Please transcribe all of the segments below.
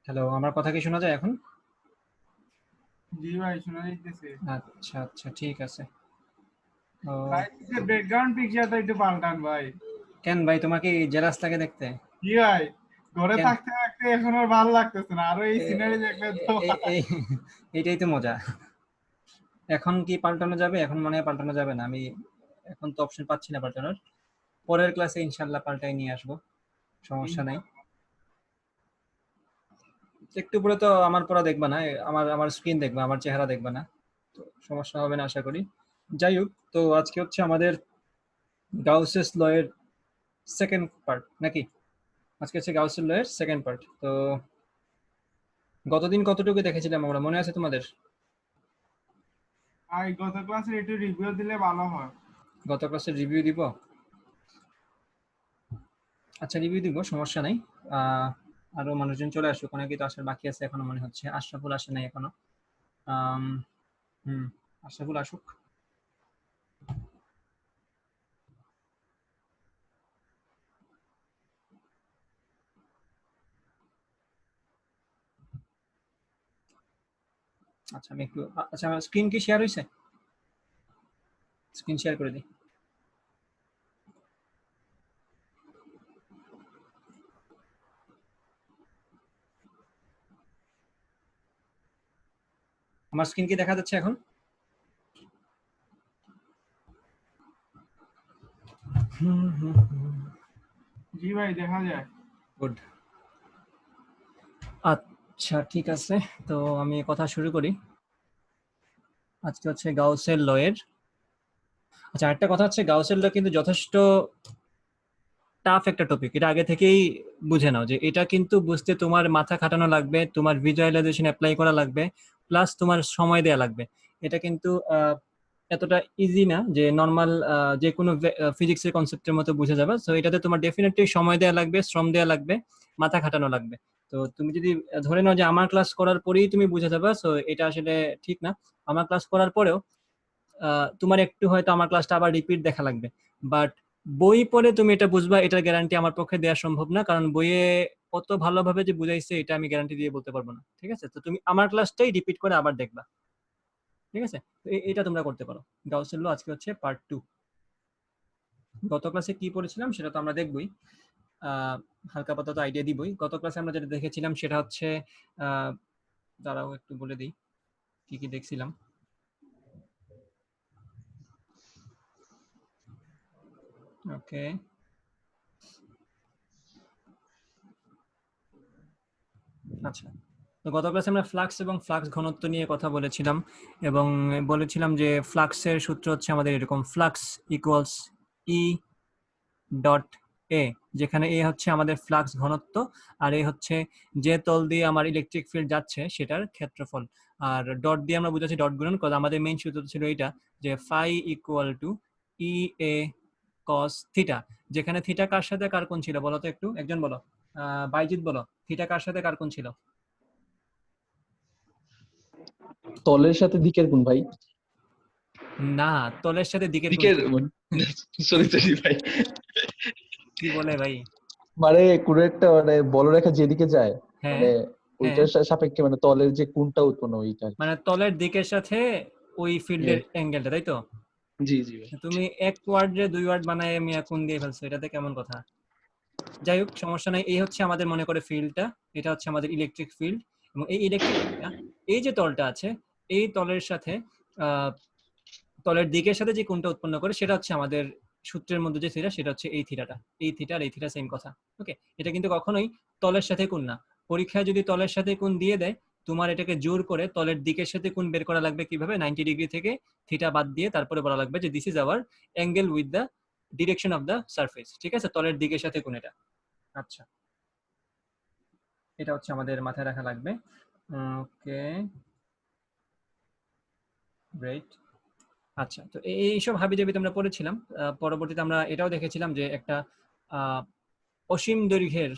Hello, আমার কথা কি শোনা যায় এখন? জি ভাই, শোনা যাইতেছে। আচ্ছা, আচ্ছা, ঠিক আছে। তো ভাই, ব্যাকগ্রাউন্ড পিকচারটা একটু পাল্টান ভাই। কেন ভাই, তোমার কি জেলাস লাগে দেখতে? কি ভাই, ঘরে কেন? থাকতে থাকতে এখন আর ভালো লাগতেছে না, আরো এই এ সিনারি দেখলে তো এ এই এইটাই তো মজা। এখন কি পাল্টানো যাবে? এখন মনে হয় পাল্টানো যাবে না। আমি এখন তো অপশন পাচ্ছি না পাল্টানোর। পরের ক্লাসে ইনশাআল্লাহ পাল্টাই নিয়ে আসবো। সমস্যা নাই। ইনশাআল্লাহ। একটু পরে তো আমার পড়া দেখবা না। আমার আমার স্ক্রিন দেখবা, আমার চেহারা দেখবা না। তো সমস্যা হবে না আশা করি। যাই হোক, তো আজকে হচ্ছে আমাদের গাউসেস ল এর সেকেন্ড পার্ট নাকি? আজকে হচ্ছে গাউসের ল এর সেকেন্ড পার্ট। তো গতদিন কতটুকু দেখেছিলাম আমরা, মনে আছে তোমাদের? ভাই, গত ক্লাসে একটু রিভিউ দিলে ভালো হয়। গত ক্লাসের রিভিউ দিব? আচ্ছা, রিভিউ দিব, সমস্যা নাই। আহ, আরো মানুষজন চলে আসুক, অনেকে তো আসার বাকি আছে এখনো মনে হচ্ছে। আশরাফুল আসে নাই এখনো। আম, হুম, আশরাফুল আসুক। আচ্ছা, আমি একটু আচ্ছা, আমার স্ক্রিন কি শেয়ার হয়েছে? স্ক্রিন শেয়ার করে দিই। আমার স্ক্রিন কি দেখা যাচ্ছে এখন? জি ভাই, দেখা যায়। গুড। আচ্ছা, ঠিক আছে। তো আমি কথা শুরু করি। আজকে হচ্ছে গাউসের ল এর। আচ্ছা, একটা কথা হচ্ছে, গাউসের ল কিন্তু যথেষ্ট টাফ একটা টপিক। এটা আগে থেকেই বুঝে নাও যে এটা কিন্তু বুঝতে তোমার মাথা খাটানো লাগবে, তোমার ভিজুয়ালাইজেশন অ্যাপ্লাই করা লাগবে, প্লাস তোমার সময় দেয়া লাগবে। এটা কিন্তু এতটা ইজি না যে নর্মাল যে কোনো ফিজিক্সের কনসেপ্টের মতো বুঝে যাবে। সো এটাতে তোমার ডেফিনেটলি সময় দেয়া লাগবে, শ্রম দেয়া লাগবে, মাথা খাটানো লাগবে। তো তুমি যদি ধরে নাও যে আমার ক্লাস করার পরেই তুমি বুঝে যাবে, সো এটা আসলে ঠিক না। আমার ক্লাস করার পরেও তোমার একটু হয়তো আমার ক্লাসটা আবার রিপিট দেখা লাগবে। বাট বই পড়ে তুমি এটা বুঝবা, এটার গ্যারান্টি আমার পক্ষে দেওয়া সম্ভব না, কারণ বইয়ে অত ভালোভাবে যে বুঝাইছে এটা আমি গ্যারান্টি দিয়ে বলতে পারবো না। ঠিক আছে, তো তুমি আমার ক্লাসটাই রিপিট করে আবার দেখবা। ঠিক আছে, তো এটা তোমরা করতে পারো। গাউসের ল আজকে হচ্ছে পার্ট 2। গত ক্লাসে কি পড়েছিলাম সেটা তো আমরা দেখবই। আহ হালকা পাতলা আইডিয়া দিবই। গত ক্লাসে আমরা যেটা দেখেছিলাম সেটা হচ্ছে আহ দাঁড়াও একটু বলে দিই কি কি দেখছিলাম। ওকে, আচ্ছা। তো গত ক্লাসে আমরা ফ্লাক্স এবং ফ্লাক্স ঘনত্ব নিয়ে কথা বলেছিলাম, এবং বলেছিলাম যে ফ্লাক্সের সূত্র হচ্ছে আমাদের এরকম: flux equals E dot A, যেখানে এ হচ্ছে আমাদের ফ্লাক্স ঘনত্ব, আর এ হচ্ছে যে তল দিয়ে আমার ইলেকট্রিক ফিল্ড যাচ্ছে সেটার ক্ষেত্রফল। আর ডট দিয়ে আমরা বুঝাচ্ছি ডট গুণন, কারণ আমাদের মেইন সূত্র ছিল এটা যে phi equal to E A cos theta, যেখানে থিটা কার সাথে কার কোণ ছিল বলো তো, একটু একজন বলো। বাইজিৎ বলো, থিটা কার সাথে কার কোণ ছিল? তলের সাথে দিকের গুণ ভাই। না, তলের সাথে দিকের কোণ দিকের ছিল। সরি সরি ভাই। কি বলে ভাই? মানে কোনো একটা মানে বলরেখা যেদিকে যায়, হ্যাঁ, মানে হ্যাঁ, ওইটার সাপেক্ষে মানে তলের যে কোণটা উৎপন্ন ওইটা আর কি। মানে তলের দিকের সাথে ওই ফিল্ডের হ্যাঁ, অ্যাঙ্গেলটা, তাই তো? জি জি ভাই। তুমি এক ওয়ার্ড রে দুই ওয়ার্ড বানায় মিয়া কোণ দিয়ে ফেলছো, এটাতে কেমন কথা? যাই হোক, সমস্যা নাই। এই হচ্ছে আমাদের মনে করে ফিল্ডটা, এটা হচ্ছে আমাদের ইলেকট্রিক ফিল্ড, এবং এই ইলেকট্রিক ফিল্ডটা, এই যে তলটা আছে, এই তলের সাথে আহ তলের দিকের সাথে যে কোণটা উৎপন্ন করে সেটা হচ্ছে আমাদের সূত্রের মধ্যে যে থিটা, সেটা হচ্ছে এই থিটাটা। এই থিটা আর এই থিটা সেম কথা। ওকে, এটা কিন্তু কখনোই তলের সাথে কোণ না। পরীক্ষায় যদি তলের সাথে কোণ দিয়ে দেয়, তোমার এটাকে জোর করে তলের দিকের সাথে কোণ বের করা লাগবে কিভাবে, 90 ডিগ্রি থেকে থিটা বাদ দিয়ে তারপরে বলা লাগবে যে this is hour angle with the direction of the surface. ঠিক আছে, তলের দিকের সাথে কোণ এটা। আচ্ছা, এটা হচ্ছে আমাদের মাথায় রাখা লাগবে। ওকে, গ্রেট। আচ্ছা, তো এইসব হাবিজাবি আমরা পড়েছিলাম। পরবর্তীতে আমরা এটাও দেখেছিলাম যে আহ, অসীম দৈর্ঘ্যের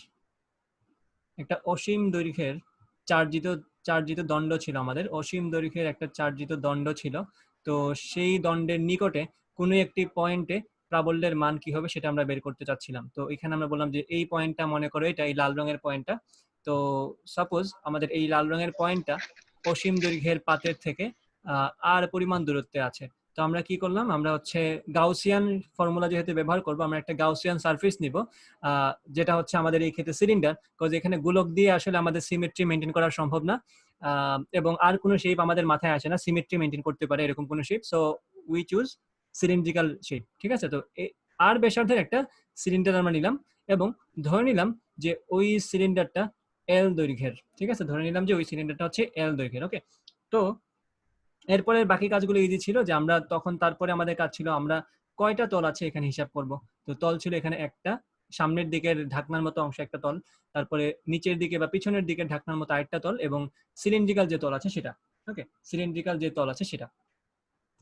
অসীম দৈর্ঘ্যের চার্জিত চার্জিত দণ্ড ছিল আমাদের। অসীম দৈর্ঘ্যের একটা চার্জিত দণ্ড ছিল। তো সেই দণ্ডের নিকটে কোনো একটি পয়েন্টে প্রাবল্যের মান কি হবে সেটা আমরা বের করতে চাচ্ছিলাম। তো এখানে আমরা বললাম যে এই পয়েন্টটা মনে করো, এটা এই লাল রঙের পয়েন্টটা, তো সাপোজ আমাদের এই লাল রঙের পয়েন্টটা অসীম দৈর্ঘ্যের পাতের থেকে আর পরিমাণ দূরত্বে আছে। তো আমরা কি করলাম, আমরা হচ্ছে গাউসিয়ান ফর্মুলা যেহেতু ব্যবহার করবো, আমরা একটা গাউসিয়ান সারফেস নিব, যেটা হচ্ছে আমাদের এই ক্ষেত্রে সিলিন্ডার, বিকজ এখানে গোলক দিয়ে আসলে আমাদের সিমেট্রি মেনটেন করা সম্ভব না, এবং আর কোনো শেপ আমাদের মাথায় আসে না সিমেট্রি মেনটেন করতে পারে এরকম কোনো shape. So we choose cylindrical shape. ঠিক আছে, তো আর ব্যাসার্ধের একটা সিলিন্ডার আমরা নিলাম এবং ধরে নিলাম যে ওই সিলিন্ডারটা এল দৈর্ঘ্যের। ঠিক আছে, ধরে নিলাম যে ওই সিলিন্ডারটা হচ্ছে এল দৈর্ঘ্যের। ওকে, তো এরপরে বাকি কাজগুলো ইজি ছিল, যে আমরা তখন তারপরে আমাদের কাজ ছিল আমরা কয়টা তল আছে এখানে হিসাব করব। তো তল ছিল এখানে একটা, সামনের দিকের ঢাকনার মতো অংশ একটা তল, তারপরে নিচের দিকে বা পিছনের দিকের ঢাকনার মতো আরেকটা তল, এবং সিলিন্ড্রিক্যাল যে তল আছে সেটা। ওকে, সিলিন্ড্রিক্যাল যে তল আছে সেটা।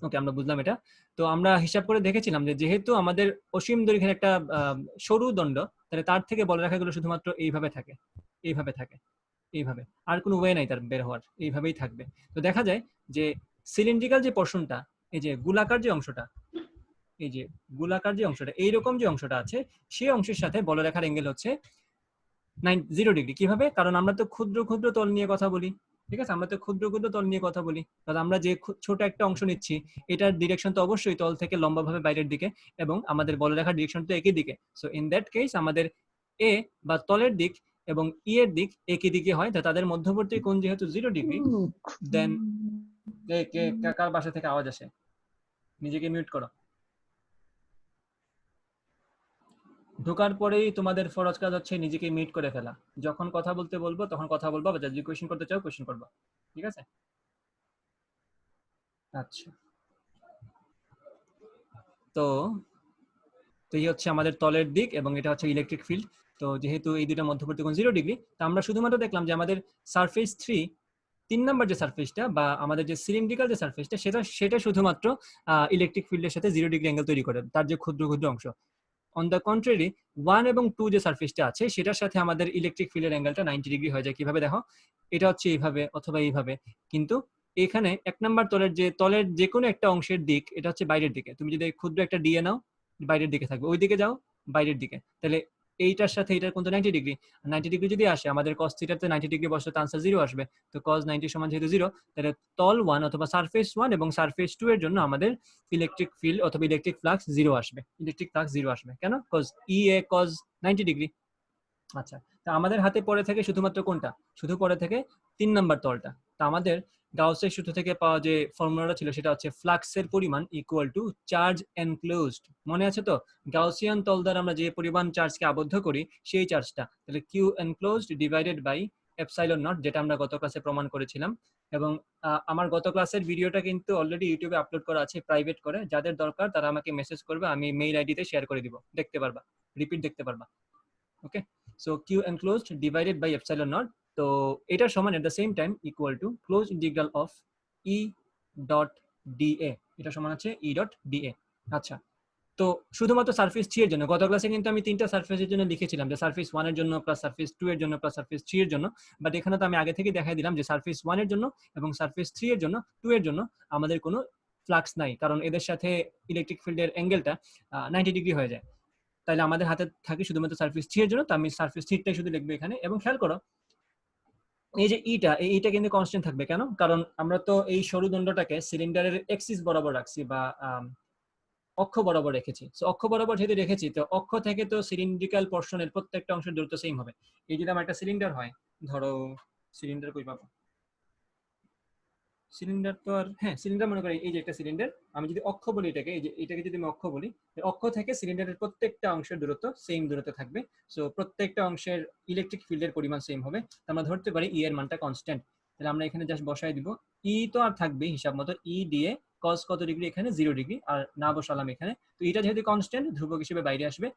ওকে, আমরা বুঝলাম এটা। তো আমরা হিসাব করে দেখেছিলাম যে যেহেতু আমাদের অসীম দৈর্ঘ্যের একটা সরু দণ্ড, তাহলে তার থেকে বলরেখাগুলো শুধুমাত্র এইভাবে থাকে, এইভাবে থাকে, এইভাবে, আর কোনো ওয়ে নাই তার বের হওয়ার, এইভাবেই থাকবে। তো দেখা যায় যে সিলিন্ড্রিক্যাল যে পোর্শনটা, এই যে গোলাকার যে অংশটা, এই যে গোলাকার যে অংশটা, এইরকম যে অংশটা আছে, সেই অংশের সাথে বলরেখার অ্যাঙ্গেল হচ্ছে 0 ডিগ্রি। কিভাবে? কারণ আমরা তো ক্ষুদ্র ক্ষুদ্র তল নিয়ে কথা বলি। ঠিক আছে, আমরা তো ক্ষুদ্র ক্ষুদ্র তল নিয়ে কথা বলি, তাহলে আমরা যে ছোট একটা অংশ নিচ্ছি, এটার ডিরেকশন তো অবশ্যই তল থেকে লম্বাভাবে বাইরের দিকে, এবং আমাদের বলরেখার ডিরেকশন তো একই দিকে। সো ইন দ্যাট কেস আমাদের এ বা তলের দিক এবং ই এর দিক একই দিকে হয়, তো তাদের মধ্যবর্তী কোণ যেহেতু 0 ডিগ্রি, দেন কার বাসা থেকে আওয়াজ আসে? নিজেকে মিউট করো। ঢোকার পরেই তোমাদের ফরজ কাজ হচ্ছে নিজেকে মিউট করে ফেলা। যখন কথা বলতে বলবো তখন কথা বলবো, বা যদি কোয়েশ্চেন করতে চাও কোয়েশ্চেন করবো। ঠিক আছে, আচ্ছা। তো তো এই হচ্ছে আমাদের তলের দিক এবং এটা হচ্ছে ইলেকট্রিক ফিল্ড। তো যেহেতু এই দুটো মধ্যবর্তী কোণ 0 ডিগ্রি, তো আমরা শুধুমাত্র দেখলাম যে আমাদের সারফেস 3 নাম্বার যে সারফেসটা বা আমাদের যে সিলিন্ড্রিক্যাল যে সারফেসটা, সেটা শুধুমাত্র ইলেকট্রিক ফিল্ডের সাথে 0 ডিগ্রি অ্যাঙ্গেল তৈরি করে, তার যে ক্ষুদ্র ক্ষুদ্র অংশ। অন দ্য কন্ট্রারি 1 এবং 2 যে সারফেসটা আছে, সেটার সাথে আমাদের ইলেকট্রিক ফিল্ডের অ্যাঙ্গেলটা 90 ডিগ্রি হয়ে যায়। কিভাবে দেখো, এটা হচ্ছে এইভাবে অথবা এইভাবে, কিন্তু এখানে 1 নাম্বার তলের যে কোনো একটা অংশের দিক এটা হচ্ছে বাইরের দিকে। তুমি যদি ক্ষুদ্র একটা ডিএ নাও, বাইরের দিকে থাকবে, ওই দিকে যাও বাইরের দিকে, তাহলে এইটার সাথে এটার কোণ তো 90 ডিগ্রি। 90 ডিগ্রি যদি আসে, আমাদের cos থিটাতে 90 ডিগ্রি বসলে তো আনসার 0 আসবে। তো cos 90 সমান যেহেতু 0, তাহলে তল 1 অথবা সারফেস 1 এবং সারফেস 2 এর জন্য আমাদের ইলেকট্রিক ফিল্ড অথবা ইলেকট্রিক ফ্লাক্স 0 আসবে। ইলেকট্রিক ফ্লাক্স 0 আসবে কেন? কজ ই এ cos 90 ডিগ্রি। আচ্ছা, তা আমাদের হাতে পড়ে থাকে শুধুমাত্র কোনটা? শুধু পড়ে থাকে 3 নাম্বার তলটা। তা আমাদের গাউসের সূত্র থেকে পাওয়া যে ফর্মুলাটা ছিল সেটা হচ্ছে ফ্লাক্সের পরিমাণ ইকুয়াল টু চার্জ এনক্লোজড। মনে আছে তো? গাউসিয়ান তল দ্বারা আমরা যে পরিমাণ চার্জকে আবদ্ধ করি সেই চার্জটা, তাহলে Q enclosed divided by epsilon naught, যেটা আমরা গত ক্লাসে প্রমাণ করেছিলাম। এবং আমার গত ক্লাসের ভিডিওটা কিন্তু অলরেডি ইউটিউবে আপলোড করা আছে প্রাইভেট করে, যাদের দরকার তারা আমাকে মেসেজ করবে, আমি মেইল আইডিতে শেয়ার করে দিব, দেখতে পারবা, রিপিট দেখতে পারবা। Okay, so Q enclosed divided by epsilon naught, তো এটার সমান at the same time equal to close integral of E dot dA. এটা সমান আছে ই ডট ডিএ। আচ্ছা, তো শুধুমাত্র সারফেস 3 এর জন্য গত ক্লাসে কিন্তু আমি 3টা সারফেসের জন্য লিখেছিলাম, যে সারফেস 1 এর জন্য প্লাস সারফেস 2 এর জন্য প্লাস সারফেস 3 এর জন্য। বাট এখানে তো আমি আগে থেকে দেখাই দিলাম যে সারফেস 1 এর জন্য এবং সারফেস 3 এর জন্য, 2 এর জন্য আমাদের কোনো ফ্লাক্স নাই, কারণ এদের সাথে ইলেকট্রিক ফিল্ডের অ্যাঙ্গেলটা 90 ডিগ্রি হয়ে যায়। তাহলে আমাদের হাতে থাকে শুধুমাত্র সারফেস 3 এর জন্য, তো আমি সারফেস 3টাই শুধু লিখবো এখানে। এবং খেয়াল করো, এই যে এইটা কিন্তু কনস্ট্যান্ট থাকবে। কেন? কারণ আমরা তো এই সরু দণ্ডটাকে সিলিন্ডারের এক্সিস বরাবর রাখছি বা অক্ষ বরাবর রেখেছি। সো অক্ষ বরাবর যেহেতু রেখেছি, তো অক্ষ থেকে তো সিলিন্ড্রিক্যাল পোর্শনের প্রত্যেকটা অংশের দূরত্ব সেম হবে। এই যদি আমার একটা সিলিন্ডার হয়, ধরো সিলিন্ডার কই পাবো, সিলিন্ডার তো আর, হ্যাঁ সিলিন্ডার মনে করি এই যে একটা সিলিন্ডার, আমি যদি অক্ষ বলি এটাকে, এই যে এটাকে যদি আমি অক্ষ বলি, অক্ষ থেকে সিলিন্ডারের প্রত্যেকটা অংশের দূরত্ব সেম দূরত্বে থাকবে। সো প্রত্যেকটা অংশের ইলেকট্রিক ফিল্ডের পরিমাণ সেম হবে। আমরা ধরতে পারি ই এর মানটা কনস্ট্যান্ট। তাহলে আমরা এখানে জাস্ট বসাই দিব, ই তো আর থাকবে হিসাব মতো, ই দিয়ে কস কত ডিগ্রি, এখানে 0 ডিগ্রি, আর না বসালাম এখানে। তো এটা যেহেতু কনস্ট্যান্ট, ধ্রুবক হিসেবে বাইরে আসবে,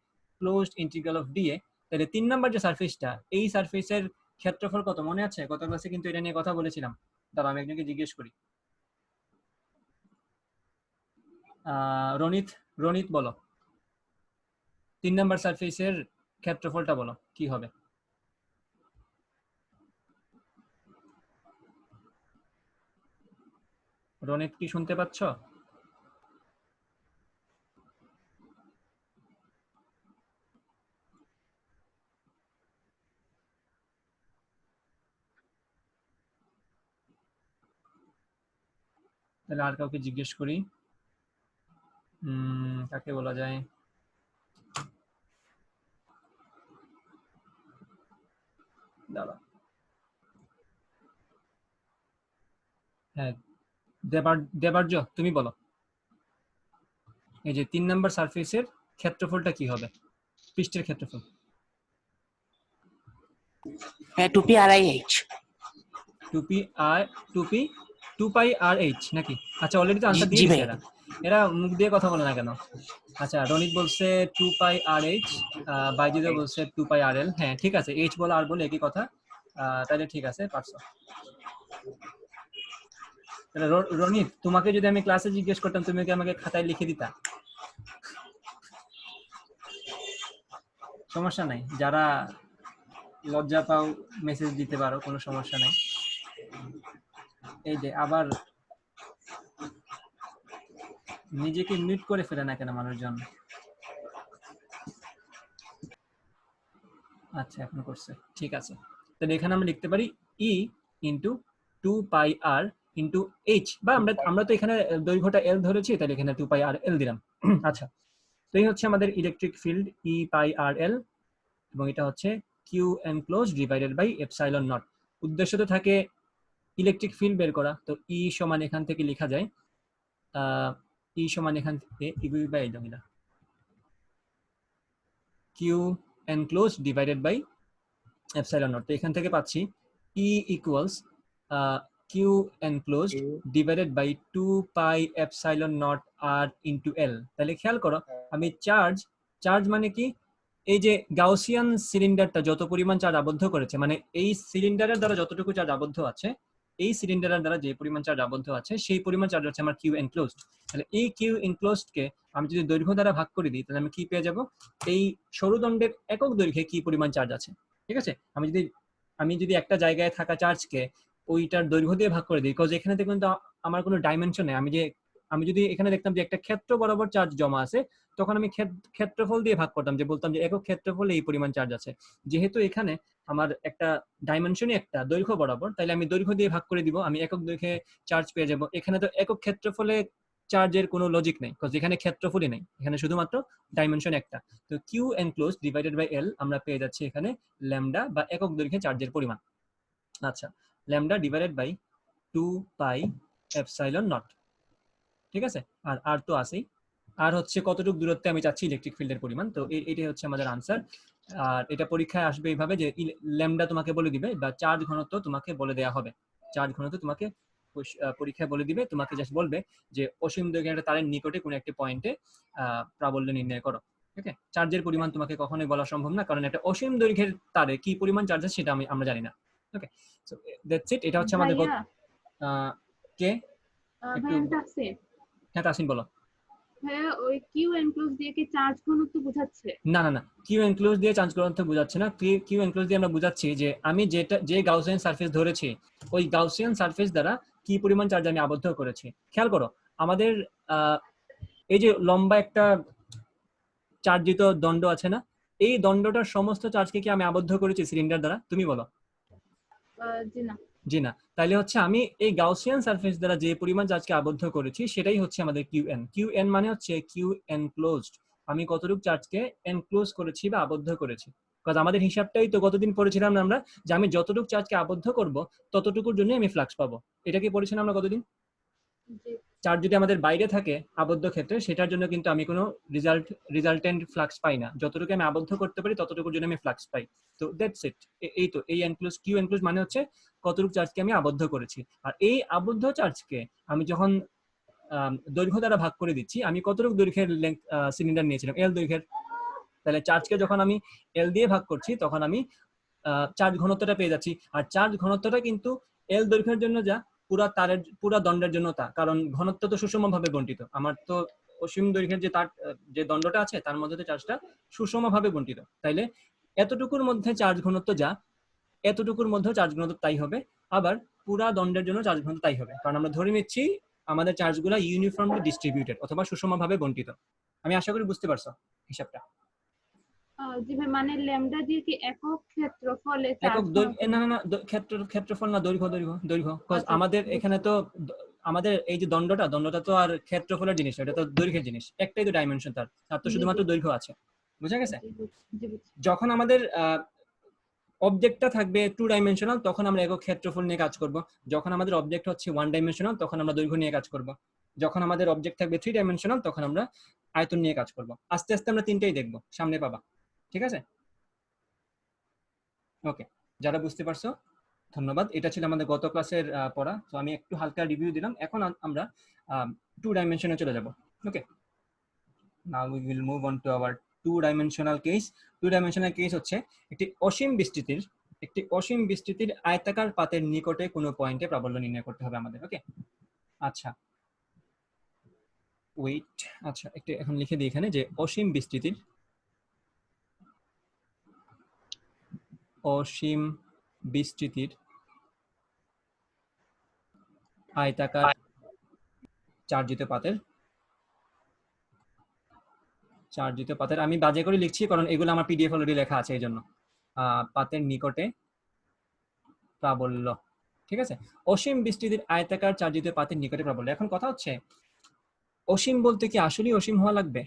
ক্লোজড ইন্টিগ্রাল অফ ডিএ। তাহলে 3 নাম্বার যে সারফেসটা, এই সারফেসের ক্ষেত্রফল কত মনে আছে? গত ক্লাসে কিন্তু এটা নিয়ে কথা বলেছিলাম। দাঁড়া আমি একজনকে জিজ্ঞেস করি। রনিত, রনিত বলো, 3 নাম্বার সারফেসের ক্ষেত্রফলটা বলো কি হবে? রনিত কি শুনতে পাচ্ছ? তাহলে আর কাউকে জিজ্ঞেস করি, কাকে বলা যায়? দাঁড়া, হ্যাঁ দেবার্য তুমি বলো, এই যে 3 নাম্বার সারফেসের ক্ষেত্রফলটা কি হবে, পৃষ্ঠের ক্ষেত্রফল? 2p RIH 2 পাই আর এইচ নাকি? আচ্ছা অলরেডি তো আনসার দিয়ে জি দিছে ভাই। এরা মুখ দিয়ে কথা বলে না কেন? আচ্ছা রনিত বলছে 2 পাই আর এইচ, বাইজিদ বলছে 2 পাই আর এল। হ্যাঁ ঠিক আছে, এইচ বলো আর বলো একই কথা, তাহলে ঠিক আছে পারছো। তাহলে রনিত তোমাকে যদি আমি ক্লাসে জিজ্ঞেস করতাম তুমি কি আমাকে খাতায় লিখে দিতা? সমস্যা নাই, যারা লজ্জা পাও মেসেজ দিতে পারো, কোনো সমস্যা নাই। এই যে আবার নিজেকে মিউট করে ফেলে না কেন মানুষজন? আচ্ছা এখন করছে, ঠিক আছে। তাহলে এখানে আমরা লিখতে পারি ই ইন্টু 2 পাই আর ইন্টু এইচ, বা আমরা তো এখানে দৈর্ঘ্যটা এল ধরেছি, তাহলে এখানে 2 পাই আর এল দিলাম। আচ্ছা, তো এই হচ্ছে আমাদের ইলেকট্রিক ফিল্ড ই পাই আর এল, এবং এটা হচ্ছে Q enclose divided by epsilon naught. উদ্দেশ্য তো থাকে ইলেকট্রিক ফিল্ড বের করা, তো ই সমান এখান থেকে লেখা যায় ই সমান এখান থেকে ইগুই বাই জমিলা Q enclose divided by epsilon naught. তো এখান থেকে পাচ্ছি E equals Q enclose divided by 2 pi epsilon naught R into L. তাহলে খেয়াল করো, আমি চার্জ মানে কি, এই যে গাউসিয়ান সিলিন্ডারটা যত পরিমাণ চার্জ আবদ্ধ করেছে, মানে এই সিলিন্ডারের দ্বারা যতটুকু চার্জ আবদ্ধ আছে, এই সিলিন্ডারের দ্বারা যে পরিমাণ চার্জ আবদ্ধ আছে সেই পরিমাণ চার্জ হচ্ছে আমার কিউ এনক্লোজড। তাহলে এই কিউ এনক্লোজড কে আমি যদি দৈর্ঘ্য দ্বারা ভাগ করে দিই, তাহলে আমি কি পেয়ে যাব, এই সরুদণ্ডের একক দৈর্ঘ্যে কি পরিমাণ চার্জ আছে। ঠিক আছে, আমি যদি একটা জায়গায় থাকা চার্জকে ওইটার দৈর্ঘ্য দিয়ে ভাগ করে দিই, বিকজ এখানে তো কিন্তু আমার কোনো ডাইমেনশন নেই। আমি যদি এখানে দেখতাম যে একটা ক্ষেত্র বরাবর চার্জ জমা আছে, তখন আমি ক্ষেত্রফল দিয়ে ভাগ করতাম, যে বলতাম যে একক ক্ষেত্রফলে এই পরিমাণ চার্জ আছে। যেহেতু এখানে আমার একটা ডাইমেনশনই একটা দৈর্ঘ্য বরাবর, তাহলে আমি দৈর্ঘ্য দিয়ে ভাগ করে দিব, আমি একক দৈর্ঘ্যে চার্জ পেয়ে যাব। এখানে তো একক ক্ষেত্রফলে চার্জের কোনো লজিক নেই, বিকজ এখানে ক্ষেত্রফলই নেই, এখানে শুধুমাত্র ডাইমেনশন একটা। তো Q enclose divided by L আমরা পেয়ে যাচ্ছি এখানে ল্যামডা বা একক দৈর্ঘ্যে চার্জের পরিমাণ। আচ্ছা, lambda divided by 2 pi epsilon naught. ঠিক আছে, আর তো আছেই, আর হচ্ছে কতটুকু দূরত্বে আমি চাচ্ছি ইলেকট্রিক ফিল্ডের পরিমাণ। তো এটাই হচ্ছে আমাদের আনসার। আর এটা পরীক্ষায় আসবে এইভাবে যে ল্যামডা তোমাকে বলে দিবে, বা চার্জ ঘনত্ব তোমাকে বলে দেওয়া হবে। চার্জ ঘনত্ব তোমাকে পরীক্ষায় বলে দিবে, তোমাকে জাস্ট বলবে যে অসীম দৈর্ঘ্যের একটা তারের নিকটে কোনো একটি পয়েন্টে প্রাবল্য নির্ণয় করো। ওকে, চার্জের পরিমাণ তোমাকে কখনোই বলা সম্ভব না, কারণ একটা অসীম দৈর্ঘ্যের তারে কি পরিমাণ চার্জ আছে সেটা আমরা জানি না। ওকে, সো দ্যাটস ইট। এটা হচ্ছে আমাদের কে একটু, হ্যাঁ তাসিন বলো। হ্যাঁ, ওই কিউ এনক্লোজ দিয়ে কি চার্জ ঘনত্ব বোঝাচ্ছে? না, কিউ এনক্লোজ দিয়ে চার্জ ঘনত্ব বোঝাচ্ছে না। কিউ এনক্লোজ দিয়ে আমরা বোঝাচ্ছি যে আমি যে গাউসিয়ান সারফেস ধরেছি, ওই গাউসিয়ান সারফেস দ্বারা কি পরিমাণ চার্জ আমি আবদ্ধ করেছি। খেয়াল করো, আমাদের এই যে লম্বা একটা চার্জিত দণ্ড আছে না, এই দণ্ডটার সমস্ত চার্জকে কি আমি আবদ্ধ করেছি সিলিন্ডার দ্বারা? তুমি বলো। জি না। তাহলে হচ্ছে আমি এই গাউসিয়ান সারফেস দ্বারা যে পরিমাণ চার্জকে আবদ্ধ করেছি সেটাই হচ্ছে আমাদের কিউ এন মানে হচ্ছে কিউ এনক্লোজড। আমি কতটুকু চার্জকে এনক্লোজ করেছি বা আবদ্ধ করেছি। কারণ আমাদের হিসাবটাই তো কতদিন পড়েছিলাম আমরা, যে আমি যতটুকু চার্জকে আবদ্ধ করব ততটুকুর জন্য আমি ফ্লাক্স পাবো। এটা কি পড়েছিলাম আমরা কতদিন? চার্জ যদি আমাদের বাইরে থাকে আবদ্ধ ক্ষেত্রে, সেটার জন্য কিন্তু আমি কোনো রিজাল্টেন্ট ফ্লাক্স পাই না। যতটুকু আমি আবদ্ধ করতে পারি ততটুকুর জন্য আমি ফ্লাক্স পাই। তো দ্যাটস ইট। এই তো এই এনক্লোজ, কিউ এনক্লোজ মানে হচ্ছে কতটুকু চার্জকে আমি আবদ্ধ করেছি। আর এই আবদ্ধ চার্জকে আমি যখন দৈর্ঘ্য দ্বারা ভাগ করে দিচ্ছি, আমি কতটুকু দৈর্ঘ্যের সিলিন্ডার নিয়েছিলাম, এল দৈর্ঘ্যের, তাহলে চার্জকে যখন আমি এল দিয়ে ভাগ করছি তখন আমি চার্জ ঘনত্বটা পেয়ে যাচ্ছি। আর চার্জ ঘনত্বটা কিন্তু এল দৈর্ঘ্যের জন্য যা, পুরা দণ্ডের জন্য তা, কারণ ঘনত্ব তো সুষমভাবে বণ্টিত। আমার তো অসীম দৈর্ঘ্যের যে দণ্ডটা আছে তার মধ্যে চার্জটা সুষমভাবে বণ্টিত। তাইলে এতটুকুর মধ্যে চার্জ ঘনত্ব যা, এতটুকুর মধ্যে চার্জ ঘনত্ব তাই হবে। আবার পুরা দণ্ডের জন্য চার্জ ঘনত্ব তাই হবে, কারণ আমরা ধরে নিচ্ছি আমাদের চার্জগুলো ইউনিফর্মলি ডিস্ট্রিবিউটেড অথবা সুষমভাবে বণ্টিত। আমি আশা করি বুঝতে পারছো হিসাবটা। জি ভাই, মানে ল্যামডা দিয়ে কি একক ক্ষেত্রফলে একক না ক্ষেত্রফল না, দৈর্ঘ্য। আমাদের এখানে তো আমাদের এই যে দণ্ডটা তো আর ক্ষেত্রফলের জিনিস না, এটা তো দৈর্ঘ্যের জিনিস, একটাই তো ডাইমেনশন তার তো শুধুমাত্র দৈর্ঘ্য আছে, বুঝা গেছে? জি বুঝছি। যখন আমাদের অবজেক্টটা থাকবে 2 ডাইমেনশনাল তখন আমরা একক ক্ষেত্রফল নিয়ে কাজ করব, যখন আমাদের অবজেক্ট হচ্ছে 1 ডাইমেনশনাল তখন আমরা দৈর্ঘ্য নিয়ে কাজ করব, যখন আমাদের অবজেক্ট থাকবে 3 ডাইমেনশনাল তখন আমরা আয়তন নিয়ে কাজ করব। আস্তে আস্তে আমরা তিনটাই দেখব, সামনে পাবা, ঠিক আছে? ওকে, যারা বুঝতে পারছো ধন্যবাদ। এটা ছিল আমাদের গত ক্লাসের পড়া, তো আমি একটু হালকা রিভিউ দিলাম। এখন আমরা 2 ডাইমেনশনে চলে যাব। Okay, now we will move on to our 2 dimensional case. 2 dimensional case হচ্ছে একটি অসীম বিস্তৃতির আয়তাকার পাতের নিকটে কোনো পয়েন্টে প্রাবল্য নির্ণয় করতে হবে আমাদের। ওকে, আচ্ছা ওয়েট, আচ্ছা একটু এখন লিখে দিই এখানে যে অসীম বিস্তৃতির আয়তাকার চার্জিত পাতের আমি বাজে করে লিখছি কারণ এগুলো আমার পিডিএফ অলরেডি লেখা আছে, এই জন্য পাতের নিকটে প্রাবল্য, ঠিক আছে? অসীম বিস্তৃতির আয়তাকার চার্জিত পাতের নিকটে প্রাবল্য। এখন কথা হচ্ছে অসীম বলতে কি আসলেই অসীম হওয়া লাগবে?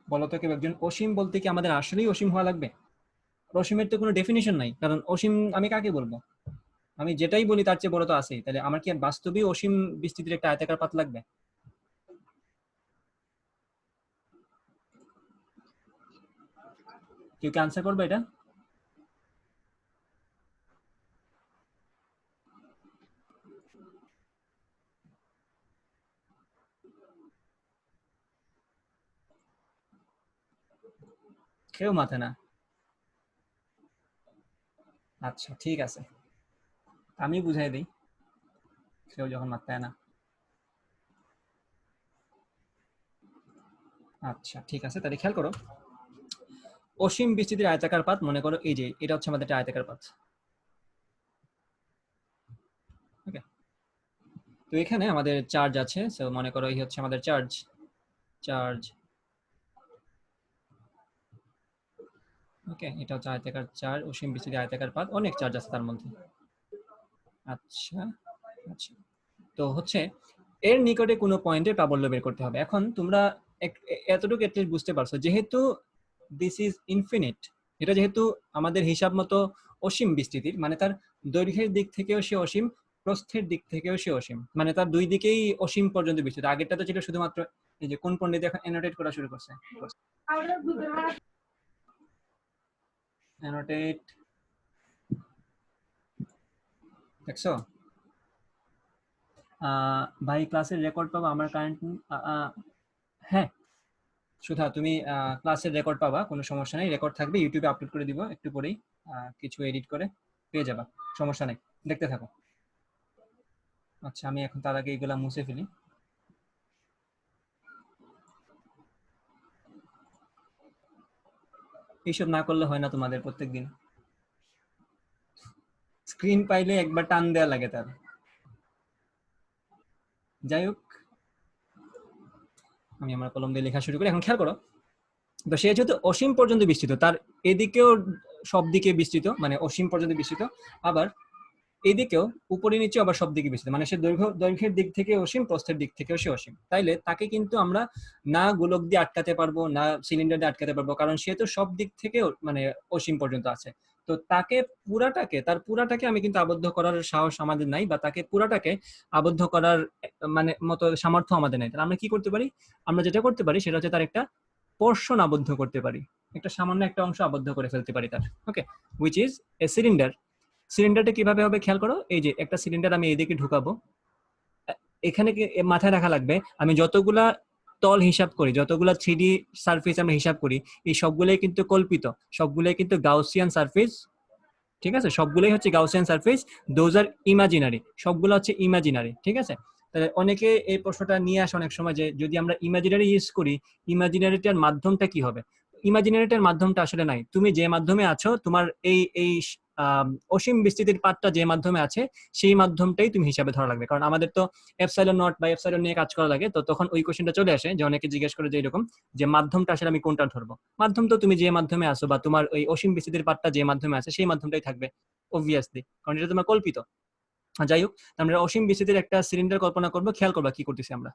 বলতো কেউ একজন, অসীম বলতে কি আমাদের আসলেই অসীম হওয়া লাগবে? অসীমের তো কোনো ডেফিনিশন নাই, কারণ অসীম আমি কাকে বলবো? আমি যেটাই বলি তার চেয়ে বড় তো আছেই, তাহলে আমার কি আর বাস্তবেই অসীম বিস্তৃতির একটা আয়তাকার পাত লাগবে? কেউ কি আনসার করবে এটা? কেউ মাথা না? আচ্ছা ঠিক আছে, আমি বুঝাই দিই, কেউ যখন মাথায় না। আচ্ছা ঠিক আছে, তাহলে খেয়াল করো, অসীম বিস্তৃতির আয়তাকার পাত, মনে করো এই যে এটা হচ্ছে আমাদের একটা আয়তাকার পাত। ওকে, তো এখানে আমাদের চার্জ আছে, সো মনে করো এই হচ্ছে আমাদের চার্জ। ওকে, এটা হচ্ছে আয়তাকার চার্জ, অসীম বিস্তৃতির আয়তাকার পাত, অনেক চার্জ আছে তার মধ্যে। আচ্ছা আচ্ছা, তো হচ্ছে এর নিকটে কোনো পয়েন্টে প্রাবল্য বের করতে হবে। এখন তোমরা এতটুকু এটলিস্ট বুঝতে পারছো, যেহেতু দিস ইজ ইনফিনিট, এটা যেহেতু আমাদের হিসাব মতো অসীম বিস্তৃতির, মানে তার দৈর্ঘ্যের দিক থেকেও সে অসীম, প্রস্থের দিক থেকেও সে অসীম, মানে তার দুই দিকেই অসীম পর্যন্ত বিস্তৃত। আগেরটা তো ছিল শুধুমাত্র, এই যে কোন পণ্ডিত এখন অ্যানোটেট করা শুরু করছে, অ্যানোটেট দেখছো? ভাই ক্লাসের রেকর্ড পাবা? আমার কারেন্ট হ্যাঁ সুধা, তুমি ক্লাসের রেকর্ড পাবা, কোনো সমস্যা নেই, রেকর্ড থাকবে, ইউটিউবে আপলোড করে দিব একটু পরেই, কিছু এডিট করে পেয়ে যাবা, সমস্যা নেই, দেখতে থাকো। আচ্ছা আমি এখন তার আগে এগুলা মুছে ফেলি। এইসব না করলে হয় না তোমাদের প্রত্যেকদিন, স্ক্রিন পাইলে একবার টান দেয়া লাগে তার। যাই হোক, আমি আমার কলম দিয়ে লেখা শুরু করি। এখন খেয়াল করো, তো সে যেহেতু অসীম পর্যন্ত বিস্তৃত, তার এদিকেও সব দিকে বিস্তৃত, মানে অসীম পর্যন্ত বিস্তৃত, আবার এদিকেও উপরে নিচে আবার সব দিকে বিস্তৃত, মানে সে দৈর্ঘ্যের দিক থেকে অসীম, প্রস্থের দিক থেকেও সে অসীম। তাইলে তাকে কিন্তু আমরা না গোলক দিয়ে আটকাতে পারবো, না সিলিন্ডার দিয়ে আটকাতে পারবো, কারণ সে তো সব দিক থেকে মানে অসীম পর্যন্ত আছে। তো তার পুরাটাকে আমি কিন্তু আবদ্ধ করার সাহস আমাদের নাই, বা তাকে পুরাটাকে আবদ্ধ করার মানে মতো সামর্থ্য আমাদের নাই। তাহলে আমরা কি করতে পারি? আমরা যেটা করতে পারি সেটা হচ্ছে তার একটা পোর্শন আবদ্ধ করতে পারি, একটা সামান্য একটা অংশ আবদ্ধ করে ফেলতে পারি তার। ওকে, হুইচ ইজ এ সিলিন্ডার। সিলিন্ডারটা কিভাবে হবে খেয়াল করো, এই যে একটা সিলিন্ডার আমি এদিকে ঢুকাবো, এখানে মাথায় রাখা লাগবে আমি যতগুলা তল হিসাব করি, যতগুলা 3D সারফেস আমরা হিসাব করি, এই সবগুলাই কিন্তু কল্পিত, সবগুলাই কিন্তু গাউসিয়ান সারফেস, ঠিক আছে? সবগুলাই হচ্ছে Gaussian surface, those are imaginary, সবগুলো হচ্ছে ইমাজিনারি, ঠিক আছে? তাহলে অনেকে এই প্রশ্নটা নিয়ে আসে অনেক সময় যে যদি আমরা ইমাজিনারি ইউজ করি, ইমাজিনারিটার মাধ্যমটা কি হবে? ইমাজিনারিটার মাধ্যমটা আসলে নাই, তুমি যে মাধ্যমে আছো, তোমার এই অসীম বিস্তৃতির পাতটা যে মাধ্যমে আছে সেই মাধ্যমটাই তুমি হিসাবে ধরা লাগবে। কারণ আমাদের তো এপসাইলন নট বা এপসাইলন নিয়ে কাজ করা লাগে, তো তখন ওই কোশ্চেনটা চলে আসে যে অনেকে জিজ্ঞেস করে যে এরকম, যে মাধ্যমটা আসলে আমি কোনটা ধরবো? মাধ্যম তো তুমি যে মাধ্যমে আসো, বা তোমার ওই অসীম বিস্তৃতির পাতটা যে মাধ্যমে আছে সেই মাধ্যমটাই থাকবে। অবভিয়াসলি, কারণ এটা তোমার কল্পিত। যাই হোক, আমরা অসীম বিস্তৃতির একটা সিলিন্ডার কল্পনা করবো। খেয়াল করবা কি করতেছি আমরা।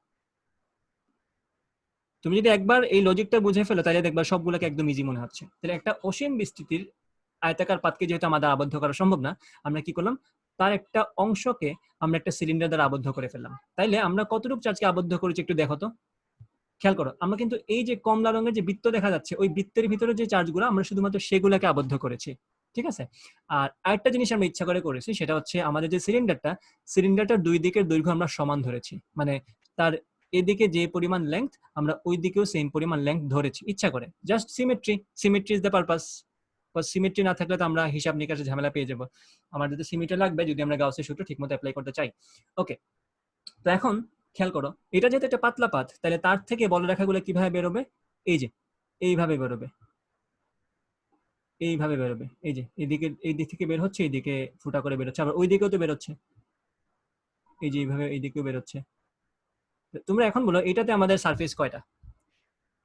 তুমি যদি একবার এই লজিকটা বুঝে ফেলো তাহলে দেখবা সবগুলোকে একদম ইজি মনে হচ্ছে। তাহলে একটা অসীম বিস্তৃতির আয়তাকার পাতকে যেহেতু আমাদের আবদ্ধ করা সম্ভব না, আমরা কি করলাম, তার একটা অংশকে আমরা একটা সিলিন্ডার দ্বারা আবদ্ধ করে ফেললাম। তাইলে আমরা কতটুকু চার্জকে আবদ্ধ করেছি একটু দেখো তো। খেয়াল করো, আমরা কিন্তু এই যে কমলা রঙের যে বৃত্ত দেখা যাচ্ছে, ওই বৃত্তের ভিতরে যে চার্জগুলো আমরা শুধুমাত্র সেগুলোকে আবদ্ধ করেছি, ঠিক আছে। আর আরেকটা জিনিস আমরা ইচ্ছা করে করেছি, সেটা হচ্ছে আমাদের যে সিলিন্ডারটার দুই দিকের দৈর্ঘ্য আমরা সমান ধরেছি, মানে তার এদিকে যে পরিমাণ লেংথ আমরা ওই দিকেও সেম পরিমাণ লেংথ ধরেছি ইচ্ছা করে। Just symmetry is the purpose. Symmetry না থাকলে তো আমরা হিসাব নিকাশে ঝামেলা পেয়ে যাবো। আমাদের তো সিমেট্রি লাগবে যদি আমরা গাউসের সূত্র ঠিকমতো অ্যাপ্লাই করতে চাই। ওকে, তো এখন খেয়াল করো, এটা যেহেতু একটা পাতলা পাত, তাহলে তার থেকে বলরেখাগুলো কিভাবে বেরোবে, এই যে এইভাবে বেরোবে, এইভাবে বেরোবে। এই যে এইদিকে, এই দিক থেকে বের হচ্ছে, এইদিকে ফুটা করে বেরোচ্ছে, আবার ওই দিকেও তো বেরোচ্ছে, এই যে এইভাবে এইদিকেও বেরোচ্ছে। তোমরা এখন বলো এটাতে আমাদের সারফেস কয়টা?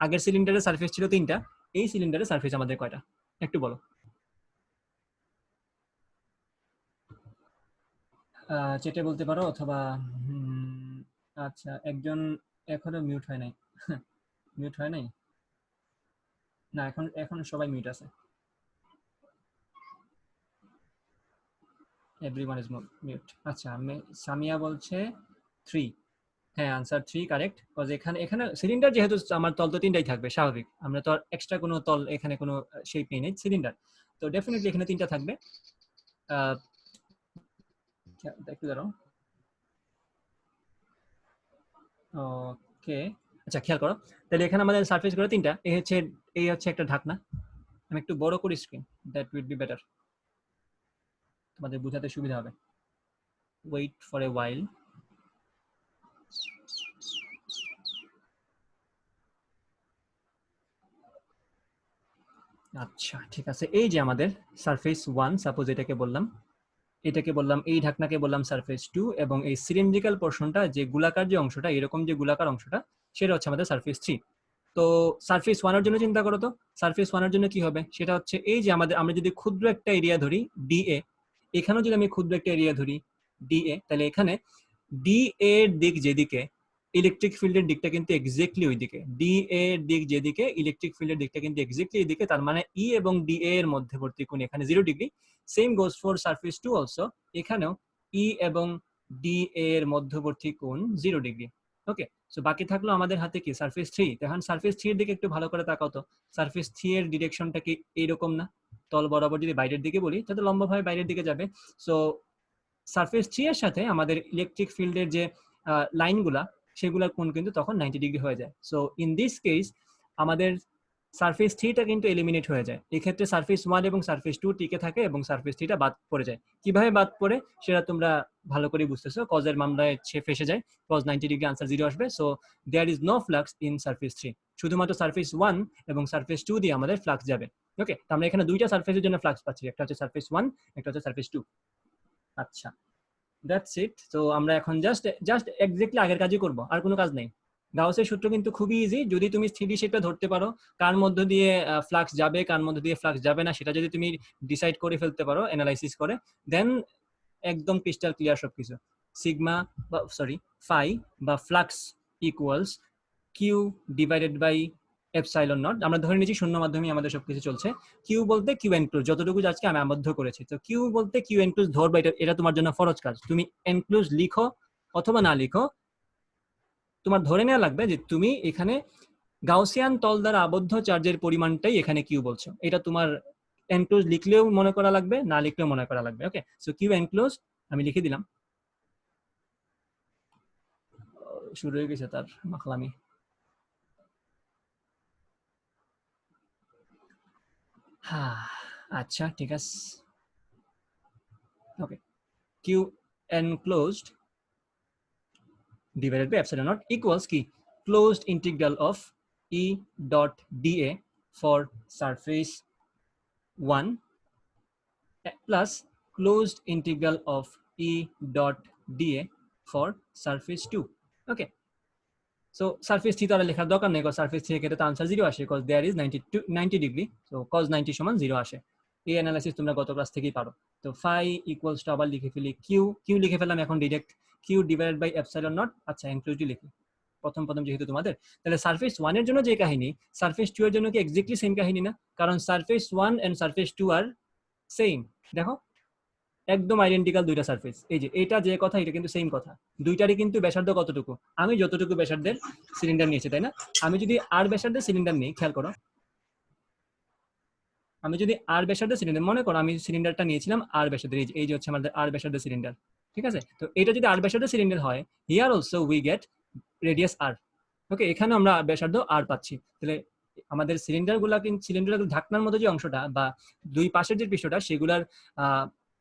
আগের সিলিন্ডারের সারফেস ছিল 3টা, এই সিলিন্ডারের সারফেস আমাদের কয়টা একটু বলো। চেটে বলতে পারো অথবা আচ্ছা, একজন এখনো মিউট হয় নাই। মিউট হয় নাই না, এখন সবাই মিউট আছে। Everyone is mute. আচ্ছা, সামিয়া বলছে 3। হ্যাঁ, আনসার 3 কারেক্ট। কজ এখানে সিলিন্ডার যেহেতু আমার তল তো 3টাই থাকবে, স্বাভাবিক। আমরা তো আর এক্সট্রা কোনো তল এখানে কোনো শেপ নেই, সিলিন্ডার তো ডেফিনেটলি এখানে 3টা থাকবে। একটু দাঁড়াও। ওকে, আচ্ছা খেয়াল করো, তাহলে এখানে আমাদের সারফেস গুলো 3টা। এই হচ্ছে একটা ঢাকনা। আমি একটু বড় করি screen, that will be better, তোমাদের বোঝাতে সুবিধা হবে। ওয়েট ফর এ ওয়াইল। আচ্ছা ঠিক আছে, এই যে আমাদের সারফেস 1, সাপোজ এটাকে বললাম এই ঢাকনাকে বললাম সারফেস 2, এবং এই সিলিন্ড্রিক্যাল পোর্শনটা, যে গোলাকার যে অংশটা, এরকম যে গোলাকার অংশটা, সেটা হচ্ছে আমাদের সারফেস 3। তো সারফেস 1 এর জন্য চিন্তা করো তো, সারফেস 1 এর জন্য কি হবে, সেটা হচ্ছে এই যে আমরা যদি ক্ষুদ্র একটা এরিয়া ধরি ডিএ, এখানেও যদি আমি ক্ষুদ্র একটা এরিয়া ধরি ডিএ, তাহলে এখানে ডিএ এর দিক যেদিকে, ইলেকট্রিক ফিল্ডের দিকটা কিন্তু এক্স্যাক্টলি ওইদিকে। ডিএ এর দিক যেদিকে, ইলেকট্রিক ফিল্ডের দিকটা কিন্তু এক্স্যাক্টলি এইদিকে। তার মানে ই এবং ডিএ এর মধ্যবর্তী কোণ এখানে 0 degree. Same goes for surface 2 also, এখানেও ই এবং ডিএ এর মধ্যবর্তী কোণ 0 ডিগ্রি। ওকে, সো বাকি থাকলো আমাদের হাতে কি, সারফেস 3। এখন সারফেস 3 এর দিকে একটু ভালো করে তাকাও তো। সারফেস 3 এর ডিরেকশনটা কি এইরকম না? তল বরাবর যদি বাইরের দিকে বলি, তাহলে লম্বাভাবে বাইরের দিকে যাবে। সো সারফেস 3 এর সাথে আমাদের ইলেকট্রিক ফিল্ডের যে লাইনগুলা, সেগুলোর কোণ কিন্তু তখন 90 ডিগ্রি হয়ে যায়। সো ইন দিস কেস আমাদের সারফেস 3টা কিন্তু এলিমিনেট হয়ে যায়। এক্ষেত্রে সারফেস 1 এবং সারফেস 2 টিকে থাকে এবং সারফেস 3টা বাদ পড়ে যায়। কিভাবে বাদ পড়ে সেটা তোমরা ভালো করে বুঝতেছো। কজের মামলায় সে ফেসে যায়, কজ 90 ডিগ্রি, আনসার 0 আসবে। So there is no flux in surface 3। শুধুমাত্র সারফেস 1 এবং সারফেস 2 দিয়ে আমাদের ফ্লাক্স যাবে। ওকে, তো আমরা এখানে দুইটা সারফেসের জন্য ফ্লাক্স পাচ্ছি, একটা হচ্ছে সারফেস 1, একটা হচ্ছে সারফেস 2। আচ্ছা, দ্যাটস ইট। তো আমরা এখন জাস্ট এক্স্যাক্টলি আগের কাজই করব, আর কোনো কাজ নেই। গাউসের সূত্র কিন্তু খুবই ইজি, যদি তুমি 3D শেপে ধরতে পারো কার মধ্য দিয়ে ফ্লাক্স যাবে, কার মধ্য দিয়ে ফ্লাক্স যাবে না, সেটা যদি তুমি ডিসাইড করে ফেলতে পারো অ্যানালাইসিস করে, দেন একদম ক্রিস্টাল ক্লিয়ার সবকিছু। সিগমা বা ফাই বা flux equals Q divided by epsilon naught. আমরা ধরে নিচ্ছি শূন্য মাধ্যমে আমাদের সবকিছু চলছে। কিউ বলতে কিউ এনক্লোজ, যতটুকু আজকে আমি আবদ্ধ করেছি। তো কিউ বলতে কিউ এনক্লোজ ধরবা, এটা তোমার জন্য ফরজ কাজ। তুমি এনক্লোজ লিখো অথবা না লিখো, তোমার ধরে নেওয়া লাগবে যে তুমি এখানে গাউসিয়ান তল দ্বারা আবদ্ধ চার্জের পরিমাণটাই এখানে কিউ বলছো। এটা তোমার এনক্লোজ লিখলেও মনে করা লাগবে, না লিখলেও মনে করা লাগবে। ওকে, সো কিউ এনক্লোজ আমি লিখে দিলাম। শুরু হয়ে গেছে তার মাখলামি। আচ্ছা ঠিক আছে, okay. Q enclosed divided by epsilon naught equals কি, closed integral of E dot dA for surface 1 plus closed integral of E dot dA for surface 2. Okay, so surface 3 তো আর লেখার দরকার নেই, সারফেস 3 এর ক্ষেত্রে তো আনসার 0 আসে, cos there is 90 degree, so cos 90 সমান 0 আসে। এই অ্যানালাইসিস তোমরা গত ক্লাস থেকেই পারো। তো ফাই ইকুয়ালস টু আবার লিখে ফেলি কিউ লিখে ফেললাম এখন direct Q divided by epsilon naught. আচ্ছা ইনক্লুসিভ লিখি প্রথম যেহেতু তোমাদের, তাহলে সারফেস 1 এর জন্য যে কাহিনী সারফেস 2 এর জন্য কি এক্স্যাক্টলি সেম কাহিনী না? কারণ surface 1 and surface 2 are same. দেখো একদম আইডেন্টিক্যাল দুইটা সারফেস। এই যে এটা যে কথা এটা কিন্তু সেম কথা, দুইটারই কিন্তু ব্যাসার্ধ কতটুকু? আমি যতটুকু ব্যাসার্ধের সিলিন্ডার নিয়েছি তাই না, আমি যদি আর ব্যাসার্ধের সিলিন্ডার নিই, খেয়াল করো আমি যদি আর ব্যাসার্ধের সিলিন্ডার মনে করো আমি সিলিন্ডারটা নিয়েছিলাম আর ব্যাসার্ধের, এই যে হচ্ছে আমাদের আর ব্যাসার্ধের সিলিন্ডার, ঠিক আছে? তো এটা যদি আর ব্যাসার্ধের সিলিন্ডার হয়, here also we get radius R. Okay, এখানে আমরা ব্যাসার্ধ আর পাচ্ছি। তাহলে আমাদের সিলিন্ডারগুলো ঢাকনার মতো যে অংশটা বা দুই পাশের যে পৃষ্ঠটা সেগুলার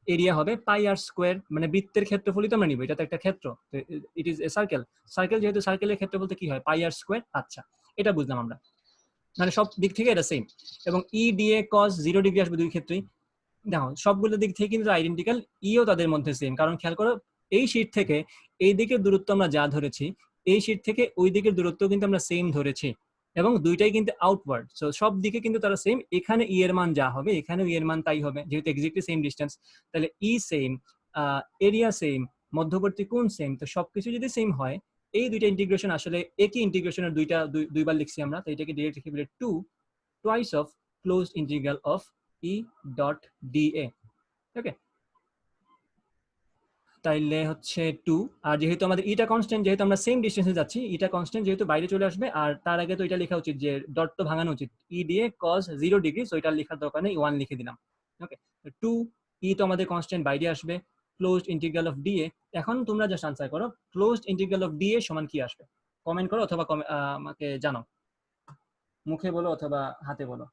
এরিয়া হবে পাই আর স্কোয়ার, মানে বৃত্তের ক্ষেত্রফলই তো আমরা নিব, এটা তো একটা ক্ষেত্র, ইট ইজ এ সার্কেল যেহেতু সার্কেলের ক্ষেত্র বলতে কি হয় পাই আর স্কোয়ার। আচ্ছা এটা বুঝলাম আমরা, মানে সব দিক থেকে এটা সেম। এবং ই ডিএ কস 0 ডিগ্রি আসবে দুই ক্ষেত্রেই। দেখো সবগুলো দিক থেকে কিন্তু আইডেন্টিক্যাল, ইও তাদের মধ্যে সেম। কারণ খেয়াল করো এই শীট থেকে এই দিকের দূরত্ব আমরা যা ধরেছি, এই শীট থেকে ওই দিকের দূরত্ব কিন্তু আমরা সেম ধরেছি, এবং দুইটাই কিন্তু আউটওয়ার্ড, সো সব দিকে কিন্তু তারা সেম। এখানে ই এর মান যা হবে এখানে ই এর মান তাই হবে, যেহেতু এক্স্যাক্টলি সেম ডিসটেন্স। তাহলে ই সেম, এরিয়া সেম, মধ্যবর্তী কোণ সেম, তো সবকিছু যদি সেম হয় এই দুইটা ইন্টিগ্রেশন আসলে একই ইন্টিগ্রেশনের দুইবার লিখছি আমরা, তো এটাকে ডিরেক্ট লিখে ফেলে 2 twice of closed integral of E dot dA। ওকে, তাইলে হচ্ছে 2, আর যেহেতু আমাদের ইটা কনস্ট্যান্ট, যেহেতু আমরা সেম ডিসটেন্সে যাচ্ছি, ইটা কনস্ট্যান্ট যেহেতু বাইরে চলে আসবে, আর তার আগে তো এটা লেখা উচিত যে ডট তো ভাঙানো উচিত, ই দিয়ে cos 0 ডিগ্রি, সো এটা লেখার দরকার নেই, 1 লিখে দিলাম। ওকে, 2 ই তো আমাদের কনস্ট্যান্ট বাইরে আসবে, ক্লোজড ইন্টিগ্রাল অফ ডিএ। এখন তোমরা জাস্ট আনসার করো ক্লোজড ইন্টিগ্রাল অফ ডিএ সমান কি আসবে, কমেন্ট করো অথবা আমাকে জানাও, মুখে বলো অথবা হাতে বলো।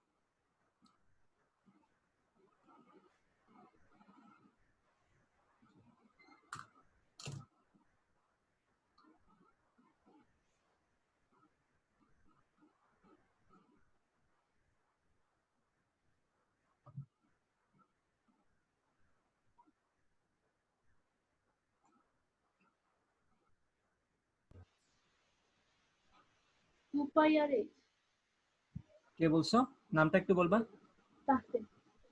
কে বলছো, নামটা একটু বলবা?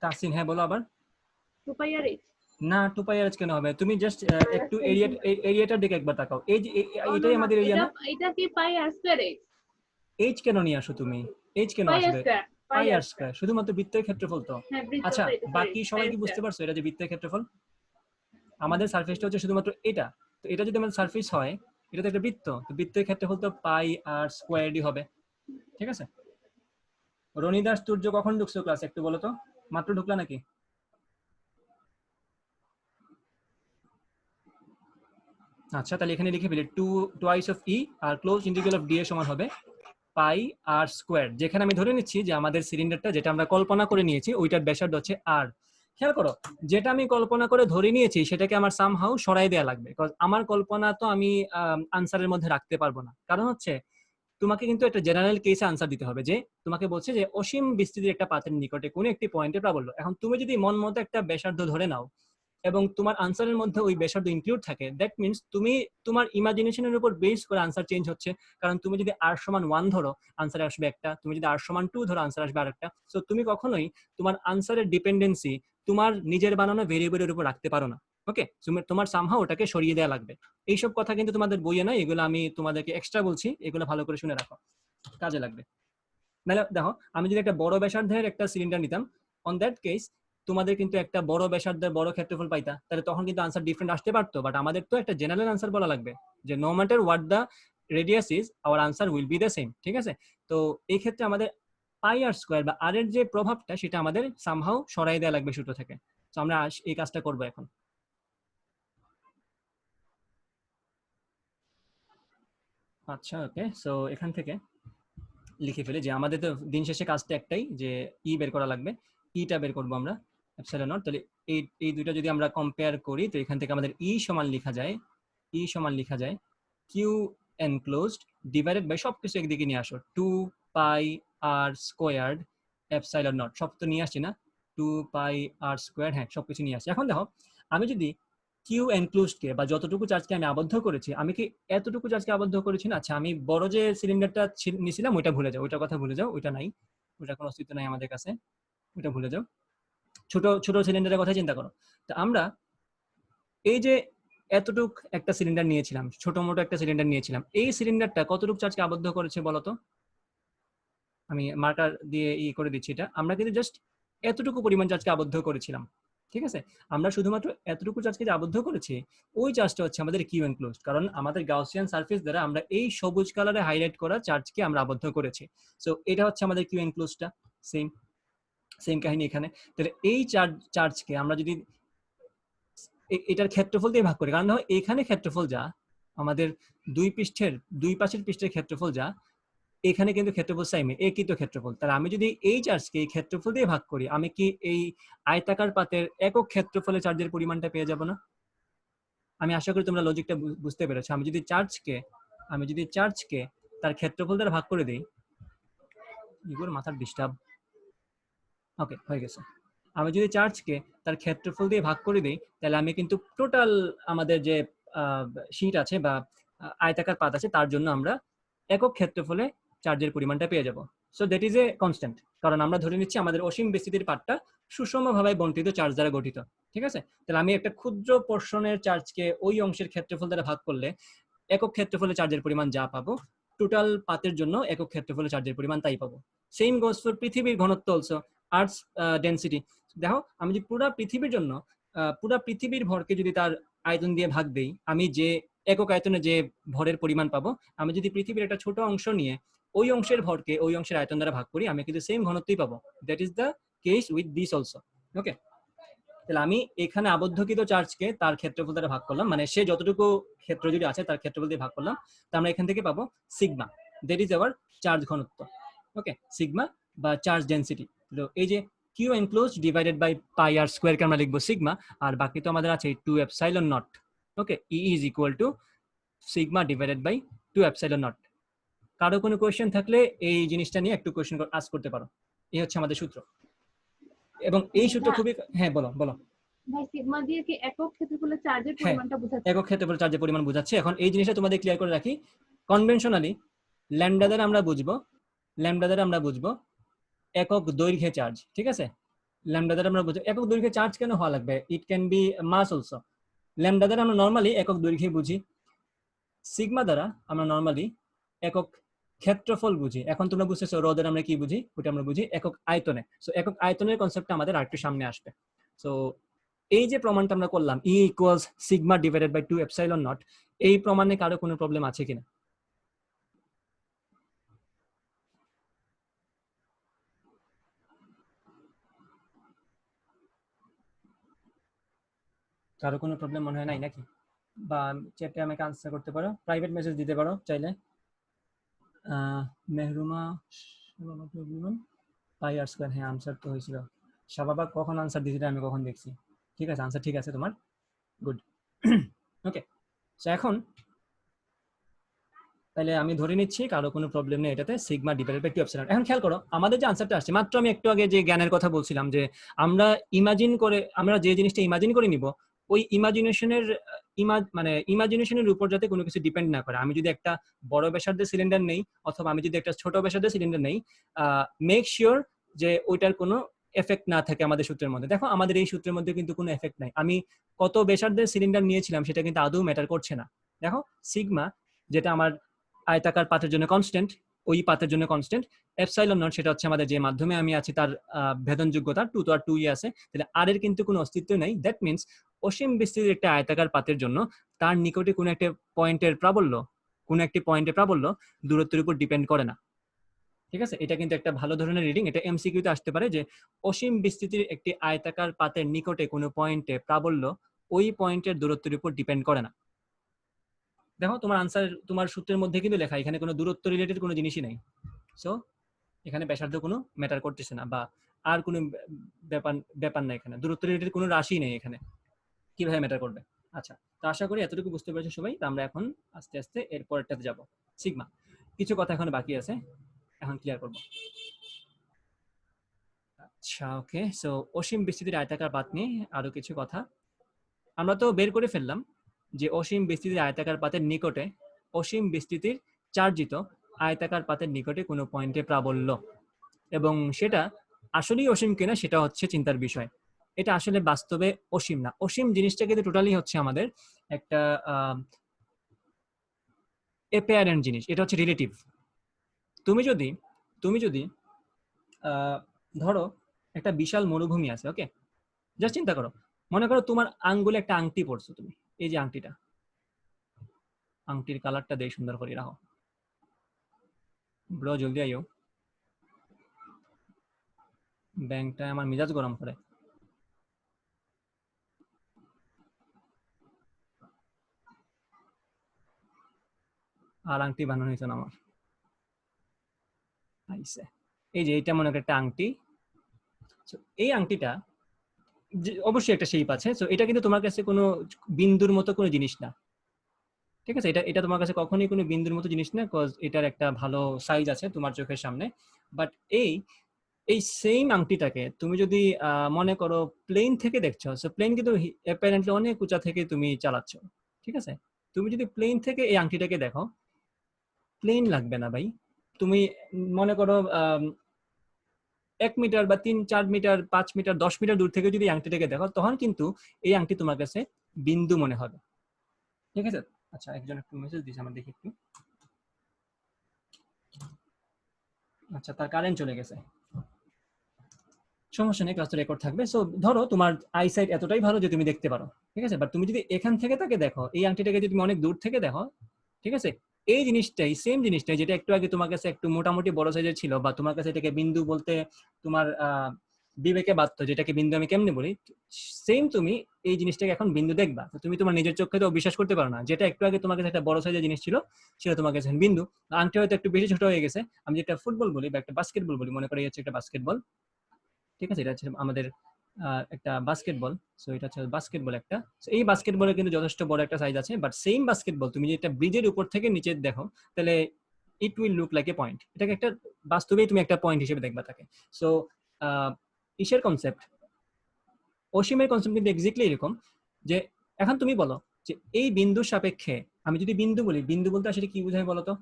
তাহসিন, হ্যাঁ বলো আবার। না 2 পাই আর কেন হবে, তুমি জাস্ট একটু এরিয়াটার দিকে একবার তাকাও, এই যে এটাই আমাদের এরিয়া না, এটা কি পাই আর স্কয়ার এইচ? এইচ কেন নিয়ে আসো তুমি, এইচ কেন আসবে? পাই আর স্কয়ার শুধুমাত্র বৃত্তের ক্ষেত্রফল তো। আচ্ছা বাকি সবাই কি বুঝতে পারছো এটা যে বৃত্তের ক্ষেত্রফল? আমাদের সারফেসটা হচ্ছে শুধুমাত্র এটা, তো এটা যদি আমাদের সারফেস হয়, এটা তো একটা বৃত্ত, তো বৃত্তের ক্ষেত্রফল তো পাই আর স্কয়ারই হবে, ঠিক আছে? রনিদাস সূর্য কখন ঢুকছো ক্লাস একটু বলো তো, মাত্র ঢুকলা নাকি? আচ্ছা তাহলে এখানে লিখে ফেলি 2 twice of e আর ক্লোজ ইন্টিগ্রাল অফ d এর সমান হবে পাই আর স্কয়ার, যেখানে আমি ধরে নিচ্ছি যে আমাদের সিলিন্ডারটা যেটা আমরা কল্পনা করে নিয়েছি ওইটার ব্যাসার্ধ হচ্ছে আর। খেয়াল করো যেটা আমি কল্পনা করে ধরে নিয়েছি সেটাকে আমার সামহাউ সরাই দেওয়া লাগবে, কারণ আমার কল্পনা তো আমি আনসারের মধ্যে রাখতে পারবো না। কারণ হচ্ছে তোমাকে কিন্তু একটা জেনারেল কেসে আনসার দিতে হবে, যে তোমাকে বলছে যে অসীম বিস্তৃতির একটা পাতের নিকটে কোনো একটি পয়েন্টে প্রাবল্য। এখন তুমি যদি মন মতো একটা ব্যাসার্ধ ধরে নাও এবং তোমার আনসারের মধ্যে ওই ব্যাসার্ধ ইনক্লুড থাকে, দ্যাট মিনস তুমি তোমার ইমাজিনেশনের উপর বেস করে আনসার চেঞ্জ হচ্ছে। কারণ তুমি যদি আর সমান 1 ধরো আনসার আসবে একটা, তুমি যদি আর সমান 2 ধরো আনসার আসবে আরেকটা। সো তুমি কখনোই তোমার আনসারের ডিপেন্ডেন্সি তোমার নিজের বানানো ভেরিয়েবলের উপর রাখতে পারো না। ওকে, তোমার সামহাউ ওটাকে সরিয়ে দেওয়া লাগবে। এইসব কথা কিন্তু তোমাদের বইয়ে নয়, এগুলো আমি তোমাদেরকে এক্সট্রা বলছি, এগুলো ভালো করে শুনে রাখো, কাজে লাগবে। নাহলে দেখো আমি যদি একটা বড় ব্যাসার্ধের একটা সিলিন্ডার নিতাম, অন দ্যাট কেস তোমাদের কিন্তু একটা বড় ব্যাসার্ধের বড় ক্ষেত্রফল পাইতা, তাহলে তখন কিন্তু আনসার ডিফারেন্ট আসতে পারতো। বাট আমাদের তো একটা জেনারেল আনসার বলা লাগবে যে no matter what the radius is our answer will be the same, ঠিক আছে? তো এই ক্ষেত্রে আমাদের পাই আর স্কয়ার বা আর এর যে প্রভাবটা সেটা আমাদের সামহাউ সরাই দেওয়া লাগবে সূত্র থেকে। তো আমরা এই কাজটা করবো এখন। আচ্ছা ওকে, সো এখান থেকে লিখে ফেলে যে আমাদের তো দিন শেষে কাজটা একটাই, যে ই বের করা লাগবে, ইটা বের করবো আমরা এপসাইলন নট। তাহলে এই দুইটা যদি আমরা কম্পেয়ার করি, তো এখান থেকে আমাদের ই সমান লেখা যায় কিউ এনক্লোজড ডিভাইডেড বাই সবকিছু একদিকে নিয়ে আসো 2 পাই আর স্কোয়ার্ড এপসাইলন নট, সব তো নিয়ে আসছি না, 2 পাই আর স্কোয়ার, হ্যাঁ সবকিছু নিয়ে আসছি। এখন দেখো আমি যদি কিউ এনক্লোজডকে বা যতটুকু চার্জকে আমি আবদ্ধ করেছি, আমি কি এতটুকু চার্জকে আবদ্ধ করেছি না? আচ্ছা আমি বড় যে সিলিন্ডারটা নিয়েছিলাম ওইটা ভুলে যাও, ওইটার কথা ভুলে যাও, ওইটা নাই, ওইটা কোনো অস্তিত্ব নাই আমাদের কাছে, ওইটা ভুলে যাও। ছোট ছোট সিলিন্ডারের কথা চিন্তা করো। তো আমরা এই যে এতটুক একটা সিলিন্ডার নিয়েছিলাম, ছোট মোটো একটা সিলিন্ডার নিয়েছিলাম, এই সিলিন্ডারটা কতটুক চার্জকে আবদ্ধ করেছে বলতো? আমি মার্কার দিয়ে করে দিচ্ছি এটা। আমরা কিন্তু জাস্ট এতটুকু পরিমাণ চার্জকে আবদ্ধ করেছিলাম, ঠিক আছে? আমরা শুধুমাত্র এতটুকু চার্জকে যে আবদ্ধ করেছি, ওই চার্জটা হচ্ছে আমাদের কিউ এনক্লোজড, কারণ আমাদের গাউসিয়ান সারফেস দ্বারা আমরা এই সবুজ কালারে হাইলাইট করা চার্জকে আমরা আবদ্ধ করেছি। সো এটা হচ্ছে আমাদের কিউ এনক্লোজডটা। সেম সেম কাহিনী এখানে। তাহলে এই চার্জকে আমরা যদি এটার ক্ষেত্রফল দিয়ে ভাগ করি, কারণ দেখো এখানে ক্ষেত্রফল যা, আমাদের দুই পাশের পৃষ্ঠের ক্ষেত্রফল যা, এখানে কিন্তু ক্ষেত্রফল সেম, একই তো ক্ষেত্রফল। তাহলে আমি যদি এই চার্জকে এই ক্ষেত্রফল দিয়ে ভাগ করি, আমি কি এই আয়তাকার পাতের একক ক্ষেত্রফলে চার্জের পরিমাণটা পেয়ে যাব না? আমি আশা করি তোমরা লজিকটা বুঝতে পেরেছো। আমি যদি চার্জকে তার ক্ষেত্রফল দ্বারা ভাগ করে দিই, ইগোর মাথার ডিস্টার্ব, ওকে হয়ে গেছে। আমি যদি চার্জকে তার ক্ষেত্রফল দিয়ে ভাগ করে দিই, তাহলে আমি কিন্তু টোটাল আমাদের যে শীট আছে বা আয়তাকার পাত আছে, তার জন্য আমরা একক ক্ষেত্রফলে চার্জের পরিমাণটা পেয়ে যাব। So that is a constant, কারণ আমরা ধরে নিচ্ছি আমাদের অসীম বিস্তৃতির পাতটা সুষমভাবে বন্টিত চার্জ দ্বারা গঠিত, ঠিক আছে? তাহলে আমি একটা ক্ষুদ্র পোর্শনের চার্জকে ওই অংশের ক্ষেত্রফল দ্বারা ভাগ করলে একক ক্ষেত্রফলে চার্জের পরিমাণ যা পাবো, টোটাল পাতের জন্য একক ক্ষেত্রফলে চার্জের পরিমাণ তাই পাবো। সেম গোস ফর পৃথিবীর ঘনত্ব অলসো, আর্থস ডেনসিটি। দেখো আমি যদি পুরো পৃথিবীর জন্য পুরো পৃথিবীর ভরকে যদি তার আয়তন দিয়ে ভাগ দেই, আমি যে একক আয়তনে যে ভরের পরিমাণ পাবো, আমি যদি পৃথিবীর একটা ছোট অংশ নিয়ে ওই অংশের ভরকে ওই অংশের আয়তন দ্বারা ভাগ করি, আমি কিন্তু সেম ঘনত্বই পাবো। That is the case with this also. Okay, তাহলে আমি এখানে আবদ্ধকৃত চার্জকে তার ক্ষেত্রফল দ্বারা ভাগ করলাম, মানে সে যতটুকু ক্ষেত্র যদি আছে তার ক্ষেত্রফল দিয়ে ভাগ করলাম, তা আমরা এখান থেকে পাবো sigma. That is our charge ঘনত্ব। ওকে, সিগমা বা চার্জ ডেনসিটি। তো এই যে Q enclosed divided by pi R স্কোয়ারকে আমরা লিখবো সিগমা, আর বাকি তো আমাদের আছে 2 epsilon naught. Okay, E is equal to sigma divided by 2 epsilon naught. কারো কোনো কোয়েশ্চেন থাকলে এই জিনিসটা নিয়ে একটু কোয়েশ্চেন আস্ক করতে পারো। এই হচ্ছে আমাদের সূত্র, এবং এই সূত্র খুবই, হ্যাঁ বলো বলো। ভাই সিগমা দিয়ে কি একক ক্ষেত্রফলের চার্জের পরিমাণটা বোঝাচ্ছে? একক ক্ষেত্রফল চার্জের পরিমাণ বোঝাচ্ছে। এখন এই জিনিসটা তোমাদের ক্লিয়ার করে রাখি, কনভেনশনালি ল্যামডা দ্বারা আমরা বুঝবো একক দৈর্ঘ্যে চার্জ, ঠিক আছে? ল্যামডা দ্বারা আমরা বুঝবো একক দৈর্ঘ্যে চার্জ কেন হওয়া লাগবে, it can be mass also. Lambda দ্বারা আমরা নর্মালি একক দৈর্ঘ্যে বুঝি, সিগমা দ্বারা আমরা নর্মালি একক ক্ষেত্রফল বুঝি। এখন তোমরা বুঝতেছো রো দ্বারা আমরা কি বুঝি, ওটা আমরা বুঝি একক আয়তনে। সো একক আয়তনের কনসেপ্টটা আমাদের আরেকটু সামনে আসবে। সো এই যে প্রমাণটা আমরা করলাম, E equals sigma divided by 2 epsilon naught, এই প্রমাণে কারো কোনো প্রবলেম আছে কিনা? কারো কোনো প্রবলেম মনে হয় নাই নাকি? বা চ্যাটে আমাকে আনসার করতে পারো, প্রাইভেট মেসেজ দিতে পারো চাইলে। মেহরুমা পাই আর স্কয়ার, হ্যাঁ আনসার তো হয়েছিল। শাবাবা কখন আনসার দিয়েছিল আমি কখন দেখছি। ঠিক আছে, আনসার ঠিক আছে তোমার, গুড। ওকে, সো এখন তাহলে আমি ধরে নিচ্ছি কারো কোনো প্রবলেম নেই এটাতে, সিগমা ডিভাইডেড বাই 2 এপসাইলন। এখন খেয়াল করো আমাদের যে আনসারটা আসছে, মাত্র আমি একটু আগে যে জ্ঞানের কথা বলছিলাম, যে আমরা যে জিনিসটা ইমাজিন করে নিব, ওই ইমাজিনেশনের উপর যাতে কোনো কিছু ডিপেন্ড না করে। আমি যদি একটা বড় ব্যাসার্ধের সিলিন্ডার নেই, অথবা আমি যদি একটা ছোট ব্যাসার্ধের সিলিন্ডার নেই, মেক শিওর যে ওইটার কোনো এফেক্ট না থাকে আমাদের সূত্রের মধ্যে। দেখো আমাদের এই সূত্রের মধ্যে কিন্তু কোনো এফেক্ট নাই, আমি কত ব্যাসার্ধের সিলিন্ডার নিয়েছিলাম সেটা কিন্তু আদৌ ম্যাটার করছে না। দেখো সিগমা যেটা আমার আয়তাকার পাতের জন্য কনস্ট্যান্ট, ওই পাতের জন্য কনস্ট্যান্ট, এপসাইলন নট সেটা হচ্ছে আমাদের যে মাধ্যমে আমি আছি তার ভেদনযোগ্যতা, 2 তো আর 2ই আছে, তাহলে আর এর কিন্তু কোনো অস্তিত্ব নেই। দ্যাট মিনস অসীম বিস্তৃতির একটা আয়তাকার পাতের জন্য তার নিকটে কোনো একটা পয়েন্টের প্রাবল্য দূরত্বের উপর ডিপেন্ড করে না, ঠিক আছে? এটা কিন্তু একটা ভালো ধরনের রিডিং, এটা এমসিকিউতে আসতে পারে যে অসীম বিস্তৃতির একটি আয়তাকার পাতের নিকটে কোনো পয়েন্টে প্রাবল্য ওই পয়েন্টের দূরত্বের উপর ডিপেন্ড করে না। দেখো তোমার আনসার তোমার সূত্রের মধ্যে কিন্তু লেখা, এখানে কোনো দূরত্ব রিলেটেড কোনো জিনিসই নাই। সো এখানে ব্যাসার্ধ কোনো ম্যাটার করতেছে না, বা আর কোনো ব্যাপার নাই, এখানে দূরত্ব রিলেটেড কোনো রাশি নেই, এখানে কিভাবে ম্যাটার করবে। আচ্ছা, তো আশা করি এতটুকু বুঝতে পেরেছো সবাই। তো আমরা এখন আস্তে আস্তে এর পরেরটাতে যাব, সিগমা। কিছু কথা এখন বাকি আছে, এখন ক্লিয়ার করব। আচ্ছা ওকে, সো অসীম বিস্তৃতির আয়তাকার পাত নিয়ে আরো কিছু কথা আমরা তো বের করে ফেললাম, যে অসীম বিস্তৃতির আয়তাকার পাতের নিকটে, অসীম বিস্তৃতির চার্জিত আয়তাকার পাতের নিকটে কোনো পয়েন্টে প্রাবল্য, এবং সেটা আসলেই অসীম কিনা সেটা হচ্ছে চিন্তার বিষয়। এটা আসলে বাস্তবে অসীম না। অসীম জিনিসটা কিন্তু টোটালি হচ্ছে আমাদের একটা অ্যাপিয়ারেন্ট জিনিস, এটা হচ্ছে রিলেটিভ। তুমি যদি ধরো একটা বিশাল মরুভূমি আছে, ওকে, জাস্ট চিন্তা করো, মনে করো তোমার আঙ্গুলে একটা আংটি পড়ছো তুমি, এই যে আংটিটা, আংটির কালারটা দেই সুন্দর করে রাখো ব্রো, জলদি আইও, ব্যাংকটা আমার মিজাজ গরম করে। আর আংটি বানানো হয়েছে না আমার, আইসে। এই যে এটা মনে করো একটা আংটি। So, এই আংটিটা অবশ্যই একটা শেপ আছে, সো এটা কিন্তু তোমার কাছে কোনো বিন্দুর মতো কোনো জিনিস না, ঠিক আছে? এটা এটা তোমার কাছে কখনোই কোনো বিন্দুর মতো জিনিস না, কজ এটার একটা ভালো সাইজ আছে তোমার চোখের সামনে। বাট এই এই সেম আংটিটাকে তুমি যদি মনে করো প্লেন থেকে দেখছো, সো প্লেন কিন্তু অ্যাপারেন্টলি অনেক উঁচা থেকে তুমি চালাচ্ছ, ঠিক আছে? তুমি যদি প্লেন থেকে এই আংটিটাকে দেখো, প্লেন লাগবে না ভাই। তুমি মনে করো 1 মিটার বা 3-4 মিটার 5 মিটার 10 মিটার দূর থেকে যদি আংটিটাকে দেখো, তখন কিন্তু এই আংটি তোমার কাছে বিন্দু মনে হবে, ঠিক আছে? আচ্ছা, একজন একটু মেসেজ দিয়েছে, আমার দেখি একটু। আচ্ছা, তার কারেন্ট চলে গেছে, সমস্যা নেই, ক্লাসটা রেকর্ড থাকবে। সো ধরো তোমার আইসাইট এতটাই ভালো যে তুমি দেখতে পারো, ঠিক আছে? বাট তুমি যদি এখান থেকে তাকে দেখো, এই আংটিটাকে যদি তুমি অনেক দূর থেকে দেখো, ঠিক আছে, এই জিনিসটাই সেম জিনিসটাই যেটা একটু আগে তোমার কাছে একটু মোটামুটি বড় সাইজের ছিল, বা তোমার কাছে এটাকে বিন্দু বলতে তোমার বিবেকে বাধ্য, যেটাকে বিন্দু আমি কেমনে বলি, সেম তুমি এই জিনিসটাকে এখন বিন্দু দেখবা। তো তুমি তোমার নিজের চোখে তো বিশ্বাস করতে পারো না, যেটা একটু আগে তোমার কাছে একটা বড় সাইজের জিনিস ছিল, সেটা তোমার কাছে বিন্দু। আংটি হয়তো একটু বেশি ছোট হয়ে গেছে। আমি যেটা ফুটবল বলি বা একটা বাস্কেটবল বলি, মনে করি হচ্ছে একটা বাস্কেটবল, ঠিক আছে? এটা হচ্ছে আমাদের একটা বাস্কেটবল। সো এটা হচ্ছে বাস্কেটবল একটা। সো এই বাস্কেটবলের কিন্তু যথেষ্ট বড় একটা সাইজ আছে, বাট সেম বাস্কেটবল তুমি যদি একটা ব্রিজের উপর থেকে নিচে দেখো, তাহলে it will look like a point. এটাকে একটা বাস্তবেই তুমি একটা পয়েন্ট হিসেবে দেখবা তাকে। সো ইসের কনসেপ্ট, অসীমের কনসেপ্ট কিন্তু এক্স্যাক্টলি এরকম, যে এখন তুমি বলো যে এই বিন্দুর সাপেক্ষে, আমি যদি বিন্দু বলি, বিন্দু বলতে আসলে কি বোঝায় বলো তো?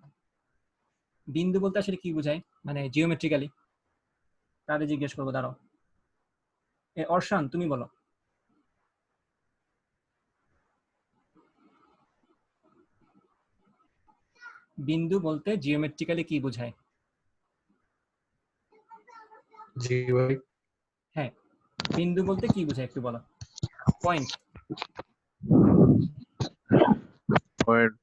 বিন্দু বলতে আসলে কি বোঝায় মানে জিওমেট্রিক্যালি? তাহলে জিজ্ঞেস করবো, দাঁড়াও। অর্শান, তুমি বলো। বিন্দু বলতে জিওমেট্রিক্যালি কি বোঝায়? জি ভাই। হ্যাঁ, বিন্দু বলতে কি বোঝায় একটু বলো। পয়েন্ট। পয়েন্ট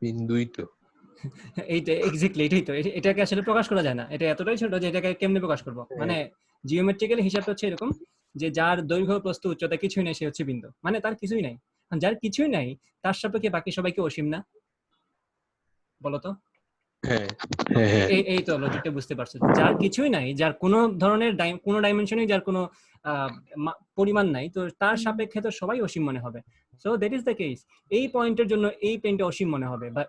বিন্দুই তো। এইটা এক্স্যাক্টলি, এটাই তো। এটাকে আসলে প্রকাশ করা যায় না, এটা এতটাই ছোট যে এটাকে কেমনে প্রকাশ করবো? মানে জিওমেট্রিক্যালি হিসাবটা হচ্ছে এরকম, যে যার দৈর্ঘ্য প্রস্থ উচ্চতা কিছুই নাই সে হচ্ছে বিন্দু, মানে তার কিছুই নাই। যার কিছুই নাই তার সাপেক্ষে বাকি সবাইকে অসীম না, বলতো? হ্যাঁ হ্যাঁ হ্যাঁ। এই তো লজিকটা বুঝতে পারছো। যার কিছুই নাই, যার কোনো ধরনের কোনো ডাইমেনশনে, যার কোনো পরিমাণ নাই, তো তার সাপেক্ষে তো সবাই অসীম মনে হবে। So that is the case. এই পয়েন্টের জন্য এই পেনটা অসীম মনে হবে, বা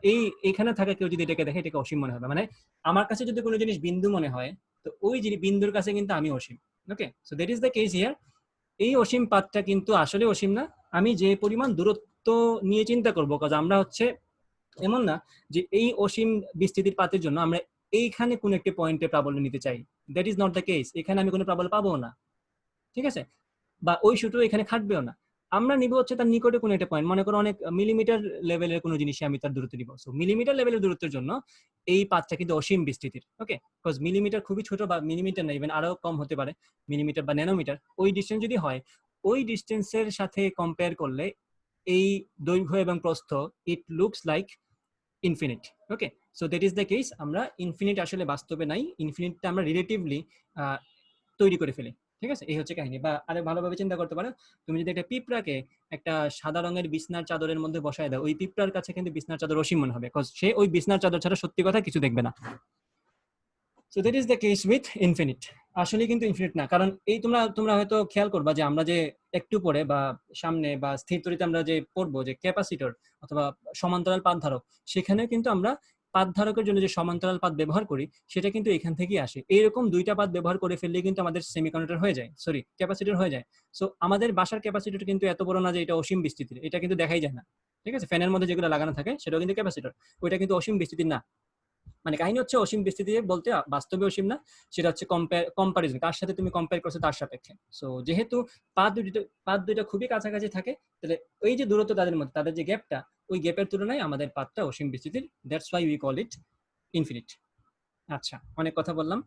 এখানে থাকা কেউ যদি এটাকে দেখে এটাকে অসীম মনে হবে। মানে আমার কাছে যদি কোনো জিনিস বিন্দু মনে হয়, তো ওই বিন্দুর কাছে কিন্তু আমি অসীম। Okay, so that is the case here. এই অসীম পাথটা কিন্তু আসলে অসীম না, আমি যে পরিমাণ দূরত্ব নিয়ে চিন্তা করবো, কারণ আমরা হচ্ছে এমন না যে এই অসীম বিস্তৃতির পাতের জন্য আমরা এইখানে কোন একটা পয়েন্টে প্রাবল্য নিতে চাই। That is not the case. এখানে আমি কোনো প্রাবল্য পাবো না, ঠিক আছে? বা ওই সূত্র এখানে খাটবেও না। আমরা নিব হচ্ছে তার নিকটে কোনো একটা পয়েন্ট, মনে করো অনেক মিলিমিটার লেভেলের কোনো জিনিসে আমি তার দূরত্ব নিব। সো মিলিমিটার লেভেলের দূরত্বের জন্য এই পাথটা কিন্তু অসীম বিস্তৃতির। ওকে, বিকজ মিলিমিটার খুবই ছোট, বা মিলিমিটার না, ইভেন আরো কম হতে পারে, মিলিমিটার বা ন্যানোমিটার। ওই ডিস্টেন্স যদি হয়, ওই ডিস্টেন্সের সাথে কম্পেয়ার করলে এই দৈর্ঘ্য এবং প্রস্থ it looks like infinite. Okay, so that is the case. আমরা ইনফিনিট আসলে বাস্তবে নাই, ইনফিনিটটা আমরা রিলেটিভলি তৈরি করে ফেলি, ঠিক আছে? এই হচ্ছে কাহিনী। বা আরে ভালোভাবে চিন্তা করতে পারো, তুমি যদি একটা পিঁপড়াকে একটা সাদা রঙের বিছনার চাদরের মধ্যে বসায় দাও, ওই পিঁপড়ার কাছে কিন্তু বিছনার চাদর অসীম মনে হবে, বিকজ সে ওই বিছনার চাদর ছাড়া সত্যি কথা কিছু দেখবে না। So that is the case with infinite. আসলে কিন্তু ইনফিনিট না, কারণ এই তোমরা হয়তো খেয়াল করবা যে আমরা যে একটু পরে বা সামনে বা স্থির তরিতে আমরা যে পড়বো যে ক্যাপাসিটর অথবা সমান্তরাল পাত ধারক, সেখানে কিন্তু আমরা পাত ধারকের জন্য যে সমান্তরাল পাত ব্যবহার করি, সেটা কিন্তু এখান থেকেই আসে। এইরকম দুইটা পাত ব্যবহার করে ফেললে কিন্তু আমাদের সেমিকন্ডাক্টর হয়ে যায়, সরি ক্যাপাসিটর হয়ে যায়। সো আমাদের বাসার ক্যাপাসিটর কিন্তু এত বড় না যে এটা অসীম বিস্তৃতির, এটা কিন্তু দেখাই যায় না, ঠিক আছে? ফ্যানের মধ্যে যেগুলো লাগানো থাকে সেটাও কিন্তু ক্যাপাসিটর, ওইটা কিন্তু অসীম বিস্তৃতির না। মানে কাহিনী হচ্ছে অসীম বিস্তৃতি বলতে বাস্তবে অসীম না, সেটা হচ্ছে কম্পারিজন, কার সাথে তুমি কম্পেয়ার করছো তার সাপেক্ষে। সো যেহেতু পাথ দুইটা খুবই কাছাকাছি থাকে, তাহলে ওই যে দূরত্ব তাদের মধ্যে, তাদের যে গ্যাপটা, ওই গ্যাপের তুলনায় আমাদের পাথটা অসীম বিস্তৃতির, that's why we call it infinite. আচ্ছা, অনেক কথা বললাম।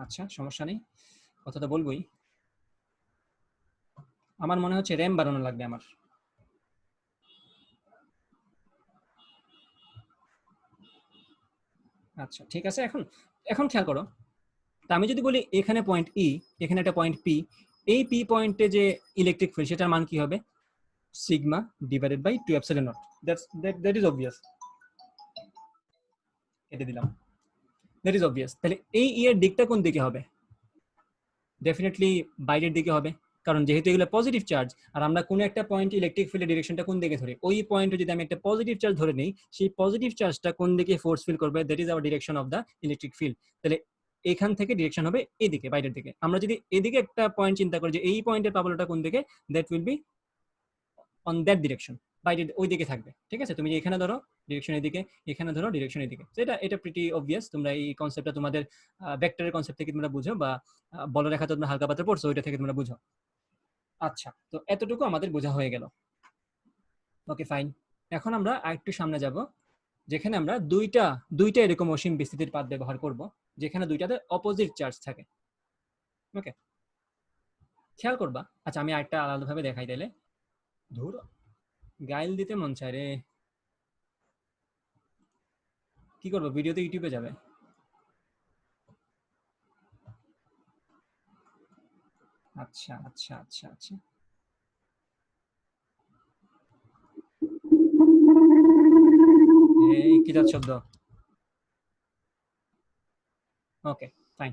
আচ্ছা, সমস্যা নেই, কথা তো বলবোই। আমার মনে হচ্ছে র্যাম বাড়ানো লাগবে আমার। আচ্ছা ঠিক আছে, এখন এখন খেয়াল করো, তা আমি যদি বলি এখানে পয়েন্ট ই, এখানে একটা পয়েন্ট পি, এই পি পয়েন্টে যে ইলেকট্রিক ফিল্ড সেটার মান কি হবে? Sigma divided by 2 epsilon naught. That is obvious, কেটে দিলাম। That is obvious. তাহলে এই ই এর দিকটা কোন দিকে হবে? ডেফিনেটলি বাইরের দিকে হবে, কারণ যেহেতু এগুলো পজিটিভ চার্জ, আর আমরা কোনো একটা পয়েন্ট ইলেকট্রিক ফিল্ডের ডিরেকশনটা কোন দিকে ধরি, ওই পয়েন্টে যদি আমি একটা পজিটিভ চার্জ ধরে নিই, সেই পজিটিভ চার্জটা কোন দিকে ফোর্স ফিল করবে, that is hour direction of the electric field. তাহলে এখান থেকে ডিরেকশন হবে এদিকে, বাইরের দিকে। আমরা যদি এদিকে একটা পয়েন্ট চিন্তা করি যে এই পয়েন্টের পাবলটা কোন দিকে, that will be on that direction, বাইরের ওই দিকে থাকবে। ঠিক আছে, তুমি যে এখানে ধরো ডিরেকশন এদিকে, এখানে ধরো ডিরেকশন এদিকে। এটা প্রিটি অবভিয়াস, তোমরা এই কনসেপ্টটা তোমাদের ভেক্টরের কনসেপ্ট থেকে তোমরা বুঝো, বা বলরেখা তোমরা হালকা পাতলা পড়ছো, ওইটা থেকে তোমরা বুঝো। আচ্ছা, তো এতটুকু আমাদের বোঝা হয়ে গেল। ওকে ফাইন, এখন আমরা আরেকটু সামনে যাব, যেখানে আমরা দুইটা এরকম অসীম বিস্তৃতির পাথ ব্যবহার করব, যেখানে দুইটাতে অপোজিট চার্জ থাকে। ওকে, খেয়াল করবা। আচ্ছা, আমি আরেকটা আলাদাভাবে দেখাই দিলে, ধুর গাইল দিতে মন চায় রে, কি করবো, ভিডিওতে ইউটিউবে যাবে। আচ্ছা আচ্ছা আচ্ছা আচ্ছা, এই কি যাচ্ছে শব্দ? Okay fine.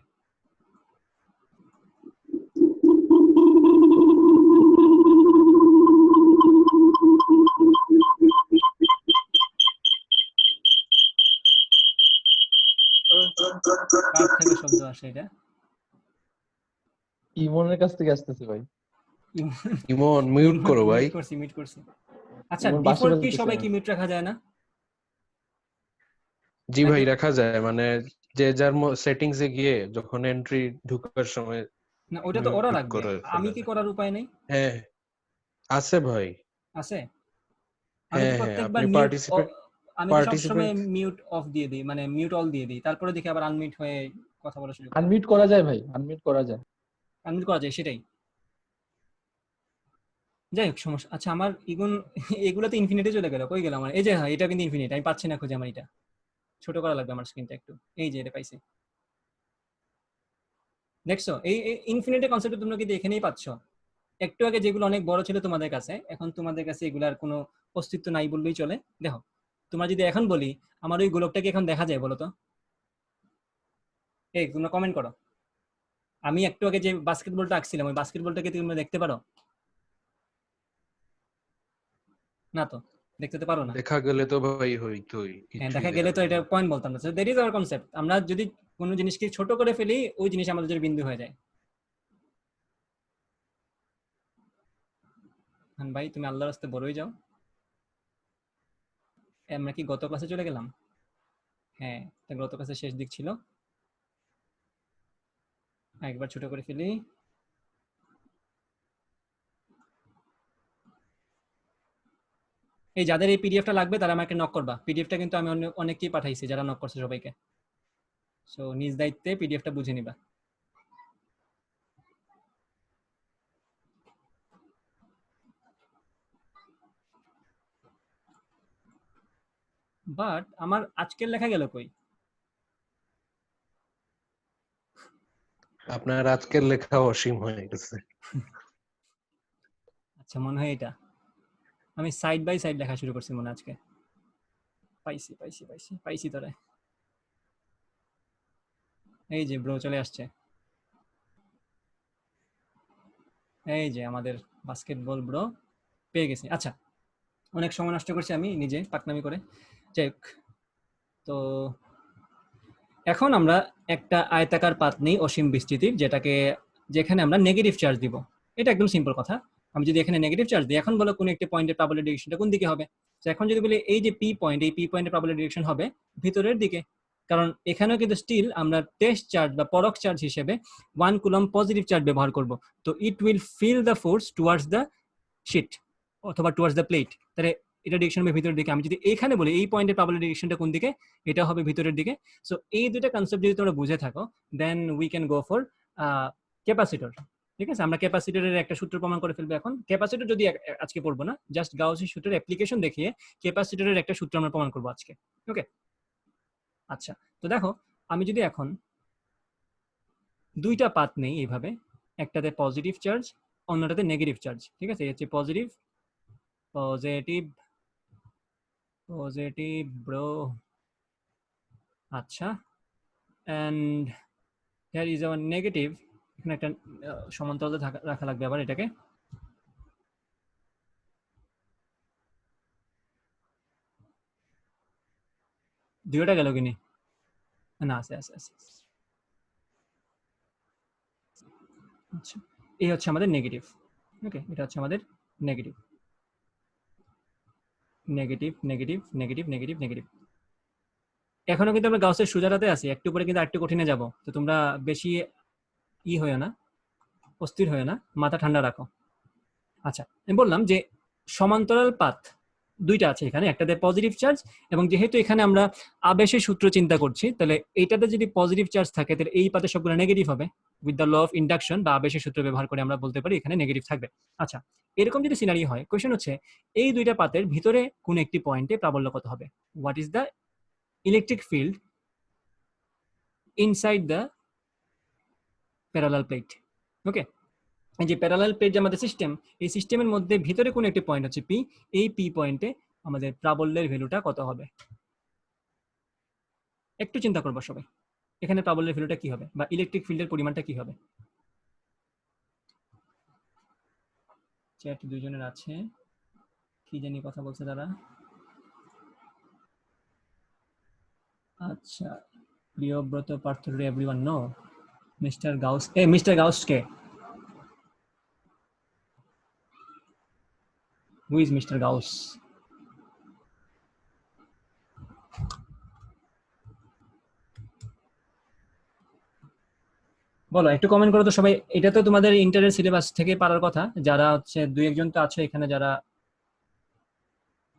কার থেকে শব্দ আসে এটা? ইমনের কাছ থেকে আসতেছে ভাই। ইমন মিউট করো ভাই। মিউট করছি। আচ্ছা, ইমন ডিফল্ট কি বাসায় সবাই কি যেতেছে মিউট রাখা যায় না? জি ভাই, রাখা যায়, মানে যে যার সেটিংস এ গিয়ে যখন এন্ট্রি ঢোকার সময় না, ওটা তো ওরা mute রাখবে, করে আমি ফেলা কি যায়। করার উপায় নেই? হ্যাঁ আছে ভাই। আছে, আমি তো হ্যাঁ, প্রত্যেকবার আপনি মিউট, আমি তো সবসময় পার্টিসিপেট মিউট অফ দিয়ে দিই, মানে মিউট অল দিয়ে দিই, তারপরে দেখি আবার আনমিউট হয়ে কথা বলা শুরু করি। আনমিউট করা যায় ভাই, আনমিউট করা যায়। আনমিউট করা যায়, সেটাই। যাই হোক, সমস্যা। আচ্ছা, আমার ইগুন এগুলো তো ইনফিনিটে চলে গেল, কই গেল আমার? এই যে, হ্যাঁ, এটা কিন্তু ইনফিনিট, আমি পাচ্ছি না খুঁজে। আমার এটা ছোট করা লাগবে, আমার স্ক্রিনটা একটু। এই যে, এটা পাইছি, দেখছো? এই ইনফিনিটের কনসেপ্ট তোমরা কিন্তু এখানেই পাচ্ছ। একটু আগে যেগুলো অনেক বড় ছিল তোমাদের কাছে, এখন তোমাদের কাছে এগুলার কোনো অস্তিত্ব নাই বললেই চলে। দেখো, তোমরা যদি এখন বলি আমার ওই গোলকটাকে এখন দেখা যায়, বলো তো? এই তোমরা কমেন্ট করো, আমি একটু আগে যে বাস্কেটবলটা আঁকছিলাম, ওই বাস্কেটবলটাকে তোমরা দেখতে পারো? না তো, দেখতে তো পারো না। দেখা গেলে তো ভাই হইতোই, হ্যাঁ, কিছুই দেখা গেলে তো যায় এটা না। পয়েন্ট বলতাম না। That is hour concept. আমরা যদি কোনো জিনিসকে ছোট করে ফেলি, ওই জিনিস আমাদের জন্য বিন্দু হয়ে যায়। হ্যাঁ ভাই, তুমি আল্লাহর রাস্তায় বড়ই যাও। আমরা কি গত ক্লাসে চলে গেলাম? হ্যাঁ, গত ক্লাসের শেষ দিক ছিল। একবার ছোট করে ফেলি। এই যাদের এই পিডিএফটা লাগবে তারা আমাকে নক করবা। পিডিএফটা কিন্তু আমি অনেককেই পাঠাইছি, যারা নক করছে সবাইকে। সো নিজ দায়িত্বে পিডিএফটা বুঝে নিবা। বাট আমার আজকের লেখা গেল কই? আপনার আজকের লেখা অসীম হয়ে গেছে। আচ্ছা, মনে হয় এটা আমি সাইড বাই সাইড লেখা শুরু করছি মনে আজকে। পাইছি পাইছি পাইছি পাইছি তোরে। এই যে ব্রো চলে আসছে, এই যে আমাদের বাস্কেটবল ব্রো পেয়ে গেছি। আচ্ছা, অনেক সময় নষ্ট করছি আমি নিজে পাকনামি করে। যাই হোক, তো এখন আমরা একটা আয়তাকার পাত নেই অসীম বিস্তৃতির, যেখানে আমরা নেগেটিভ চার্জ দিব। এটা একদম সিম্পল কথা। আমি যদি এখানে নেগেটিভ চার্জ দিই, এখন বলো কোন একটি পয়েন্টের প্রবাবিলিটি ডিরেকশনটা কোন দিকে হবে। তো এখন যদি বলি এই যে পি পয়েন্ট, এই পি পয়েন্টের প্রবাবিলিটি ডিরেকশন হবে ভিতরের দিকে, কারণ এখানেও কিন্তু স্টিল আমরা টেস্ট চার্জ বা পরক চার্জ হিসেবে 1 কুলম্ব পজিটিভ চার্জ ব্যবহার করব। তো it will feel the force towards the sheet অথবা টুয়ার্ডস দ্য প্লেট, তাহলে এটা ডিরেকশন হবে ভিতরের দিকে। আমি যদি এখানে বলি এই পয়েন্টের প্রবাবিলিটি ডিরেকশনটা কোন দিকে, এটা হবে ভিতরের দিকে। সো এই দুটো কনসেপ্ট যদি তোমরা বুঝে থাকো, then we can go for capacitor. ঠিক আছে, আমরা ক্যাপাসিটরের একটা সূত্র প্রমাণ করে ফেলবো এখন। ক্যাপাসিটর যদি আজকে পড়বো না, জাস্ট গাউসের সূত্রের অ্যাপ্লিকেশন দেখিয়ে ক্যাপাসিটরের একটা সূত্র আমরা প্রমাণ করবো আজকে। ওকে, আচ্ছা, তো দেখো আমি যদি এখন দুইটা পাথ নেই এইভাবে, একটাতে পজিটিভ চার্জ, অন্যটাতে নেগেটিভ চার্জ। ঠিক আছে, এই হচ্ছে পজিটিভ পজিটিভ পজিটিভ ব্রো। আচ্ছা, and here is our negative. এখানে একটা সমান্তরালে রাখা লাগবে আবার এটাকে। দুইটা গেল কিনি না, আছে আছে আছে। আচ্ছা, এই হচ্ছে আমাদের নেগেটিভ। ওকে, এটা হচ্ছে আমাদের negative negative negative negative negative negative. এখনো কিন্তু আমরা গাউসের সুজাটাতে আছি, একটু পরে কিন্তু একটু কঠিনে যাব। তো তোমরা বেশি হয়েও না, অস্থির হয়ে না, মাথা ঠান্ডা রাখো। আচ্ছা, আমি বললাম যে সমান্তরাল পাথ দুইটা আছে এখানে, একটাতে পজিটিভ চার্জ, এবং যেহেতু এখানে আমরা আবেশের সূত্র চিন্তা করছি, তাহলে এইটাতে যদি পজিটিভ চার্জ থাকে তাহলে এই পাতে সবগুলো নেগেটিভ হবে। With the law of induction বা আবেশের সূত্র ব্যবহার করে আমরা বলতে পারি এখানে নেগেটিভ থাকবে। আচ্ছা, এরকম যদি সিনারি হয়, কোয়েশ্চেন হচ্ছে এই দুইটা পাতের ভিতরে কোন একটি পয়েন্টে প্রাবল্য কত হবে। What is the electric field inside the parallel plate. Okay, এই যে প্যারালাল প্লেট যে আমাদের সিস্টেম, এই সিস্টেমের মধ্যে ভিতরে কোন একটি পয়েন্ট হচ্ছে পি, এই পি পয়েন্টে আমাদের প্রাবল্যের ভ্যালুটা কত হবে। একটু চিন্তা করবো সবাই, এখানে প্রাবল্যের ভ্যালুটা কি হবে বা ইলেকট্রিক ফিল্ডের পরিমাণটা কি হবে। চ্যাট দুইজনের আছে, কি জানি কথা বলছে তারা। আচ্ছা, Priyabrata Partha everyone know mister Gauss. Mister Gauss কে? Who is mister Gauss? বলো, একটু কমেন্ট করো তো সবাই। এটা তো তোমাদের ইন্টারের সিলেবাস থেকে পারার কথা, যারা হচ্ছে দুই একজন তো আছে এখানে যারা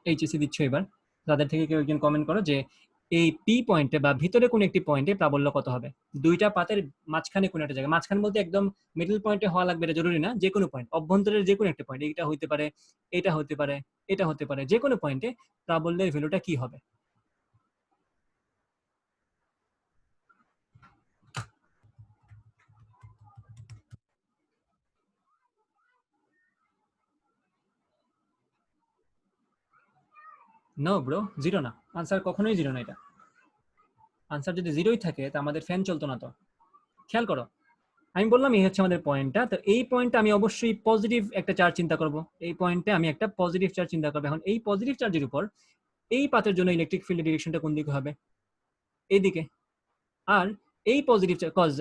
এইচএসসি দিচ্ছ এবার, তাদের থেকে কেউ একজন কমেন্ট করো যে এই পি পয়েন্টে বা ভিতরে কোন একটি পয়েন্টে প্রাবল্য কত হবে। দুইটা পাতের মাঝখানে কোন একটা জায়গা, মাঝখান বলতে একদম মিডল পয়েন্টে হওয়া লাগবে এটা জরুরি না, যে কোনো পয়েন্ট, অভ্যন্তরের যে কোনো একটা পয়েন্ট, এটা হতে পারে, এটা হতে পারে, এটা হতে পারে, যে কোনো পয়েন্টে প্রাবল্যের ভ্যালুটা কি হবে। নো ব্রো, জিরো না, আনসার কখনোই জিরো না। এটা আনসার যদি জিরোই থাকে তা আমাদের ফ্যান চলতো না। তো খেয়াল করো, আমি বললাম এই হচ্ছে আমাদের পয়েন্টটা। তো এই পয়েন্টে আমি অবশ্যই পজিটিভ একটা চার্জ চিন্তা করব, এই পয়েন্টে আমি একটা পজিটিভ চার্জ চিন্তা করবো। এখন এই পজিটিভ চার্জের উপর এই পাতের জন্য ইলেকট্রিক ফিল্ডের ডিরেকশনটা কোন দিকে হবে, এইদিকে। আর এই পজিটিভ কজ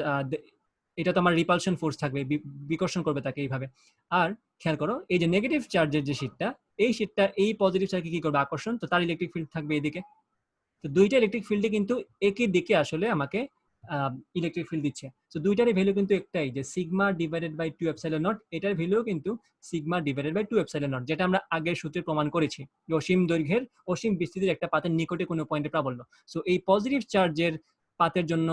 এটা তো আমার রিপালশন ফোর্স থাকবে, বিকর্ষণ করবে তাকে এইভাবে। আর খেয়াল করো, এই যে নেগেটিভ চার্জের যে শিটটা, এই শিটটা এই পজিটিভ চার্জকে কি করবে, আকর্ষণ, তো তার ইলেকট্রিক ফিল্ড থাকবে এদিকে। তো দুইটা ইলেকট্রিক ফিল্ডে কিন্তু একই দিকে আসলে আমাকে ইলেকট্রিক ফিল্ড দিচ্ছে। তো দুইটারই ভ্যালু কিন্তু একটাই, যে sigma divided by 2 epsilon naught. এটার ভ্যালু কিন্তু sigma divided by 2 epsilon naught, যেটা আমরা আগের সূত্রে প্রমাণ করেছি, অসীম দৈর্ঘ্যের অসীম বিস্তৃতির একটা পাতের নিকটে কোনো পয়েন্টে প্রাবল্য। সো এই পজিটিভ চার্জের পাতের জন্য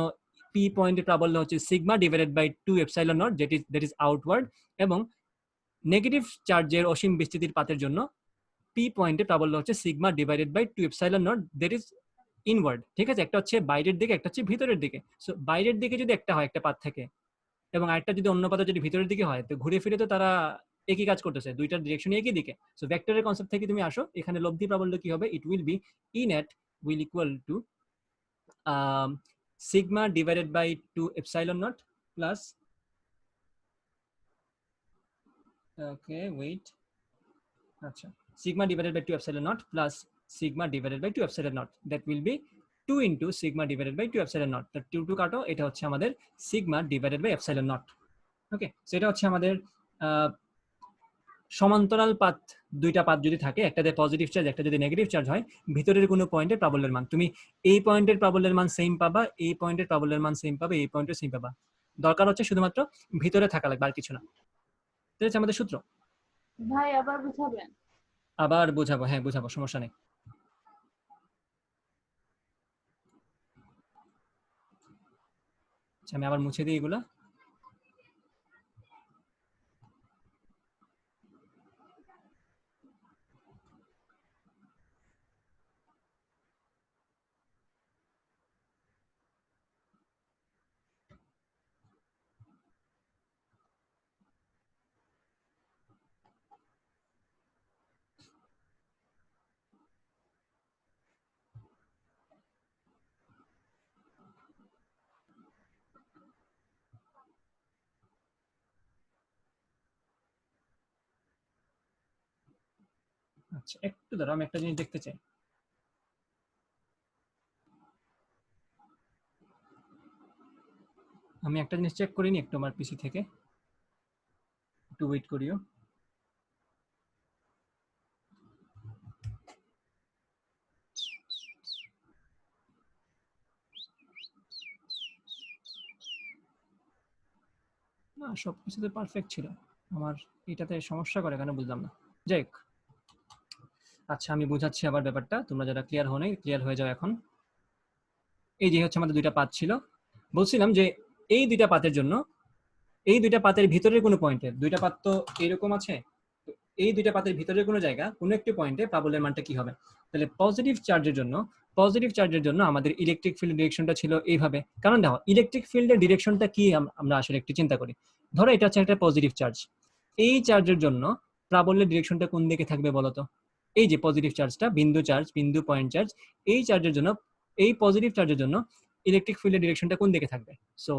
পি পয়েন্টের প্রাবল্য হচ্ছে sigma divided by 2 epsilon naught, that is outward. এবং নেগেটিভ চার্জের অসীম বিস্তৃতির পাতের জন্য পি পয়েন্টের প্রাবল্য হচ্ছে sigma divided by 2 epsilon naught, that is inward. ঠিক আছে, একটা হচ্ছে বাইরের দিকে, একটা হচ্ছে ভিতরের দিকে। সো বাইরের দিকে যদি একটা হয় একটা পাত থেকে, এবং আরেকটা যদি অন্য পাতা যদি ভিতরের দিকে হয়, তো ঘুরে ফিরে তো তারা একই কাজ করতেছে, দুইটার ডিরেকশন একই দিকে। সো ভেক্টরের কনসেপ্ট থেকে তুমি আসো, এখানে লব্ধি প্রাবল্য কি হবে, it will be E net will equal to sigma divided by 2 epsilon naught plus, okay wait, আচ্ছা, sigma divided by 2 epsilon naught plus sigma divided by 2 epsilon naught, that will be 2 into sigma divided by 2 epsilon naught। তো 2 কাটো, এটা হচ্ছে আমাদের sigma divided by epsilon naught। Okay, so এটা হচ্ছে আমাদের সমান্তরাল পাত, দুইটা পাত যদি থাকে, একটাতে পজিটিভ চার্জ একটা যদি নেগেটিভ চার্জ হয়, ভিতরের কোনো পয়েন্টের প্রাবল্যের মান, তুমি এই পয়েন্টের প্রাবল্যের মান সেম পাবা, এই পয়েন্টের প্রাবল্যের মান সেম পাবে, এই পয়েন্টের সেম পাবা। দরকার হচ্ছে শুধুমাত্র ভিতরে থাকা লাগবে, আর কিছু না। এটা হচ্ছে আমাদের সূত্র। ভাই আবার বুঝাবেন? আবার বোঝাবো, হ্যাঁ বোঝাবো, সমস্যা নেই। আচ্ছা, আমি আবার মুছে দিই এগুলা। আচ্ছা, একটু দাঁড়াও, আমি একটা জিনিস দেখতে চাই। আমি একটা জিনিস চেক করিনি একটু আমার পিসি থেকে, একটু ওয়েট করিও। না, সবকিছুতে পারফেক্ট ছিল, আমার এটাতে সমস্যা করে কেন বুঝলাম না। যাই হোক, আচ্ছা আমি বুঝাচ্ছি আবার ব্যাপারটা, তোমরা যারা ক্লিয়ার হও নাই ক্লিয়ার হয়ে যাও এখন। এই যে হচ্ছে আমাদের দুইটা পাত ছিল, বলছিলাম যে এই দুইটা পাতের জন্য, এই দুইটা পাতের ভিতরের কোনো পয়েন্টে, দুইটা পাত তো এরকম আছে, তো এই দুইটা পাতের ভিতরের কোনো জায়গা কোনো একটি পয়েন্টে প্রাবল্যের মানটা কি হবে? তাহলে পজিটিভ চার্জের জন্য আমাদের ইলেকট্রিক ফিল্ড ডিরেকশনটা ছিল এইভাবে। কারণ দেখো, ইলেকট্রিক ফিল্ডের ডিরেকশনটা কি আমরা আসলে একটু চিন্তা করি। ধরো এটা হচ্ছে একটা পজিটিভ চার্জ, এই চার্জের জন্য প্রাবল্যের ডিরেকশনটা কোন দিকে থাকবে বলতো? এই যে পজিটিভ চার্জটা, বিন্দু চার্জ, বিন্দু পয়েন্ট চার্জ, এই চার্জের জন্য, এই পজিটিভ চার্জের জন্য ইলেকট্রিক ফিল্ডের ডিরেকশনটা কোন দিকে থাকবে? সো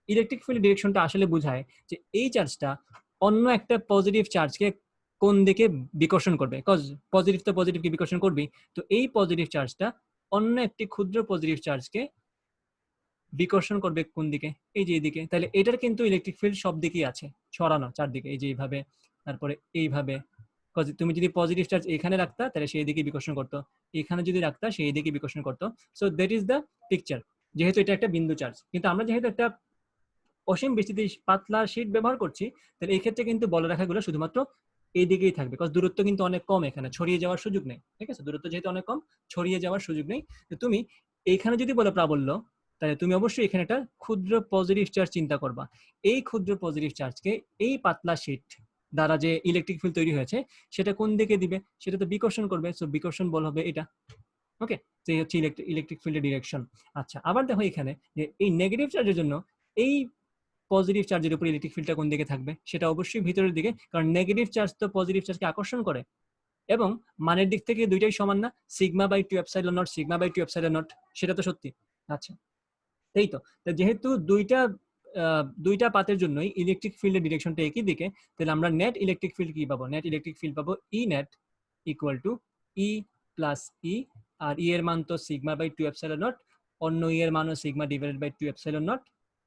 ইলেকট্রিক ফিল্ড ডিরেকশনটা আসলে বোঝায় যে এই চার্জটা অন্য একটা পজিটিভ চার্জকে কোন দিকে বিকর্ষণ করবে, কজ পজিটিভ তো পজিটিভকে বিকর্ষণ করবেই। তো এই পজিটিভ চার্জটা অন্য একটি ক্ষুদ্র পজিটিভ চার্জকে বিকর্ষণ করবে কোন দিকে? এই যে এইদিকে। তাহলে এটার কিন্তু ইলেকট্রিক ফিল্ড সব দিকেই আছে, ছড়ানো চারদিকে, এই যে এইভাবে, তারপরে এইভাবে। তুমি যদি পজিটিভ চার্জ এখানে রাখতা তাহলে সেই দিকে বিকর্ষণ করতো, এখানে যদি রাখতা সেই দিকে বিকর্ষণ করতো। So that is the picture. যেহেতু এটা একটা বিন্দু চার্জ, কিন্তু আমরা যেহেতু একটা অসীম বিস্তৃতি পাতলা শীট ব্যবহার করছি, তাহলে এই ক্ষেত্রে কিন্তু বলরেখাগুলো শুধুমাত্র এই দিকেই থাকবে, কারণ দূরত্ব কিন্তু অনেক কম, এখানে ছড়িয়ে যাওয়ার সুযোগ নেই। ঠিক আছে, দূরত্ব যেহেতু অনেক কম, ছড়িয়ে যাওয়ার সুযোগ নেই। তো তুমি এইখানে যদি বলো প্রাবল্য, তাহলে তুমি অবশ্যই এখানে একটা ক্ষুদ্র পজিটিভ চার্জ চিন্তা করবা। এই ক্ষুদ্র পজিটিভ চার্জকে এই পাতলা শীট দ্বারা যে ইলেকট্রিক ফিল্ড তৈরি হয়েছে সেটা কোন দিকে দিবে? সেটা তো বিকর্ষণ করবে। সো বিকর্ষণ বল হবে এটা। ওকে, তো এই হচ্ছে ইলেকট্রিক ফিল্ডের ডিরেকশন। আচ্ছা, আবার দেখো এখানে যে এই নেগেটিভ চার্জের জন্য এই পজিটিভ চার্জের উপর ইলেকট্রিক ফিল্ডটা কোন দিকে থাকবে? সেটা অবশ্যই ভিতরের দিকে, কারণ নেগেটিভ চার্জ তো পজিটিভ চার্জকে আকর্ষণ করে, এবং মানের দিক থেকে দুইটাই সমান না, sigma by 2 epsilon naught, sigma by 2 epsilon naught, সেটা তো সত্যি। আচ্ছা, এই তো যেহেতু দুইটা পাতের জন্যই ইলেকট্রিক ফিল্ডের ডিরেকশনটা একই দিকে, তাহলে আমরা নেট ইলেকট্রিক ফিল্ড কি পাবো? নেট ইলেকট্রিক ফিল্ড পাবো E net equal to E plus E, আর ই এর মান তো সিগমা বাই 2 এপসাইলন নট, অন্য ই এর মানও sigma divided by 2 epsilon naught.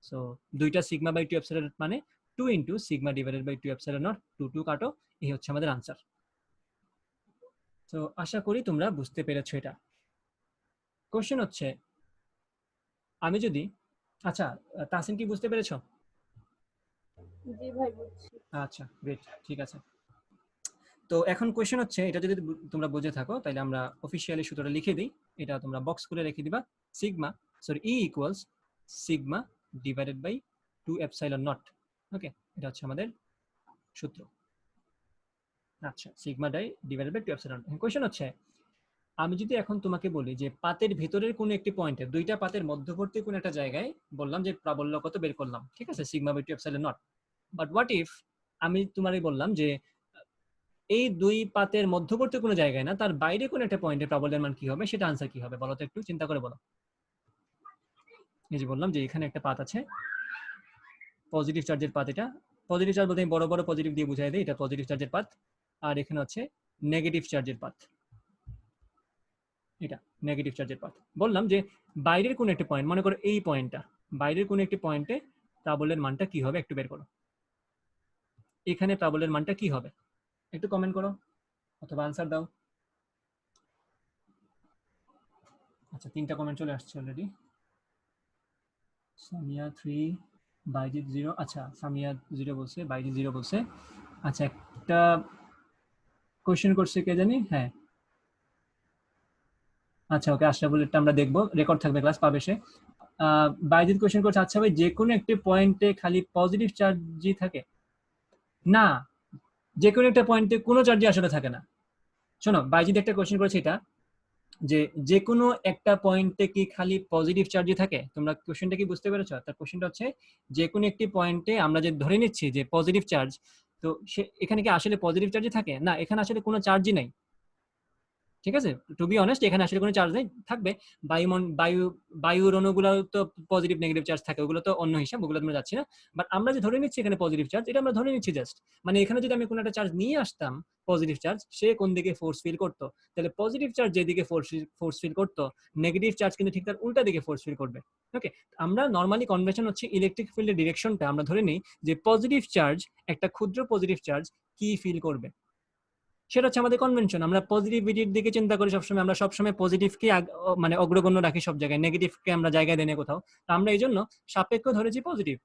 So দুইটা সিগমা বাই 2 এপসাইলন নট মানে 2 into sigma divided by 2 epsilon naught, 2 2 কাটো, এই হচ্ছে আমাদের আনসার। তো আশা করি তোমরা বুঝতে পেরেছো এটা। কোশ্চেন হচ্ছে, আমি যদি, আচ্ছা তাসিন কি বুঝতে পেরেছো? জি ভাই বুঝছি। আচ্ছা গ্রেট, ঠিক আছে। তো এখন কোশ্চেন হচ্ছে, এটা যদি তোমরা বুঝে থাকো তাহলে আমরা অফিসিয়ালি সূত্রটা লিখে দিই। এটা তোমরা বক্স করে রেখে দিবা, sigma E equals sigma divided by 2 epsilon naught. Okay, এটা হচ্ছে আমাদের সূত্র। আচ্ছা, sigma divided by 2 epsilon. Question হচ্ছে, আমি যদি এখন তোমাকে বলি যে পাতের ভিতরের কোনো একটি পয়েন্টে, দুইটা পাতের মধ্যবর্তী কোনো একটা জায়গায় বললাম যে প্রাবল্য কত বের করলাম, ঠিক আছে, sigma by 2 epsilon naught. But what if আমি তোমারই বললাম যে এই দুই পাতের মধ্যবর্তী কোনো জায়গায় না, তার বাইরে কোনো একটা পয়েন্টে প্রাবল্যের মান কি হবে? সেটা আনসার কি হবে বলো তো, একটু চিন্তা করে বলো। এই যে বললাম যে এখানে একটা পাত আছে, পজিটিভ চার্জের পাত, এটা পজিটিভ চার্জ বলতে আমি বড় বড় পজিটিভ দিয়ে বুঝাই দিই, এটা পজিটিভ চার্জের পাত। আর এখানে হচ্ছে নেগেটিভ চার্জের পাত, এটা নেগেটিভ চার্জের পাত। বললাম যে বাইরের কোন একটা পয়েন্ট, মনে করো এই পয়েন্টটা, বাইরের কোন একটি পয়েন্টে প্রাবল্যের মানটা কি হবে একটু বের করো। এখানে প্রাবল্যের মানটা কি হবে? একটু কমেন্ট করো অথবা আনসার দাও। আচ্ছা 3টা কমেন্ট চলে আসছে অলরেডি। সামিয়া 3, বাইজিৎ 0। আচ্ছা সামিয়া 0 বলছে, বাইজিৎ 0 বলছে। আচ্ছা একটা কোশ্চেন করছে কে জানি, হ্যাঁ আচ্ছা ওকে, আশরাফুলেরটা আমরা দেখবো, রেকর্ড থাকবে, ক্লাস পাবে সে। বাইজিৎ কোশ্চেন করছে, আচ্ছা ভাই যে কোনো একটি পয়েন্টে খালি পজিটিভ চার্জই থাকে? না, যে কোনো একটা পয়েন্টে কোনো চার্জই আসলে থাকে না। শোনো, বাইজিৎ একটা কোশ্চেন করেছে এটা, যে কোনো একটা পয়েন্টে কি খালি পজিটিভ চার্জই থাকে? তোমরা কোশ্চেনটা কি বুঝতে পেরেছো? তার কোশ্চেনটা হচ্ছে যে কোনো একটি পয়েন্টে আমরা যে ধরে নিচ্ছি যে পজিটিভ চার্জ, তো সে এখানে কি আসলে পজিটিভ চার্জই থাকে? না, এখানে আসলে কোনো চার্জই নাই। ঠিক আছে, টু বি অনেস্ট এখানে আসলে কোনো চার্জ নেই, থাকবে বায়ুর অণুগুলো তো পজিটিভ নেগেটিভ চার্জ থাকে, ওগুলো তো অন্য হিসাব, ওগুলো আমরা যাচ্ছি না। বাট আমরা যে ধরে নিচ্ছি এখানে পজিটিভ চার্জ, এটা আমরা ধরে নিচ্ছি জাস্ট, মানে এখানে যদি আমি কোনো একটা চার্জ নিয়ে আসতাম পজিটিভ চার্জ, সে কোন দিকে ফোর্স ফিল করতো, তাহলে পজিটিভ চার্জ যেদিকে ফোর্স ফিল করতো, নেগেটিভ চার্জ কিন্তু ঠিক তার উল্টা দিকে ফোর্স ফিল করবে। ওকে, আমরা নর্মালি কনভেনশন হচ্ছে ইলেকট্রিক ফিল্ডের ডিরেকশনটা আমরা ধরে নিই যে পজিটিভ চার্জ, একটা ক্ষুদ্র পজিটিভ চার্জ কি ফিল করবে, সেটা হচ্ছে আমাদের কনভেনশন। আমরা পজিটিভিটির দিকে চিন্তা করি সবসময়, আমরা সবসময় পজিটিভকে মানে অগ্রগণ্য রাখি সব জায়গায়, নেগেটিভকে আমরা জায়গায় দেনে কোথাও। তো আমরা এই জন্য সাপেক্ষ ধরেছি পজিটিভ।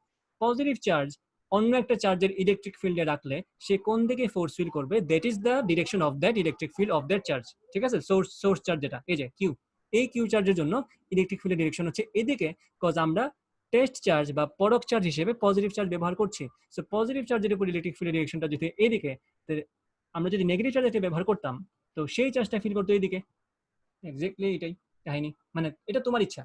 পজিটিভ চার্জ অন্য একটা চার্জের ইলেকট্রিক ফিল্ডে রাখলে সে কোন দিকে ফোর্স ফিল করবে, that is the direction of that electric field of that charge. ঠিক আছে, সোর্স চার্জ যেটা, এই যে কিউ, এই কিউ চার্জের জন্য ইলেকট্রিক ফিল্ডের ডিরেকশন হচ্ছে এদিকে, কজ আমরা টেস্ট চার্জ বা পরক চার্জ হিসেবে পজিটিভ চার্জ ব্যবহার করছি। সো পজিটিভ চার্জের উপর ইলেকট্রিক ফিল্ডের ডিরেকশনটা যদি এদিকে, আমরা যদি নেগেটিভ চার্জ এটা ব্যবহার করতাম তো সেই চার্জটা ফিল করতো এইদিকে। এক্স্যাক্টলি এটাই কাহিনী, মানে এটা তোমার ইচ্ছা,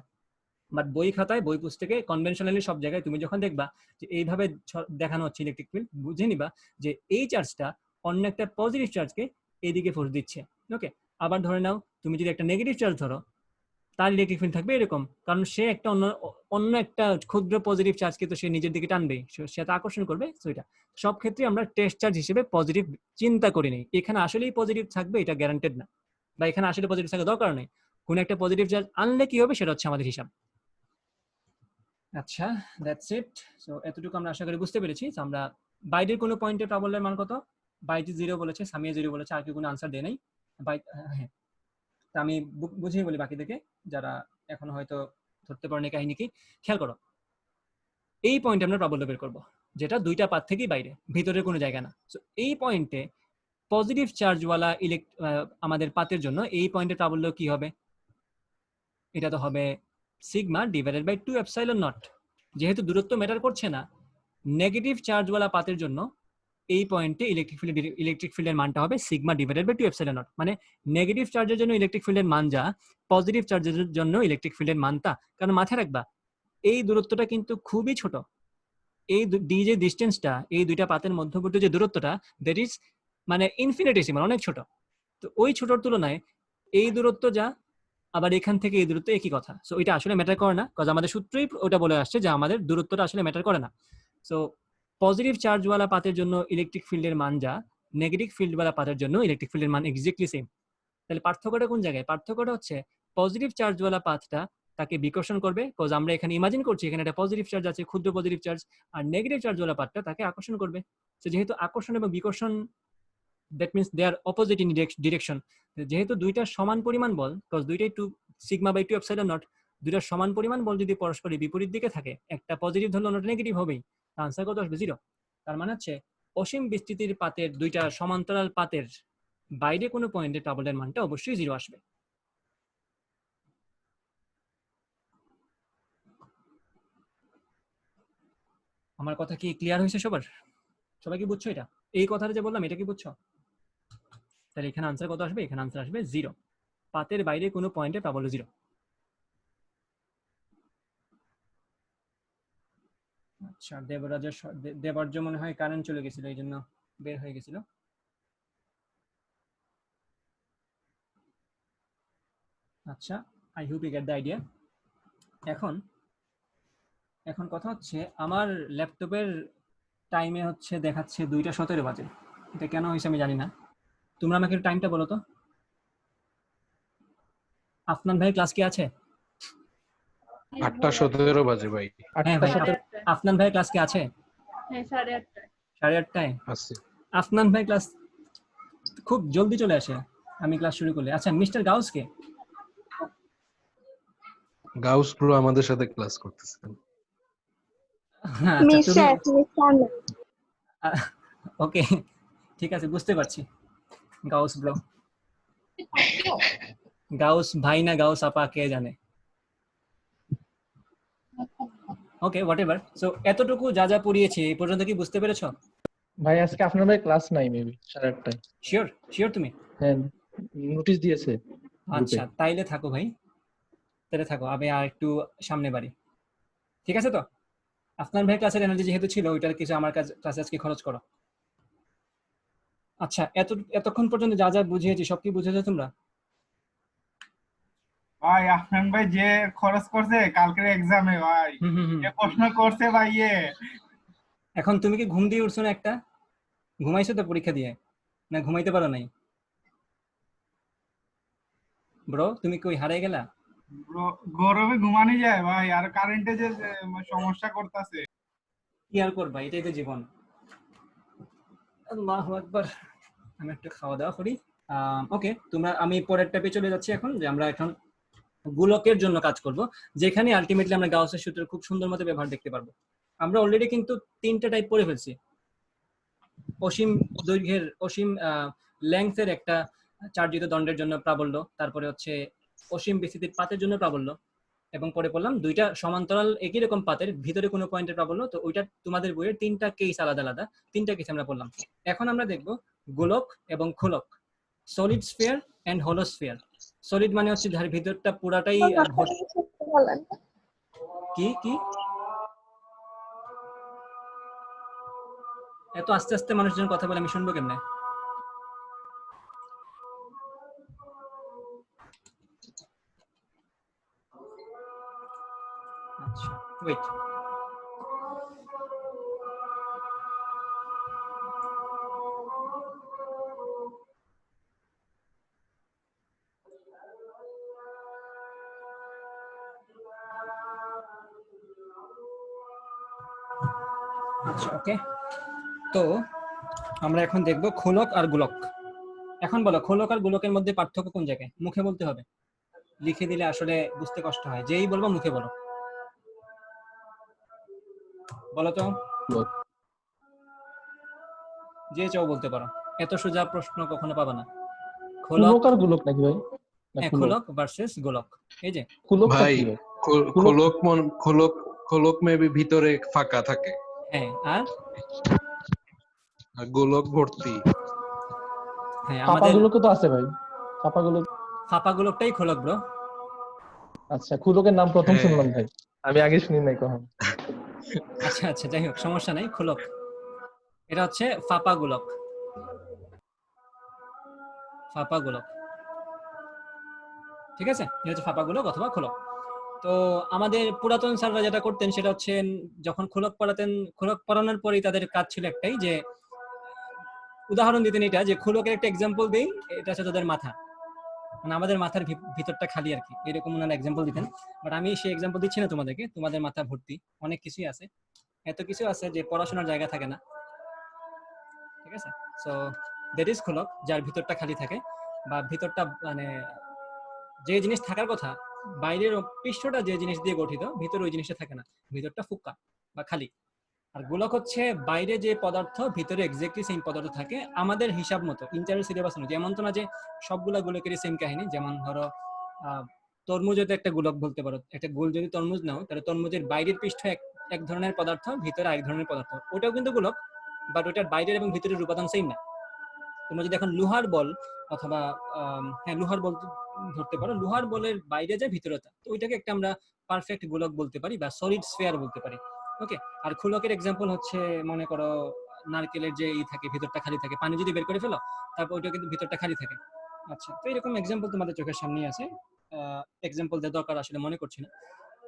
বাট বই খাতায়, বই পুস্তকে, কনভেনশনালি সব জায়গায় তুমি যখন দেখবা যে এইভাবে দেখানো হচ্ছে ইলেকট্রিক ফিল্ড, বুঝে নিবা যে এই চার্জটা অন্য একটা পজিটিভ চার্জকে এইদিকে ফোর্স দিচ্ছে। ওকে, আবার ধরে নাও তুমি যদি একটা নেগেটিভ চার্জ ধরো, তার ইলেকট্রিক ফিল্ড থাকবে এরকম, কারণ সে একটা অন্য একটা ক্ষুদ্র পজিটিভ চার্জকে তো সে নিজের দিকে টানবে, সে তো আকর্ষণ করবে। সো এটা সব ক্ষেত্রে আমরা টেস্ট চার্জ হিসেবে পজিটিভ চিন্তা করি নি, এখানে আসলেই পজিটিভ থাকবে এটা গ্যারান্টেড না, বা এখানে আসলে পজিটিভ থাকার দরকার নেই, কোন একটা পজিটিভ চার্জ আনলে কি হবে সেটা হচ্ছে আমাদের হিসাব। আচ্ছা দ্যাটস ইট। সো এতটুকু আমরা আশা করি বুঝতে পেরেছি। আমরা বাইরের কোনো পয়েন্টে প্রাবল্যের মান কত? বাইজি 0 বলেছে, সামিয়া 0 বলেছে, আর কেউ কোনো আনসার দেয় নাই। হ্যাঁ, তা আমি বুঝিয়ে বলি বাকিদেরকে যারা এখন হয়তো ধরতে পারেনি কাহিনী কি। খেয়াল করো, এই পয়েন্টে আমরা প্রাবল্য বের করবো, যেটা দুইটা পাত থেকেই বাইরে, ভিতরের কোনো জায়গা না। সো এই পয়েন্টে পজিটিভ চার্জওয়ালা আমাদের পাতের জন্য এই পয়েন্টের প্রাবল্য কি হবে? এটা তো হবে sigma divided by 2 epsilon naught. যেহেতু দূরত্ব ম্যাটার করছে না, নেগেটিভ চার্জওয়ালা পাতের জন্য এই পয়েন্টে ইলেকট্রিক ফিল্ডের মানটা হবে sigma divided by 2 epsilon naught. মানে নেগেটিভ চার্জের জন্য ইলেকট্রিক ফিল্ডের মান যা, পজিটিভ চার্জের জন্য ইলেকট্রিক ফিল্ডের মান তা। কারণ মাথায় রাখবা এই দূরত্বটা কিন্তু খুবই ছোট, এই যে ডিস্টেন্সটা, এই দুইটা পাতের মধ্যবর্তী যে দূরত্বটা, দ্যাট ইজ মানে ইনফিনিটেসিমাল, অনেক ছোট। তো ওই ছোটর তুলনায় এই দূরত্ব যা, আবার এখান থেকে এই দূরত্ব একই কথা। সো এটা আসলে ম্যাটার করে না, কজ আমাদের সূত্রই ওটা বলে আসছে যে আমাদের দূরত্বটা আসলে ম্যাটার করে না। সো পজিটিভ চার্জওয়ালা পাতের জন্য ইলেকট্রিক ফিল্ডের মান যা, নেগেটিভ ফিল্ডওয়ালা পাতের জন্য ইলেকট্রিক ফিল্ডের মান এক্স্যাক্টলি সেম। তাহলে পার্থক্যটা কোন জায়গায়? পার্থক্যটা হচ্ছে পজিটিভ চার্জওয়ালা পাথটা তাকে বিকর্ষণ করবে, কজ আমরা এখানে ইমাজিন করছি এখানে একটা পজিটিভ চার্জ আছে, ক্ষুদ্র পজিটিভ চার্জ, আর নেগেটিভ চার্জওয়ালা পাথটা তাকে আকর্ষণ করবে। তো যেহেতু আকর্ষণ এবং বিকর্ষণ, that means they are opposite in direction. যেহেতু দুইটা সমান পরিমাণ বল, কজ দুইটাই 2 সিগমা বাই 2 এপসাইলন নট, দুইটা সমান পরিমাণ বল যদি পরস্পরের বিপরীত দিকে থাকে, একটা পজিটিভ ধরলে অন্যটা নেগেটিভ হবেই, আনসার কত আসবে? 0। তার মানে হচ্ছে অসীম বিস্তৃতির পাতের, দুইটা সমান্তরাল পাতের বাইরে কোনো পয়েন্টে প্রাবল্যের মানটা অবশ্যই 0 আসবে। আমার কথা কি ক্লিয়ার হয়েছে সবার? সবাই কি বুঝছো এটা? এই কথাটা যে বললাম এটা কি বুঝছো? তাহলে এখানে আনসার কত আসবে? এখানে আনসার আসবে 0। পাতের বাইরে কোনো পয়েন্টে প্রাবল্য 0। আচ্ছা, দেবরাজ মনে হয় কারেন্ট চলে গেছিল, এই জন্য বের হয়ে গেছিল। আচ্ছা, I hope you get the idea. এখন কথা হচ্ছে আমার ল্যাপটপের টাইমে হচ্ছে দেখাচ্ছে 2:17 বাজে, এটা কেন হয়েছে আমি জানি না। তোমরা আমাকে টাইমটা বলো তো। আফনান ভাই ক্লাস কি আছে? 8:17 বাজে ভাই। হ্যাঁ ভাই, আফনান ভাই ক্লাস কি আছে? হ্যাঁ 8:30টায়। 8:30টায় আছে। আফনান ভাই ক্লাস খুব জলদি চলে আসে আমি ক্লাস শুরু করলে। আচ্ছা, মিস্টার গাউস কে? গাউস ব্রো আমাদের সাথে ক্লাস করতেছেন। হ্যাঁ, আচ্ছা তুমি মিস্টার ওকে, ঠিক আছে, বুঝতে পারছি। গাউস ব্রো, গাউস ভাই না গাউস আপা কে জানে। ওকে, হোয়াটএভার। সো এতটুকু যা যা পড়িয়েছি এই পর্যন্ত কি বুঝতে পেরেছো? ভাই আজকে আপনার ভাই ক্লাস নাই মেবি 8:30টায়। শিওর শিওর তুমি? হ্যাঁ, নোটিশ দিয়েছে। আচ্ছা, তাইলে থাকো ভাই, তাহলে থাকো, আমি আর একটু সামনে বাড়ি, ঠিক আছে তো? আফনান ভাই ক্লাসের এনার্জি যেহেতু ছিল ওইটার কিছু আমার ক্লাসে আজকে খরচ করো। আচ্ছা, এতক্ষণ পর্যন্ত যা যা বুঝিয়েছি সব কি বুঝেছো তোমরা? ভাই আফনান ভাই যে খরচ করছে কালকের এক্সামে ভাই, যে প্রশ্ন করছে ভাই এখন তুমি কি ঘুম দিয়ে উঠছো না? একটা ঘুমাইছো তো পরীক্ষা দিয়ে, না ঘুমাইতে পারো নাই? ব্রো তুমি কই হারিয়ে গেলা? গরমে ঘুমানি যায় ভাই, আর কারেন্টে যে সমস্যা করতেছে। কি আর করবা, এটাই তো জীবন। আল্লাহু আকবার। আমি একটু খাওয়া দাওয়া করি। ওকে, তোমরা, আমি পরের ট্যাবে চলে যাচ্ছি এখন, যে আমরা এখন গোলকের জন্য কাজ করব, যেখানে আলটিমেটলি আমরা গাউসের সূত্রের খুব সুন্দর মতো ব্যবহার দেখতে পারবো। আমরা অলরেডি কিন্তু 3টা টাইপ পড়ে ফেলছি। অসীম দৈর্ঘ্যের, অসীম লেংথের একটা চার্জিত দণ্ডের জন্য প্রাবল্য, তারপরে হচ্ছে অসীম বিস্তৃতির পাতের জন্য প্রাবল্য, এবং পরে পড়লাম 2টা সমান্তরাল একই রকম পাতের ভিতরে কোনো পয়েন্টের প্রাবল্য। তো ওইটা তোমাদের বইয়ের 3টা কেস আলাদা আলাদা, 3টা কেস আমরা পড়লাম। এখন আমরা দেখব গোলক এবং খোলক, সলিড স্ফিয়ার এন্ড হলো স্ফিয়ার। সলিড মানে হচ্ছে যার ভিতরটা পুরাটাই বলেন। কি কি এত আস্তে আস্তে মানুষজন কথা বলে, আমি শুনবো কেমনে? আচ্ছা, ওয়েট। আচ্ছা, ওকে, তো আমরা এখন দেখব খোলক আর গোলক। এখন বলো, খোলক আর গোলকের মধ্যে পার্থক্য কোন জায়গায়? মুখে বলতে হবে, লিখে দিলে আসলে বুঝতে কষ্ট হয়। যেই বলবো মুখে বলো, বলো তো। খোলক। যে চাও বলতে পারো, এত সোজা প্রশ্ন কখনো পাবা না। খোলক আর গোলক নাকি ভাই? না, হ্যাঁ, খোলক। খোলক ভার্সেস গোলক। এই যে খোলকটা ভাই কি ভাই? খোলক মেবি ভিতরে ফাঁকা থাকে, হ্যাঁ, আর আর গোলক ভর্তি। হ্যাঁ, আমাদের ফাঁপাগুলোকে তো আছে ভাই, ফাঁপাগুলো। ফাঁপা গোলকটাই খোলক ব্রো। আচ্ছা, খোলকের নাম প্রথম হ্যাঁ। শুনলাম ভাই, আমি আগে শুনি নাই কখন। আচ্ছা আচ্ছা, যাই হোক, সমস্যা নাই। খোলক, এটা হচ্ছে ফাঁপা গোলক, ফাঁপা গোলক, ঠিক আছে? এটা হচ্ছে ফাঁপা গোলক অথবা খোলক। তো আমাদের পুরাতন স্যাররা যেটা করতেন সেটা হচ্ছে, যখন খোলক পড়াতেন, খোলক পড়ানোর পরেই তাদের কাজ ছিল একটাই, যে উদাহরণ দিতেন এটা, যে খোলকের একটা এক্সাম্পল দেই, এটা হচ্ছে তাদের মাথা, মানে আমাদের মাথার ভিতরটা খালি আর কি, এরকম ওনারা এক্সাম্পল দিতেন। বাট আমি সেই এক্সাম্পল দিচ্ছি না তোমাদেরকে, তোমাদের মাথা ভর্তি অনেক কিছুই আছে, এত কিছু আছে যে পড়াশোনার জায়গা থাকে না, ঠিক আছে? সো দ্যাট ইজ খোলক, যার ভিতরটা খালি থাকে, বা ভিতরটা মানে যে জিনিস থাকার কথা, বাইরের পৃষ্ঠটা যে জিনিস দিয়ে গঠিত, ভিতরে ওই জিনিসটা থাকে না, ভিতরটা ফুক্কা বা খালি। আর গোলক হচ্ছে বাইরে যে পদার্থ, ভিতরে এক্স্যাক্টলি সেম পদার্থ থাকে আমাদের হিসাব মতো, ইন্টারের সিলেবাস অনুযায়ী। যেমন তো না যে সবগুলা গোলকেরই সেম কাহিনী। যেমন ধরো তরমুজও তো একটা গোলক বলতে পারো। একটা গোল যদি তরমুজ নাও, তাহলে তরমুজের বাইরের পৃষ্ঠ এক ধরনের পদার্থ, ভিতরে আরেক ধরনের পদার্থ, ওটাও কিন্তু গোলক, বাট ওটার বাইরের এবং ভিতরের উপাদান সেম না। তোমরা যদি এখন লোহার বল অথবা হ্যাঁ লোহার বল ধরতে পারো, লোহার বলের বাইরে যায় ভিতরে তা, তো ওইটাকে একটা আমরা পারফেক্ট গোলক বলতে পারি বা সলিড স্ফিয়ার বলতে পারি। ওকে, আর খোলকের এক্সাম্পল হচ্ছে, মনে করো নারকেলের যে থাকে ভিতরটা খালি থাকে, পানি যদি বের করে ফেলো তারপর ওইটা কিন্তু ভিতরটা খালি থাকে। আচ্ছা, তো এরকম এক্সাম্পল তোমাদের চোখের সামনেই আছে, এক্সাম্পল দেওয়ার দরকার আসলে মনে করছি না।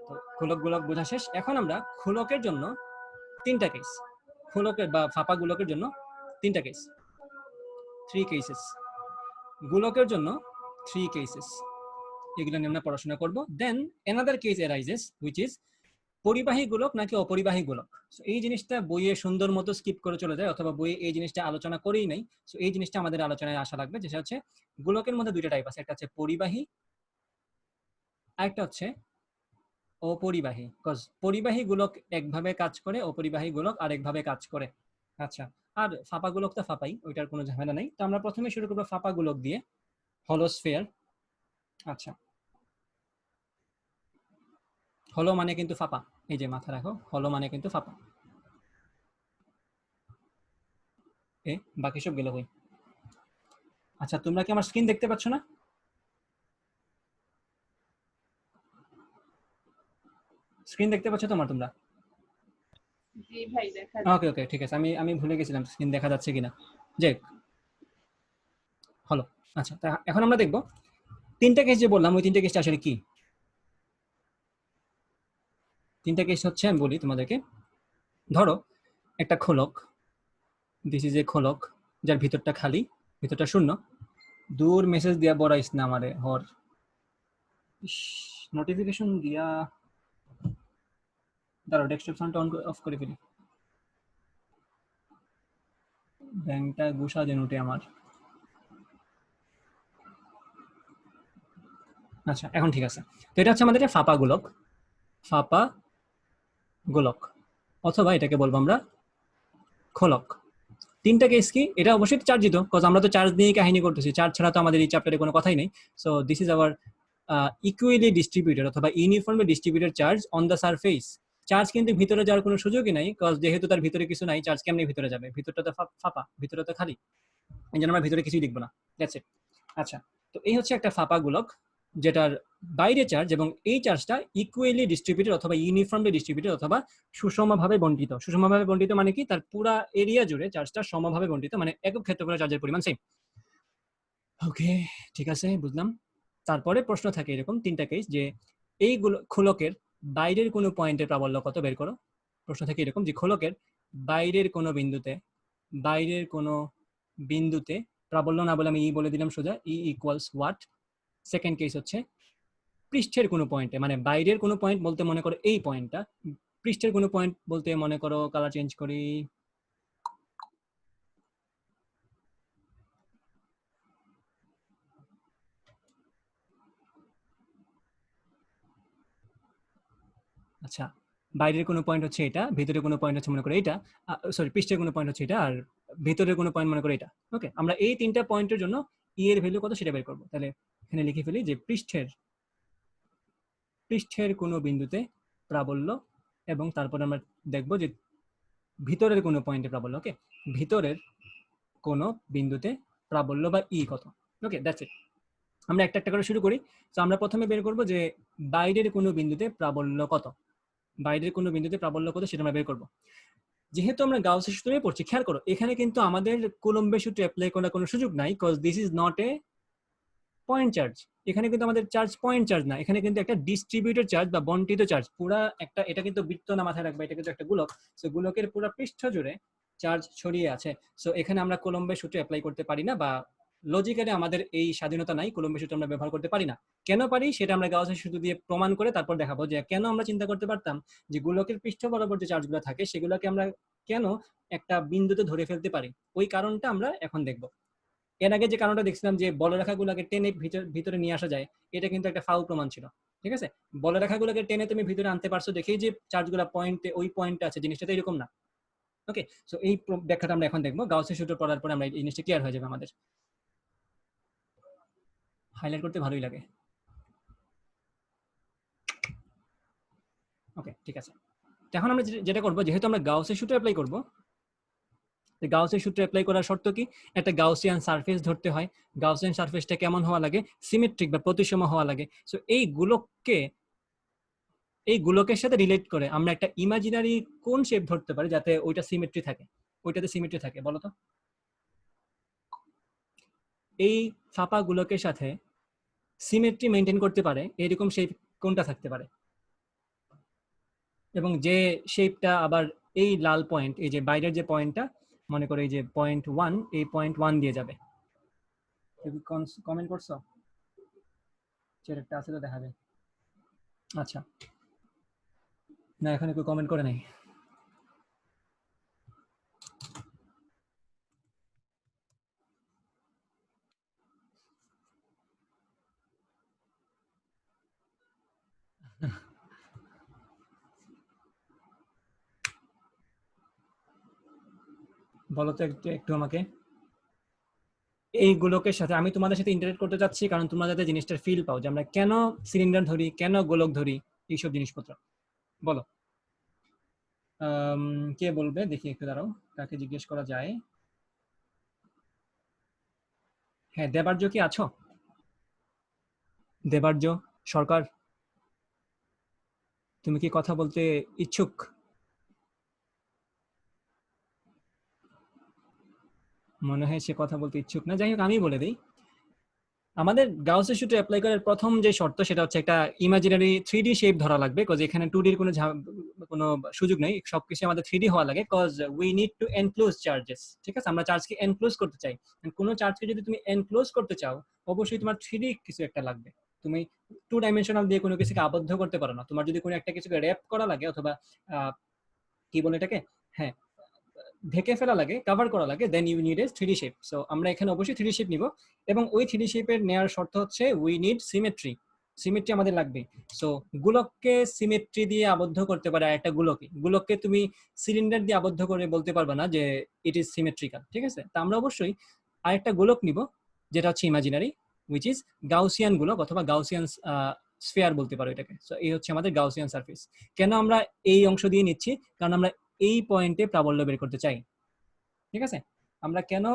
তো খোলক গোলক বোঝা শেষ। এখন আমরা খোলকের জন্য 3টা কেস, খোলকের বা ফাঁপা গোলকের জন্য 3টা কেস, 3 কেসেস। গোলকের জন্য 3 কেসেস, এগুলো নিয়ে আমরা পড়াশোনা করব। দেন another case arises which is পরিবাহী গোলক নাকি অপরিবাহী গোলক। সো এই জিনিসটা বইয়ে সুন্দর মতো স্কিপ করে চলে যায়, অথবা বইয়ে এই জিনিসটা আলোচনা করেই নাই। সো এই জিনিসটা আমাদের আলোচনায় আসা লাগবে, যেটা হচ্ছে গোলকের মধ্যে দুইটা টাইপ আছে, একটা হচ্ছে পরিবাহী, আরেকটা হচ্ছে অপরিবাহী। কজ পরিবাহী গোলক একভাবে কাজ করে, অপরিবাহী গোলক আরেকভাবে কাজ করে। আচ্ছা, আর ফাঁপা গোলক তো ফাঁপাই, ওইটার কোনো ঝামেলা নেই। তো আমরা প্রথমে শুরু করবো ফাঁপা গোলক দিয়ে, হলোস্ফিয়ার। আচ্ছা, হলো মানে কিন্তু ফাঁপা, এই যে মাথা রাখো, হলো মানে কিন্তু ফাঁপা। এ বাকি সব গেল কই? আচ্ছা, তোমরা কি আমার স্ক্রিন দেখতে পাচ্ছ না? স্ক্রিন দেখতে পাচ্ছ তোমার তোমরা? জি ভাই দেখা ওকে ওকে, ঠিক আছে, আমি আমি ভুলে গেছিলাম স্ক্রিন দেখা যাচ্ছে কিনা। যাই হোক, হলো। আচ্ছা, তা এখন আমরা দেখব তিনটা কেস যে বললাম, ওই তিনটা কেসটা আসলে কি। তিনটা কেস হচ্ছে, আমি বলি তোমাদেরকে। ধরো একটা খোলক, দিস ইজ এ খোলক, যার ভিতরটা খালি, ভিতরটা শূন্য। দূর মেসেজ দিয়া বড়াইস না আমারে হর, নোটিফিকেশন দিয়া। দাঁড়াও, ডেস্কটপ সাউন্ডটা অন অফ করে ফেলি, ব্যাংকটা গুসা যেন উঠে আমার। আচ্ছা, এখন ঠিক আছে। তো এটা হচ্ছে আমাদের ফাঁপা গোলক, ফাঁপা গোলক, অথবা এটাকে বলবো আমরা খোলক। তিনটা কেস কি, এটা অবশ্যই চার্জিত, কজ আমরা তো চার্জ নিয়ে কাহিনী করতেছি, চার্জ ছাড়া তো আমাদের এই চ্যাপ্টারে কোনো কথাই নেই। So this is our equally distributed অথবা uniformly distributed charge on the surface. Charge কিন্তু ভিতরে যাওয়ার কোনো সুযোগই নাই, কজ যেহেতু তার ভিতরে কিছু নাই, চার্জ কেমনি ভিতরে যাবে? ভিতরটা তো ফাঁপা, ভিতরে তো খালি, এই জন্য আমরা ভিতরে কিছুই লিখবো না। That's it. আচ্ছা, তো এই হচ্ছে একটা ফাঁপা গোলক, যেটার বাইরে চার্জ এবং এই চার্জটা ইকুয়ালি ডিস্ট্রিবিউটেড অথবা ইউনিফর্মলি ডিস্ট্রিবিউটেড অথবা সুষমভাবে বণ্টিত। সুষমভাবে বণ্টিত মানে কি? তার পুরা এরিয়া জুড়ে চার্জটা সমভাবে বণ্টিত, মানে একক ক্ষেত্রফলে চার্জের পরিমাণ সেম। ওকে, ঠিক আছে, বুঝলাম। তারপরে প্রশ্ন থাকে এরকম তিনটা কেস, যে এই খোলকের বাইরের কোনো পয়েন্টের প্রাবল্য কত বের করো। প্রশ্ন থাকে এরকম যে খোলকের বাইরের কোনো বিন্দুতে, বাইরের কোনো বিন্দুতে প্রাবল্য না বলে আমি ই বলে দিলাম সোজা, ই ইকুয়ালস হোয়াট। সেকেন্ড কেস হচ্ছে পৃষ্ঠের কোনো পয়েন্টে, মানে বাইরের কোনো পয়েন্ট বলতে মনে করো এই পয়েন্টটা, পৃষ্ঠের কোনো পয়েন্ট বলতে মনে করো, কালার চেঞ্জ করি, আচ্ছা, বাইরের কোনো পয়েন্ট হচ্ছে এটা, ভিতরের কোনো পয়েন্ট হচ্ছে মনে করো এটা, সরি, পৃষ্ঠের কোনো পয়েন্ট হচ্ছে এটা, আর ভিতরের কোনো পয়েন্ট মনে করো এটা। ওকে, আমরা এই তিনটা পয়েন্টের জন্য ই এর ভ্যালু কত সেটা বের করবো। তাহলে এখানে লিখে ফেলি যে পৃষ্ঠের কোনো বিন্দুতে প্রাবল্য, এবং তারপর আমরা দেখবো যে ভিতরের কোনো পয়েন্টে প্রাবল্য। ওকে, ভিতরের কোনো বিন্দুতে প্রাবল্য বা ই কত। ওকে, দ্যাটস ইট। আমরা একটা একটা করে শুরু করি। তো আমরা প্রথমে বের করবো যে বাইরের কোনো বিন্দুতে প্রাবল্য কত, বাইরের কোনো বিন্দুতে প্রাবল্য কত সেটা আমরা বের করবো। যেহেতু আমরা গাউসের সূত্রে পড়ছি, খেয়াল করো এখানে কিন্তু আমাদের কুলম্বের সূত্র অ্যাপ্লাই করার কোনো সুযোগ নাই, cause this is not a point charge. এখানে কিন্তু আমাদের চার্জ পয়েন্ট চার্জ না, এখানে কিন্তু একটা ডিস্ট্রিবিউটেড চার্জ বা বন্টিত চার্জ, পুরা একটা, এটা কিন্তু বৃত্ত না, মাথায় রাখবে, এটা কিন্তু একটা গোলক। সো গোলকের পুরো পৃষ্ঠ জুড়ে চার্জ ছড়িয়ে আছে। সো এখানে আমরা কুলম্বের সূত্র অ্যাপ্লাই করতে পারি না, বা লজিক্যালি আমাদের এই স্বাধীনতা নাই, কুলম্বের সূত্র আমরা ব্যবহার করতে পারি না। কেন পারি সেটা আমরা গাউসের সূত্র দিয়ে প্রমাণ করে তারপর দেখাবো যে কেন আমরা চিন্তা করতে পারতাম যে গোলকের পৃষ্ঠ বরাবর যে চার্জগুলো থাকে সেগুলোকে আমরা কেন একটা বিন্দুতে ধরে ফেলতে পারি, ওই কারণটা আমরা এখন দেখবো। এর আগে যে কারণটা দেখছিলাম যে বলরেখাগুলোকে টেনে ভিতরে নিয়ে আসা যায়, এটা কিন্তু একটা ফাউল প্রমাণ ছিল। ঠিক আছে, বলরেখাগুলোকে টেনে তুমি ভিতরে আনতে পারছো দেখেই যে চার্জগুলো পয়েন্টে, ওই পয়েন্টে আছে, জিনিসটা তো এরকম না। ওকে, সো এই ব্যাখ্যাটা আমরা এখন দেখবো। গাউসের সূত্র পড়ার পরে আমরা এই জিনিসটা ক্লিয়ার হয়ে যাবে আমাদের। হাইলাইট করতে ভালোই লাগে। ওকে, ঠিক আছে। এখন আমরা যেটা করবো, যেহেতু আমরা গাউসের সূত্র অ্যাপ্লাই করবো, গাউসের সূত্র অ্যাপ্লাই করার শর্ত কি? একটা গাউসিয়ান সারফেস ধরতে হয়। গাউসিয়ান সারফেসটা কেমন হওয়া লাগে? সিমেট্রিক বা প্রতিসম হওয়া লাগে। সো এই গোলকের সাথে রিলেট করে আমরা একটা ইমাজিনারি কোন শেপ ধরতে পারি যাতে ওইটা সিমেট্রি থাকে, ওইটাতে সিমেট্রি থাকে, বলো তো? এই ফাঁপা গোলকের সাথে সিমেট্রি মেনটেন করতে পারে এরকম শেপ কোনটা থাকতে পারে? এবং যে শেপটা আবার এই লাল পয়েন্ট, এই যে বাইরের যে পয়েন্টটা, মনে করো এই যে পয়েন্ট 1, এই পয়েন্ট 1 দিয়ে যাবে। কমেন্ট করছো? চেয়ারটা আছে তো দেখা যায়। আচ্ছা, না এখানে কেউ কমেন্ট করে নাই। বলো তো একটু একটু আমাকে এই গোলকের সাথে আমি তোমাদের সাথে ইন্টারেক্ট করতে চাচ্ছি, কারণ তোমরা যাতে জিনিসটার ফিল পাও যে আমরা কেন সিলিন্ডার ধরি, কেন গোলক ধরি, এইসব জিনিসপত্র। বলো কে বলবে দেখি, একটু দাঁড়াও, কাকে জিজ্ঞেস করা যায়। হ্যাঁ, দেবার্য কি আছো? দেবার্য সরকার, তুমি কি কথা বলতে ইচ্ছুক? মনে হয় সে কথা বলতে ইচ্ছুক না। যাই হোক, আমি বলে দিই, আমাদের গাউসের সূত্র অ্যাপ্লাই করার প্রথম যে শর্ত সেটা হচ্ছে একটা ইমাজিনারি 3D শেপ ধরা লাগবে, কজ এখানে 2D এর কোনো সুযোগ নেই, সবকিছু আমাদের 3D হওয়া লাগে, cause we need to enclose charges. ঠিক আছে, আমরা চার্জকে এনক্লোজ করতে চাই। কোনো চার্জকে যদি তুমি এনক্লোজ করতে চাও, অবশ্যই তোমার 3D কিছু একটা লাগবে। তুমি 2 ডাইমেনশনাল দিয়ে কোনো কিছুকে আবদ্ধ করতে পারো না। তোমার যদি কোনো একটা কিছুকে র্যাপ করা লাগে, অথবা কি বলে এটাকে, হ্যাঁ, ঢেকে ফেলা লাগে, কভার করা লাগে, then you need a 3D shape. So আমরা এখানে অবশ্যই 3D শেপ নিব, এবং ওই 3D শেপের নেওয়ার শর্ত হচ্ছে উই নিড সিমেট্রি। সিমেট্রি আমাদের লাগবে। সো গোলককে সিমেট্রি দিয়ে আবদ্ধ করতে পারে একটা গোলককে তুমি সিলিন্ডার দিয়ে আবদ্ধ করে বলতে পারবে না যে ইট ইজ সিমেট্রিক্যাল। ঠিক আছে, তা আমরা অবশ্যই আরেকটা গোলক নিব, যেটা হচ্ছে ইমাজিনারি, উইচ ইজ গাউসিয়ান গোলক, অথবা গাউসিয়ান স্ফিয়ার বলতে পারো এটাকে। সো এই হচ্ছে আমাদের গাউসিয়ান সারফেস। কেন আমরা এই অংশ দিয়ে নিচ্ছি? কারণ আমরা এই পয়েন্টে প্রাবল্য বের করতে চাই। ঠিক আছে, আমরা কেন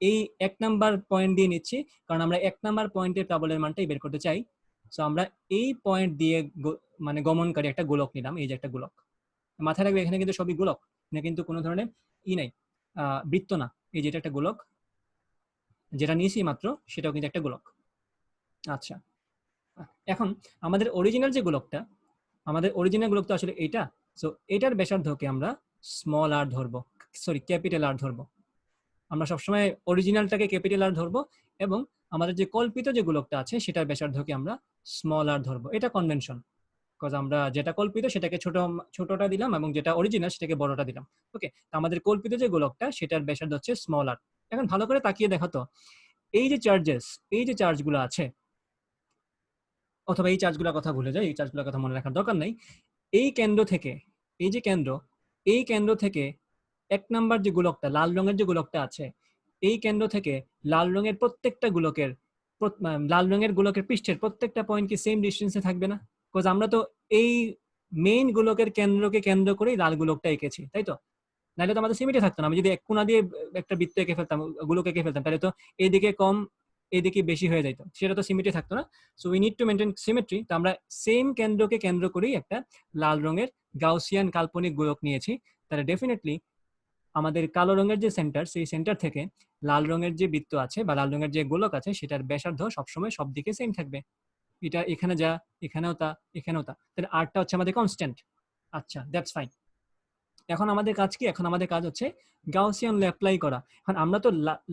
এই 1 নাম্বার পয়েন্ট দিয়ে নিচ্ছি? কারণ আমরা 1 নাম্বার পয়েন্টের প্রাবল্যের মানটাই বের করতে চাই। সো আমরা এই পয়েন্ট দিয়ে মানে গমনকারী একটা গোলক নিলাম, এই যে একটা গোলক। মাথায় রাখবে এখানে কিন্তু সবই গোলক, না কিন্তু কোনো ধরনের নাই, বৃত্ত না। এই যেটা একটা গোলক, যেটা নিয়েছি মাত্র, সেটাও কিন্তু একটা গোলক। আচ্ছা, এখন আমাদের অরিজিনাল যে গোলকটা, আমাদের অরিজিনাল গোলক তো আসলে এইটা। সো এটার ব্যাসার্ধকে আমরা স্মল আর ধরবো, সরি ক্যাপিটাল আর ধরবো। আমরা সবসময় অরিজিনালটাকে ক্যাপিটাল আর ধরবো, এবং আমাদের যে কল্পিত যে গোলকটা আছে সেটার ব্যাসার্ধকে আমরা স্মল আর ধরবো। এটা কনভেনশন, বিকজ আমরা যেটা কল্পিত সেটাকে ছোটটা দিলাম, এবং যেটা অরিজিনাল সেটাকে বড়টা দিলাম। ওকে, তো আমাদের কল্পিত যে গোলকটা সেটার ব্যাসার্ধ হচ্ছে স্মল আর। এখন ভালো করে তাকিয়ে দেখো তো, এই যে চার্জেস, এই যে চার্জগুলো আছে, অথবা এই চার্জগুলোর কথা ভুলে যায়, এই চার্জগুলোর কথা মনে রাখার দরকার নেই। এই কেন্দ্র থেকে, এই যে কেন্দ্র, এই কেন্দ্র থেকে 1 নাম্বার যে গোলকটা, লাল রঙের যে গোলকটা আছে, এই কেন্দ্র থেকে লাল রঙের প্রত্যেকটা গোলকের, লাল রঙের গোলকের পৃষ্ঠের প্রত্যেকটা পয়েন্ট কি সেম ডিস্টেন্সে থাকবে না? বিকজ আমরা তো এই মেইন গোলকের কেন্দ্রকে কেন্দ্র করেই লাল গোলকটা এঁকেছি, তাই তো? নাহলে তো আমাদের সিমেটে থাকতো না। আমি যদি এক কোণা দিয়ে একটা বৃত্ত এঁকে ফেলতাম, গোলক এঁকে ফেলতাম, তাহলে তো এইদিকে কম, এইদিকে বেশি হয়ে যেত, সেটা তো সিমেটে থাকতো না। So we need to maintain symmetry. তো আমরা সেম কেন্দ্রকে কেন্দ্র করেই একটা লাল রঙের গাউসিয়ান কাল্পনিক গোলক নিয়েছি। তাহলে ডেফিনেটলি আমাদের কালো রঙের যে সেন্টার, সেই সেন্টার থেকে লাল রঙের যে বৃত্ত আছে বা লাল রঙের যে গোলক আছে, সেটার ব্যাসার্ধ সবসময় সব দিকে সেম থাকবে। এটা এখানে যা, এখানেও তা, এখানেও তা। তাহলে আরটা হচ্ছে আমাদের কনস্ট্যান্ট। আচ্ছা, দ্যাটস ফাইন। এখন আমাদের কাজ কি? এখন আমাদের কাজ হচ্ছে গাউসিয়ান ল অ্যাপ্লাই করা। এখন আমরা তো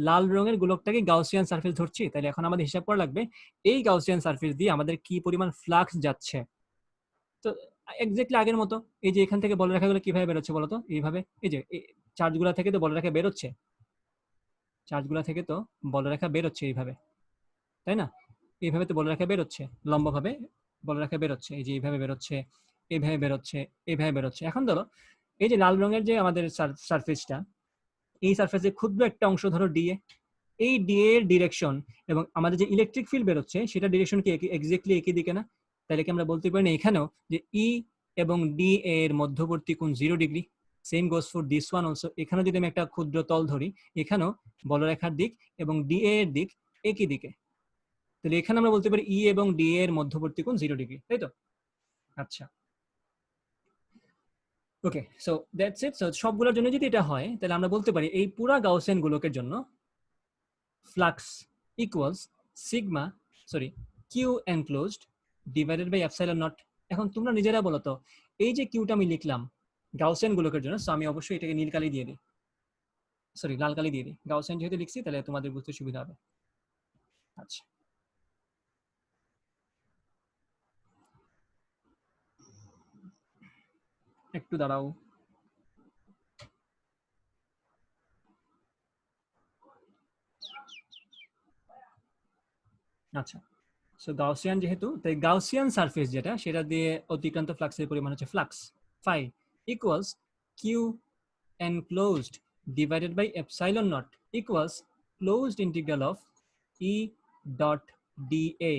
লাল রঙের গোলকটাকে গাউসিয়ান সারফেস ধরছি, তাহলে এখন আমাদের হিসাব করা লাগবে এই গাউসিয়ান সারফেস দিয়ে আমাদের কি পরিমাণ ফ্লাক্স যাচ্ছে। তো এক্স্যাক্টলি আগের মতো, এই যে এখান থেকে বলরেখাগুলো কিভাবে বেরোচ্ছে বলতো? এইভাবে, এই যে চার্জগুলা থেকে তো বলরেখা বেরোচ্ছে, চার্জগুলা থেকে তো বলরেখা বেরোচ্ছে এইভাবে, তাই না? এইভাবে তো বলরেখা বেরোচ্ছে, লম্বভাবে বলরেখা বেরোচ্ছে, এই যে এইভাবে বেরোচ্ছে, এইভাবে বেরোচ্ছে, এইভাবে বেরোচ্ছে। এখন ধরো এই যে লাল রঙের যে আমাদের সারফেসটা, এই সারফেসে ক্ষুদ্র একটা অংশ ধরো ডিএ, এই ডিএ এর ডিরেকশন এবং আমাদের যে ইলেকট্রিক ফিল্ড বেরোচ্ছে সেটা ডিরেকশন কি এক্স্যাক্টলি একই দিকে না? তাহলে কি আমরা বলতে পারি না এখানেও যে ই এবং ডি এর মধ্যবর্তী কোণ 0 degree? Same goes for this one also. এখানে যদি আমি একটা ক্ষুদ্র তল ধরি, এখানেও বলরেখার দিক এবং ডিএ এর দিক একই দিকে, তাহলে এখানে আমরা বলতে পারি ই এবং ডি এর মধ্যবর্তী কোণ 0 ডিগ্রি, তাই তো? আচ্ছা, ওকে, সো দ্যাটস ইট। সো সবগুলোর জন্য যদি এটা হয়, তাহলে আমরা বলতে পারি এই পুরা গাউসিয়ান গোলকের জন্য flux equals sigma, sorry, Q enclosed divided by epsilon naught. এখন তোমরা নিজেরা বলো তো, এই যে কিউটা আমি লিখলাম গাউসিয়ান গোলকের জন্য, সো আমি অবশ্যই এটাকে নীল কালি দিয়ে দিই, সরি লাল কালি দিয়ে দিই। গাউসিয়ান যেহেতু লিখছি, তাহলে তোমাদের বুঝতে সুবিধা হবে। আচ্ছা, একটু দাঁড়াও। আচ্ছা, সো গাউসিয়ান যেহেতু, তাই গাউসিয়ান সারফেস যেটা সেটা দিয়ে অতিক্রান্ত ফ্লাক্সের পরিমাণ হচ্ছে flux phi equals Q enclosed divided by epsilon naught equals closed integral of E dot dA।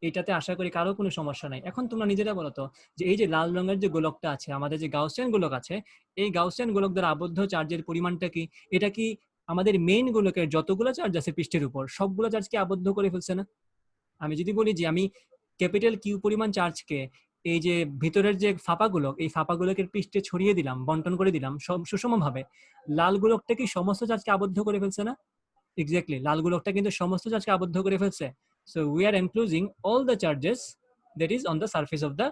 এটাতে আশা করি কারো কোনো সমস্যা নাই। এখন তোমরা নিজেরা বলো তো যে এই যে লাল রঙের যে গোলকটা আছে, আমাদের যে গাউসিয়ান গোলক আছে, এই গাউসিয়ান গোলক দ্বারা আবদ্ধ চার্জের পরিমাণটা কি? এটা কি আমাদের মেইন গোলকের যতগুলো চার্জ আছে পৃষ্ঠের উপর সবগুলো চার্জকে আবদ্ধ করে ফেলছে না? আমি যদি বলি যে আমি ক্যাপিটাল কিউ পরিমাণ চার্জকে এই যে ভিতরের যে ফাঁপাগুলো, এই ফাঁপাগুলোকে পৃষ্ঠে ছড়িয়ে দিলাম, বন্টন করে দিলাম সুষমভাবে, লাল গোলকটা কি সমস্ত চার্জকে আবদ্ধ করে ফেলছে না? এক্স্যাক্টলি, লাল গোলকটা কিন্তু সমস্ত চার্জকে আবদ্ধ করে ফেলছে। So we are enclosing all the charges that is on the surface of the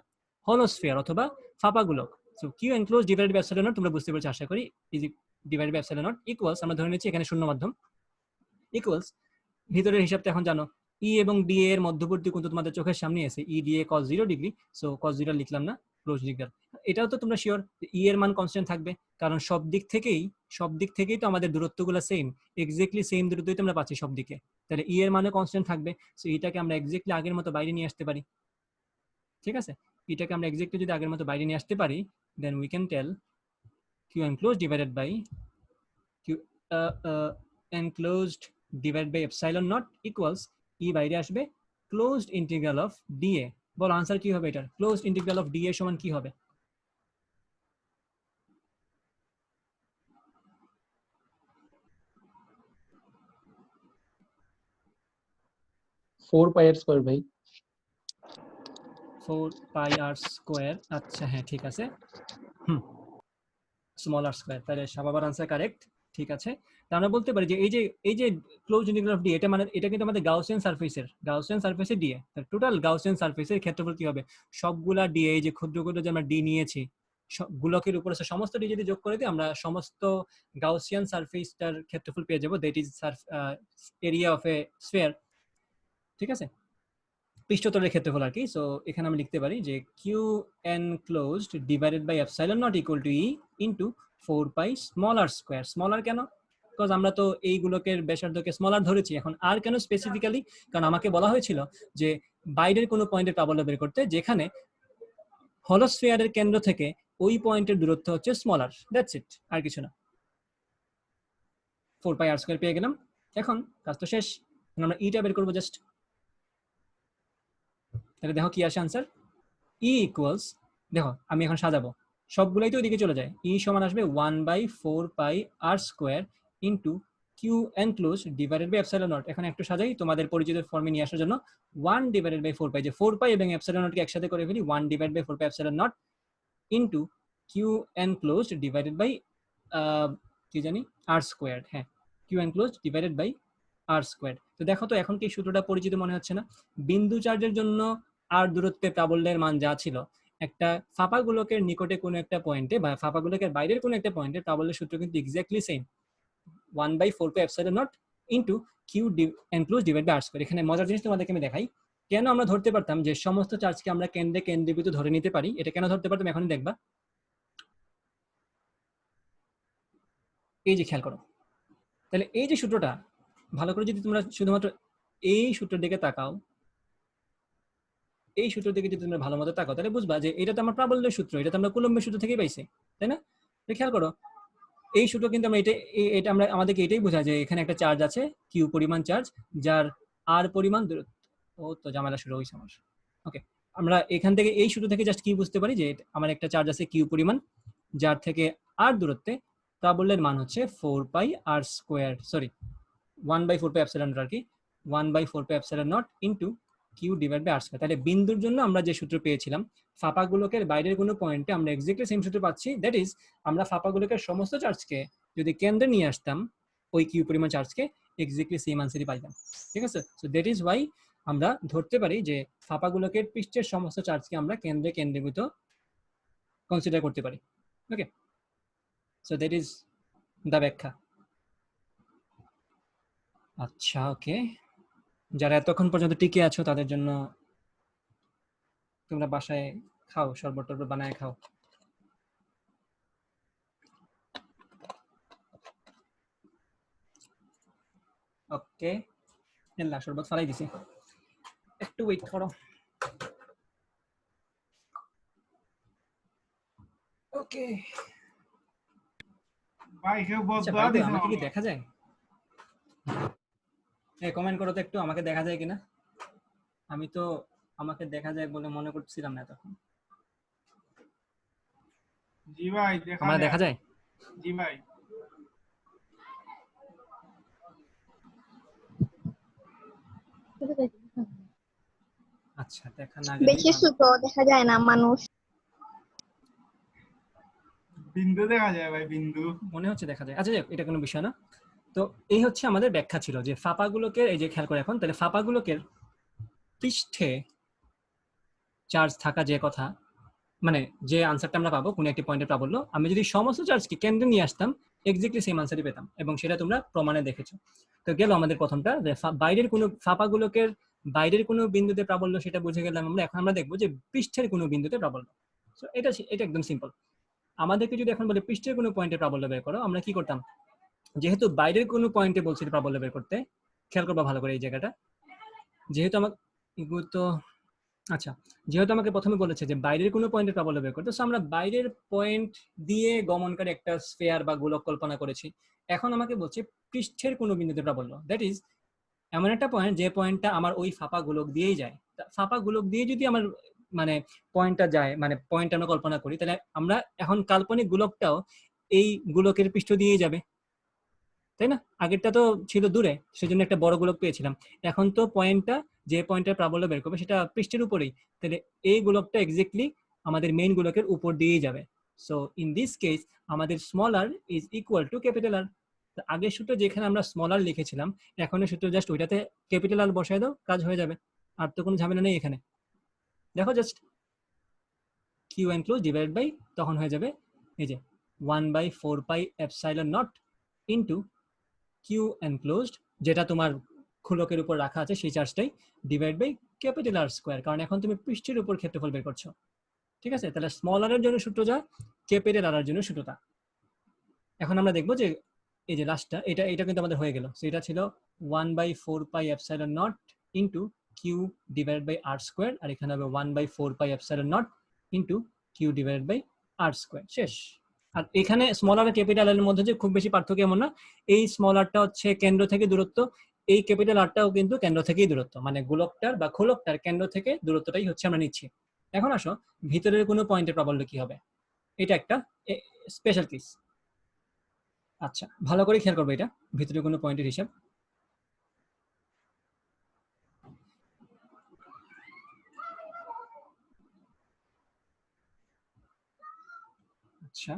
hollow sphere অথবা ফাঁপা গোলক। So Q enclose divided by epsilon naught, তোমরা বুঝতে পেরেছো আশা করি, is divided by epsilon naught equals, আমরা ধরে নিচ্ছি এখানে শূন্য মাধ্যম, ইকুয়ালস ভিতরের হিসাবটা এখন জানো, ই এবং ডি এর মধ্যবর্তী কোণ তো তোমাদের চোখের সামনে আছে, E D A cos 0 degree, so cos 0 লিখলাম না, ক্লোজ ডিগ্রি। এটাও তো তোমরা শিওর ই এর মান কনস্ট্যান্ট থাকবে, কারণ সব দিক থেকেই তো আমাদের দূরত্বগুলো সেম, এক্স্যাক্টলি সেম দূরত্বই তো আমরা পাচ্ছি সব দিকে, তাহলে ই এর মানে কনস্ট্যান্ট থাকবে। সো এটাকে আমরা এক্স্যাক্টলি আগের মতো বাইরে নিয়ে আসতে পারি। ঠিক আছে, এটাকে আমরা এক্স্যাক্টলি যদি আগের মতো বাইরে নিয়ে আসতে পারি, then we can tell Q enclosed divided by Q enclosed divided by epsilon naught equals E বাইরে আসবে ক্লোজড ইন্টিগ্রাল অফ ডিএ। বল আনসার কি হবে এটার? ক্লোজড ইন্টিগ্রাল অফ ডিএ সমান কি হবে? ফোর পাই আর স্কোয়ার ভাই। 4 পাই আর স্কোয়ার। আচ্ছা হ্যাঁ ঠিক আছে, হুম, স্মল আর স্কোয়ার, তাহলে সাবাবার আনসার কারেক্ট। ঠিক আছে, তা আমরা বলতে পারি যে এই যে ক্লোজ ইন্টিগ্রাল অফ ডি, এটা মানে এটা কিন্তু আমাদের গাউসিয়ান সারফেসের ডিএ, টোটাল গাউসিয়ান সারফেসের ক্ষেত্রফল কি হবে? সবগুলা ডিএ, এই যে ক্ষুদ্র ক্ষুদ্র যে আমরা ডি নিয়েছি গোলকের উপরে, সমস্ত ডি যদি যোগ করে দিই আমরা সমস্ত গাউসিয়ান সারফেসটার ক্ষেত্রফল পেয়ে যাবো, that is area of A sphere. ঠিক আছে, পৃষ্ঠতলের ক্ষেত্রফল আর কি। সো এখানে আমি লিখতে পারি যে Q enclosed divided by epsilon naught equal to E into 4 pi small R square. Small R কেন? বিকজ আমরা তো এই গোলকের ব্যাসার্ধকে স্মল আর ধরেছি। এখন আর কেন স্পেসিফিক্যালি? কারণ আমাকে বলা হয়েছিল যে বাইরের কোনো পয়েন্টের প্রাবল্য বের করতে যেখানে হলোস্ফিয়ারের কেন্দ্র থেকে ওই পয়েন্টের দূরত্ব হচ্ছে স্মল আর, দ্যাটস ইট, আর কিছু না। 4 পাই আর স্কোয়ার পেয়ে গেলাম। এখন কাজ তো শেষ, আমরা ইটা বের করবো জাস্ট। তাহলে দেখো কি আসে আনসার, ই ইকুয়ালস, দেখো আমি এখন সাজাবো, সবগুলাই তো ওইদিকে চলে যায়, ই সমান আসবে 1/4 pi R square into Q enclose divided by epsilon naught. এখন একটু সাজাই তোমাদের পরিচিত ফর্মে নিয়ে আসার জন্য, 1/4 পাই, যে 4 পাই এবং এপসাইলন নটকে একসাথে করে ফেলি, 1/4 pi epsilon naught into Q enclose divided by কি জানি আর স্কোয়ার, হ্যাঁ Q enclose divided by R square. তো দেখো তো এখন কি সূত্রটা পরিচিত মনে হচ্ছে না? বিন্দু চার্জের জন্য আর দূরত্বে প্রাবল্যের মান যা ছিল, একটা ফাঁপা গোলকের নিকটে কোনো একটা পয়েন্টে বা ফাঁপা গোলকের বাইরের কোনো একটা পয়েন্টে প্রাবল্যের সূত্র কিন্তু exactly same, 1/4 pi epsilon naught into Q enclose divide by R square. এখানে মজার জিনিস তোমাদেরকে আমি দেখাই, কেন আমরা ধরতে পারতাম যে সমস্ত চার্জকে আমরা কেন্দ্রে কেন্দ্রীভূত ধরে নিতে পারি, এটা কেন ধরতে পারতাম এখনই দেখবা। এই যে খেয়াল করো, তাহলে এই যে সূত্রটা ভালো করে যদি তোমরা শুধুমাত্র এই সূত্রের দিকে তাকাও, এই সূত্র থেকে যদি তোমরা ভালো মতো তাকাও তাহলে বুঝবা যে এটা তো আমার প্রাবল্যের সূত্র, এটা তো আমরা কুলম্বের সূত্র থেকেই পাইছি, তাই না? খেয়াল করো এই সূত্র কিন্তু আমরা এটা আমরা আমাদেরকে এটাই বোঝায় যে এখানে একটা চার্জ আছে কিউ পরিমাণ চার্জ, যার আর পরিমাণ দূরত্ব। ও তো ঝামেলা শুরু হয়েছে আমার। ওকে, আমরা এখান থেকে এই সূত্র থেকে জাস্ট কি বুঝতে পারি যে আমার একটা চার্জ আছে কিউ পরিমাণ, যার থেকে আর দূরত্বে প্রাবল্যের মান হচ্ছে 4 pi R square, sorry 1/4 pi epsilon naught আর কি, 1/4 pi epsilon naught into Q divide by R square. তাহলে বিন্দুর জন্য আমরা যে সূত্র পেয়েছিলাম ফাঁপা গোলকের বাইরের কোনো পয়েন্টে আমরা এক্স্যাক্টলি সেম সূত্র পাচ্ছি, দ্যাট ইজ আমরা ফাঁপা গোলকের সমস্ত চার্জকে যদি কেন্দ্রে নিয়ে আসতাম ওই কিউ পরিমাণ চার্জকে এক্স্যাক্টলি সেম আনসারই পাইতাম। ঠিক আছে, সো দ্যাট ইজ ওয়াই আমরা ধরতে পারি যে ফাঁপা গোলকের পৃষ্ঠের সমস্ত চার্জকে আমরা কেন্দ্রে কেন্দ্রীভূত কনসিডার করতে পারি। ওকে, সো দ্যাট ইজ দ্য ব্যাখ্যা। আচ্ছা ওকে, যারা এতক্ষণ পর্যন্ত টিকে আছো তাদের জন্য তোমরা বাসায় খাও, শরবত টরবত বানায় খাও। ওকে, এল্লা শরবত ফালাই দিছি, একটু ওয়েট করো। ওকে, ভাই কেউ আচ্ছা বদয়া ভাই তো দিছে আমাকে কি আমার। দেখা যায়? কমেন্ট করো তো একটু, আমাকে দেখা যায় কিনা। আমি তো আমাকে দেখা যায় বলে মনে করছিলাম না তখন। জি ভাই দেখা আমার যায়। দেখা যায়? জি ভাই। আচ্ছা, দেখা না গেলেই বেশি ভালো। ছোট দেখা যায় না মানুষ। বিন্দু দেখা যায় ভাই, বিন্দু। মনে হচ্ছে দেখা যায়। আচ্ছা যাক, এটা কোনো বিষয় না। তো এই হচ্ছে আমাদের ব্যাখ্যা ছিল যে ফাঁপাগুলোকে, এই যে খেয়াল করে এখন, তাহলে ফাঁপাগুলোকে পৃষ্ঠে চার্জ থাকা যে কথা, মানে যে আনসারটা আমরা পাবো কোনো একটি পয়েন্টের প্রাবল্য, আমি যদি সমস্ত চার্জকে কেন্দ্রে নিয়ে আসতাম এক্স্যাক্টলি সেম আনসারই পেতাম, এবং সেটা তোমরা প্রমাণে দেখেছো। তো গেল আমাদের প্রথমটা, যে বাইরের কোনো ফাঁপাগুলোকে বাইরের কোনো বিন্দুতে প্রাবল্য, সেটা বুঝে গেলাম আমরা। এখন আমরা দেখবো যে পৃষ্ঠের কোনো বিন্দুতে প্রাবল্য। তো এটা একদম সিম্পল। আমাদেরকে যদি এখন বলে পৃষ্ঠের কোনো পয়েন্টে প্রাবল্য বের করো, আমরা কি করতাম? যেহেতু বাইরের কোনো পয়েন্টে বলছি প্রাবল্য বের করতে, খেয়াল করবা ভালো করে এই জায়গাটা। যেহেতু আমার তো আচ্ছা, যেহেতু আমাকে প্রথমে বলেছে যে বাইরের কোনো পয়েন্টে প্রাবল্য বের করতে, সো আমরা বাইরের পয়েন্ট দিয়ে গমনকারী একটা স্ফেয়ার বা গোলক কল্পনা করেছি। এখন আমাকে বলছে পৃষ্ঠের কোনো বিন্দুতে প্রাবল্য, দ্যাট ইজ এমন একটা পয়েন্ট যে পয়েন্টটা আমার ওই ফাঁপা গোলক দিয়েই যায়। ফাঁপা গোলক দিয়ে যদি আমার মানে পয়েন্টটা যায়, মানে পয়েন্ট আমরা কল্পনা করি, তাহলে আমরা এখন কাল্পনিক গোলকটাও এই গোলকের পৃষ্ঠ দিয়েই যাবে, তাই না? আগেরটা তো ছিল দূরে, সেজন্য একটা বড় গোলক পেয়েছিলাম। এখন তো পয়েন্টটা, যে পয়েন্টের প্রাবল্য বের করবে সেটা পৃষ্ঠের উপরেই, তাহলে এই গোলকটা এক্স্যাক্টলি আমাদের মেইন গোলকের উপর দিয়েই যাবে। সো ইন দিস কেস আমাদের small r is equal to capital R. আগের সূত্র যেখানে আমরা স্মল আর লিখেছিলাম, এখনের সূত্র জাস্ট ওইটাতে ক্যাপিটাল আর বসায় দাও, কাজ হয়ে যাবে। আর তো কোনো ঝামেলা নেই এখানে। দেখো just Q enclose divide by, তখন হয়ে যাবে এই যে 1/4πε0 ইন্টু কিউ এনক্লোজড, যেটা তোমার খোলকের উপর রাখা আছে সেই চার্জটাই, divide by capital R square, কারণ এখন তুমি পৃষ্ঠের উপর ক্ষেত্রফল বের করছো। ঠিক আছে, তাহলে স্মল আর এর জন্য সূত্র যা, ক্যাপিটাল আর এর জন্য সূত্রটা। এখন আমরা দেখবো যে এই যে লাস্টটা, এটা কিন্তু আমাদের হয়ে গেল। সেটা ছিল 1/4πε0 into Q divide by R square, আর এখানে হবে 1/4πε0 into Q divide by R square. শেষ। আর এখানে স্মল আর ক্যাপিটাল এর মধ্যে যে খুব বেশি পার্থক্য এমন না। এই স্মল আরটা হচ্ছে কেন্দ্র থেকে দূরত্ব, এই ক্যাপিটাল আরটাও কিন্তু কেন্দ্র থেকেই দূরত্ব, মানে গোলকটার বা খোলকটার কেন্দ্র থেকে দূরত্বটাই হচ্ছে আমরা নিচ্ছি। এখন আসো ভিতরের কোনো পয়েন্টের প্রাবল্য কি হবে, এটা একটা স্পেশাল কেস। আচ্ছা, ভালো করে খেয়াল করবো এটা, ভিতরে কোনো পয়েন্টের হিসাব। আচ্ছা,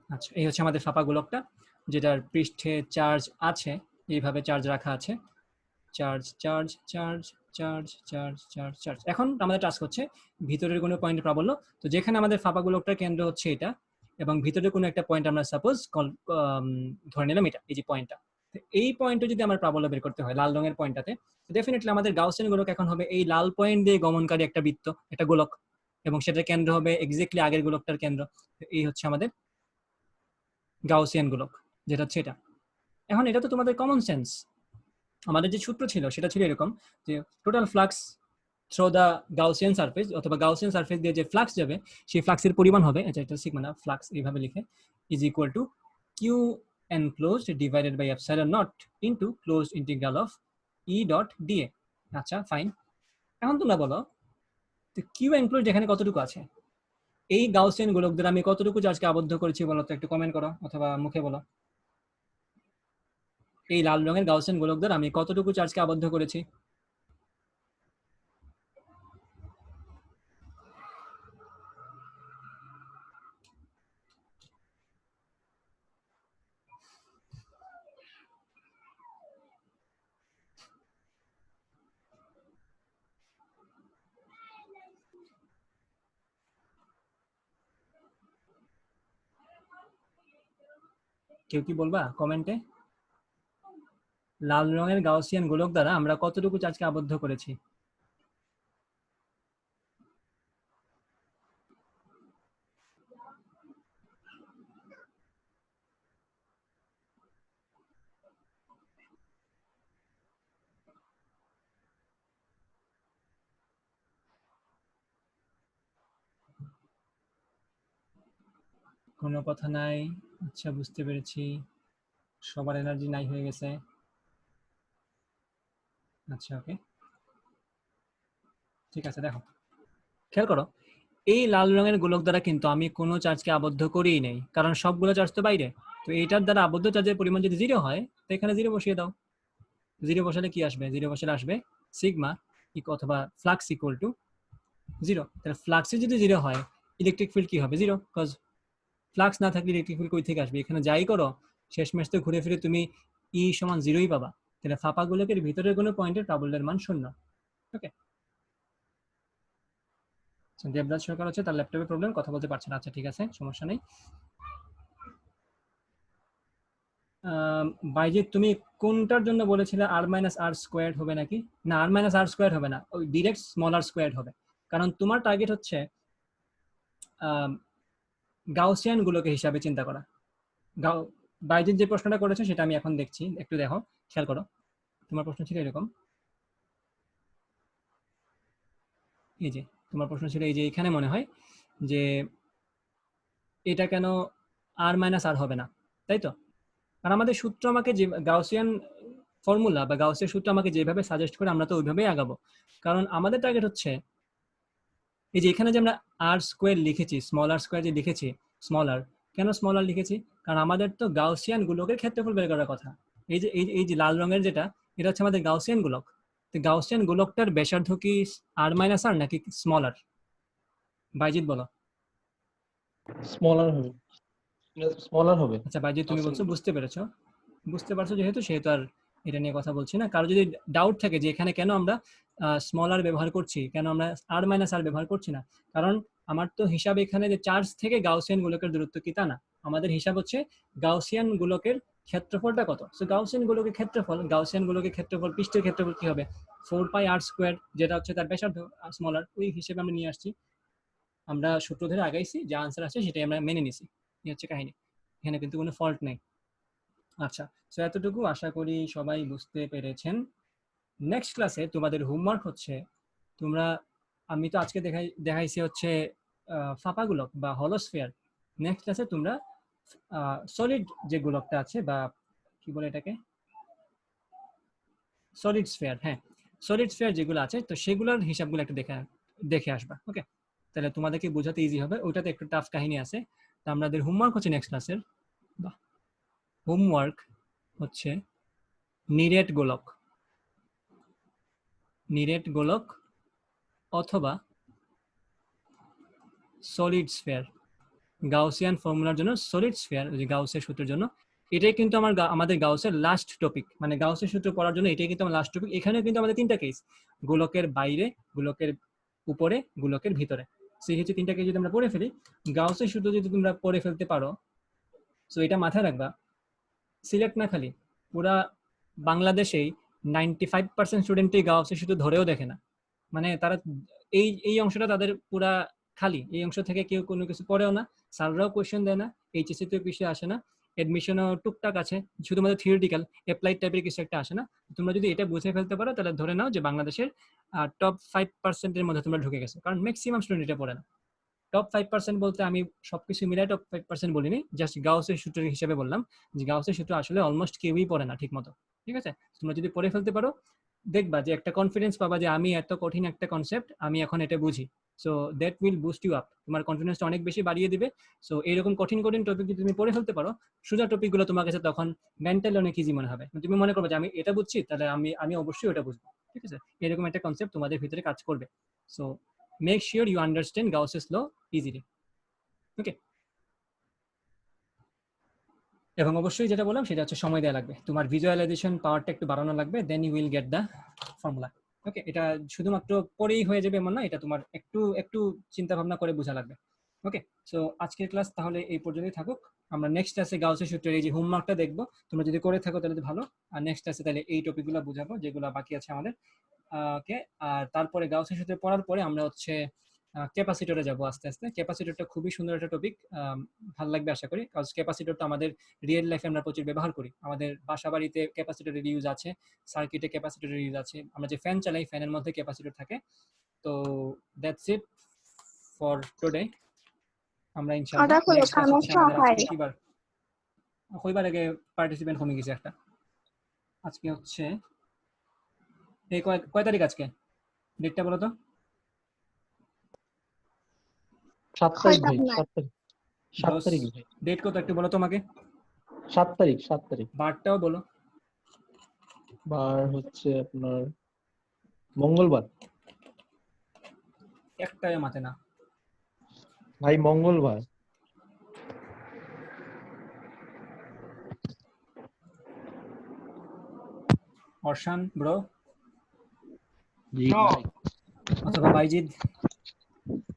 আচ্ছা, এই হচ্ছে আমাদের ফাঁপা গোলকটা, যেটার পৃষ্ঠে চার্জ আছে, এইভাবে চার্জ রাখা আছে, charge charge charge charge charge charge charge. এখন আমাদের টাস্ক হচ্ছে ভিতরের কোনো পয়েন্টে প্রাবল্য। তো যেখানে আমাদের ফাঁপা গোলকটার কেন্দ্র হচ্ছে এটা, এবং ভিতরে কোনো একটা পয়েন্ট আমরা সাপোজ ধরে নিলাম এটা, এই যে পয়েন্টটা, এই পয়েন্টে যদি আমার প্রাবল্য বের করতে হয় লাল রঙের পয়েন্টটাতে, ডেফিনেটলি আমাদের গাউসিয়ান গোলক এখন হবে এই লাল পয়েন্ট দিয়ে গমনকারী একটা বৃত্ত, একটা গোলক, এবং সেটার কেন্দ্র হবে এক্স্যাক্টলি আগের গোলকটার কেন্দ্র। এই হচ্ছে আমাদের গাউসিয়ান গোলক, যেটা হচ্ছে এটা। এখন এটা তো তোমাদের কমন সেন্স। আমাদের যে সূত্র ছিল সেটা ছিল এরকম যে total flux through the Gaussian surface, অথবা গাউসিয়ান সারফেস দিয়ে যে ফ্লাক্স যাবে সেই ফ্লাক্সের পরিমাণ হবে, আচ্ছা এটা সিগমা না, ফ্লাক্স এইভাবে লিখে, is equal to Q enclosed divided by epsilon naught into closed integral of E dot D A. আচ্ছা ফাইন, এখন তোমরা বলো কিউ এনক্লোজড এখানে কতটুকু আছে, এই গাউসিয়ান গোলকদের আমি কতটুকু চার্জকে আবদ্ধ করেছি বলো তো, একটু কমেন্ট করো অথবা মুখে বলো। এই লাল রঙের গাউসিয়ান গোলকদের আমি কতটুকু চার্জকে আবদ্ধ করেছি? কেউ কি বলবা কমেন্টে? লাল রঙের গাউসিয়ান গোলক দ্বারা আমরা কতটুকু চার্জকে আবদ্ধ করেছি? কোনো কথা নাই। আচ্ছা, বুঝতে পেরেছি, সবার এনার্জি নাই হয়ে গেছে। আচ্ছা, ওকে, ঠিক আছে। দেখো, খেয়াল করো, এই লাল রঙের গোলক দ্বারা কিন্তু আমি কোনো চার্জকে আবদ্ধ করিই নাই, কারণ সবগুলো চার্জ তো বাইরে। তো এইটার দ্বারা আবদ্ধ চার্জের পরিমাণ যদি 0 হয়, তো এখানে 0 বসিয়ে দাও। 0 বসালে কি আসবে? 0 বসালে আসবে সিগমা অথবা ফ্লাক্স ইকুয়াল টু 0। তাহলে ফ্লাক্সে যদি 0 হয়, ইলেকট্রিক ফিল্ড কি হবে? 0, কজ ফ্লাক্স না থাকলে ইলেকট্রিক ফিল্ড কই থেকে আসবে? এখানে যাই করো শেষমেশ তো ঘুরে ফিরে তুমি ই সমান 0ই পাবা। তাহলে ফাঁপা গোলকের ভিতরের কোনো পয়েন্টের প্রাবল্যের মান 0। ওকে, দেবরাজ সরকার হচ্ছে তার ল্যাপটপে প্রবলেম, কথা বলতে পারছে না। আচ্ছা, ঠিক আছে, সমস্যা নেই। বাইজিৎ, তুমি কোনটার জন্য বলেছিলে আর মাইনাস আর স্কোয়ার্ড হবে নাকি? না, আর মাইনাস আর স্কোয়ার্ড হবে না, ওই ডিরেক্ট স্মল আর স্কোয়ার্ড হবে, কারণ তোমার টার্গেট হচ্ছে গাউসিয়ান গুলোকে হিসাবে চিন্তা করা। বাইজিৎ যে প্রশ্নটা করেছে সেটা আমি এখন দেখছি, একটু দেখো, খেয়াল করো। তোমার প্রশ্ন ছিল এরকম, এই যে তোমার প্রশ্ন ছিল এই যে এখানে মনে হয় যে এটা কেন আর মাইনাস আর হবে না, তাই তো? আর আমাদের সূত্র আমাকে যে গাউসিয়ান ফর্মুলা বা গাউসের সূত্র আমাকে যেভাবে সাজেস্ট করে আমরা তো ওইভাবেই আগাবো, কারণ আমাদের টার্গেট হচ্ছে এই যে এখানে যে আমরা আর স্কোয়ার লিখেছি, স্মল আর স্কোয়ার যে লিখেছি, স্মল আর, কেন স্মল আর লিখেছি? কারণ আমাদের তো গাউসিয়ান গোলকের ক্ষেত্রফল বের করার কথা। এই যে লাল রঙের যেটা, এটা হচ্ছে আমাদের গাউসিয়ান গোলক। তো গাউসিয়ান গোলকটার ব্যাসার্ধ কি আর মাইনাস আর নাকি স্মল আর? বাইজিৎ বলো। স্মলার হবে, স্মলার হবে। আচ্ছা বাইজিৎ, তুমি বলছো বুঝতে পেরেছো, বুঝতে পারছো যেহেতু, সেহেতু আর এটা নিয়ে কথা বলছি না। কারো যদি ডাউট থাকে যে এখানে কেন আমরা স্মল আর ব্যবহার করছি, কেন আমরা আর মাইনাস আর ব্যবহার করছি না, কারণ আমার তো হিসাব এখানে যে চার্জ থেকে গাউসিয়ান গোলকের দূরত্ব কি তা না, আমাদের হিসাব হচ্ছে গাউসিয়ান গোলকের ক্ষেত্রফলটা কত। সো গাউসিয়ান গোলকের ক্ষেত্রফল পৃষ্ঠের ক্ষেত্রফল কি হবে? 4 পাই আর স্কোয়ার, যেটা হচ্ছে তার ব্যাসার্ধ স্মল আর, ওই হিসেবে আমরা নিয়ে আসছি। আমরা সূত্র ধরে আগাইছি, যা আনসার আছে সেটাই আমরা মেনে নিছি, এই হচ্ছে কাহিনী। এখানে কিন্তু কোনো ফল্ট নেই। আচ্ছা, তো এতটুকু আশা করি সবাই বুঝতে পেরেছেন। নেক্সট ক্লাসে তোমাদের হোমওয়ার্ক হচ্ছে, তোমরা, আমি তো আজকে দেখাইছি হচ্ছে ফাঁপা গোলক বা হলোস্ফিয়ার। নেক্সট ক্লাসে তোমরা সলিড যে গোলকটা আছে, বা কি বলে এটাকে, সলিড স্ফিয়ার, হ্যাঁ, সলিড স্ফিয়ার যেগুলো আছে, তো সেগুলোর হিসাবগুলো একটু দেখে আসবা। ওকে, তাহলে তোমাদেরকে বোঝাতে ইজি হবে। ওইটাতে একটু টাফ কাহিনী আছে। তো আমাদের হোমওয়ার্ক হচ্ছে নেক্সট ক্লাসের, হোমওয়ার্ক হচ্ছে নিরেট গোলক অথবা সলিড স্ফিয়ার। গাউসিয়ান ফর্মুলার জন্য সলিড স্ফিয়ার, যে গাউসের সূত্রের জন্য, এটাই কিন্তু আমাদের গাউসের লাস্ট টপিক, মানে গাউসের সূত্র পড়ার জন্য এটাই কিন্তু আমার লাস্ট টপিক। এখানে কিন্তু আমাদের 3টা কেস, গোলকের বাইরে, গোলকের উপরে, গোলকের ভিতরে। সেই হচ্ছে 3টা কেস যদি আমরা পড়ে ফেলি, গাউসের সূত্র যদি তোমরা পড়ে ফেলতে পারো, তো এটা মাথায় রাখবা, সিলেক্ট না খালি পুরা বাংলাদেশেই 95% স্টুডেন্টই গাউসের সূত্র ধরেও দেখে না, মানে তারা এই অংশটা তাদের পুরা খালি, এই অংশ থেকে কেউ কোনো কিছু পড়েও না, স্যাররাও কোয়েশ্চেন দেয় না, এইচএসসি তে কিছু আসে না, এডমিশনও টুকটাক আছে, শুধুমাত্র থিওরিটিক্যাল অ্যাপ্লাইড টাইপের কিছু একটা আসে না। তোমরা যদি এটা বুঝে ফেলতে পারো, তাহলে ধরে নাও যে বাংলাদেশের টপ 5% মধ্যে তোমরা ঢুকে গেছো, কারণ ম্যাক্সিমাম স্টুডেন্ট এটা পড়ে না। টপ 5% বলতে আমি সবকিছু মিলাই টপ 5% বলিনি, জাস্ট গাউসের সূত্রের হিসেবে বললাম যে গাউসের সূত্র আসলে অলমোস্ট কেউই পড়ে না ঠিক মতো। ঠিক আছে, তোমরা যদি পড়ে ফেলতে পারো, দেখবা যে একটা কনফিডেন্স পাবা যে আমি এত কঠিন একটা কনসেপ্ট আমি এখন এটা বুঝি। So that will boost you up, তোমার কনফিডেন্সটা অনেক বেশি বাড়িয়ে দিবে। সো এইরকম কঠিন টপিক যদি তুমি পড়ে ফেলতে পারো, সোজা টপিকগুলো তোমার কাছে তখন মেন্টালি অনেক ইজি মনে হবে। তুমি মনে করবে যে আমি এটা বুঝছি, তাহলে আমি অবশ্যই ওটা বুঝবো। ঠিক আছে, এরকম একটা কনসেপ্ট তোমাদের ভিতরে কাজ করবে। So make sure you understand Gauss's law easily. Okay, এবং অবশ্যই যেটা বললাম সেটা হচ্ছে সময় দেওয়া লাগবে, তোমার ভিজুয়ালাইজেশন পাওয়ারটা একটু বাড়ানো লাগবে, then you will get the formula. Okay, এটা শুধুমাত্র পড়েই হয়ে যাবে এমন না, এটা তোমার একটু চিন্তা ভাবনা করে বোঝা লাগবে। ওকে, সো আজকের ক্লাস তাহলে এই পর্যন্তই থাকুক। আমরা নেক্সট ক্লাসে গাউসের সূত্রের এই যে হোমওয়ার্কটা দেখবো, তোমরা যদি করে থাকো তাহলে তো ভালো। আর নেক্সট ক্লাসে তাহলে এই টপিকগুলো বুঝাবো যেগুলো বাকি আছে আমাদের। ওকে, আর তারপরে গাউসের সূত্র পড়ার পরে আমরা হচ্ছে ক্যাপাসিটরে যাব আস্তে আস্তে। ক্যাপাসিটরটা খুবই সুন্দর একটা টপিক, ভালো লাগবে আশা করি, কারণ ক্যাপাসিটরটা আমাদের রিয়েল লাইফে আমরা প্রচুর ব্যবহার করি। আমাদের বাসা বাড়িতে ক্যাপাসিটরের ইউজ আছে, সার্কিটে ক্যাপাসিটরের ইউজ আছে, আমরা যে ফ্যান চালাই ফ্যানের মধ্যে ক্যাপাসিটর থাকে। তো দ্যাটস ইট ফর টুডে। আমরা ইনশাআল্লাহ ওটা করে নেক্সট ক্লাস হচ্ছে খানা আমাদের খাই আজকে কিবার কয়বার আগে পার্টিসিপেন্ট কমে গেছে একটা। আজকে হচ্ছে এই কয় তারিখ আজকে, ডেটটা বলো তো। 7 তারিখ ভাই, খয়টা নাই 7 তারিখ, 7 তারিখ ভাই, ডেট কত একটু বলো তো আমাকে, 7 তারিখ, 7 তারিখ। বারটাও বলো। বার হচ্ছে আপনার মঙ্গলবার একটাই মাথে না। ভাই, মঙ্গলবার। অর্শান ব্রো জি No. ভাই। অথবা বাইজিদ,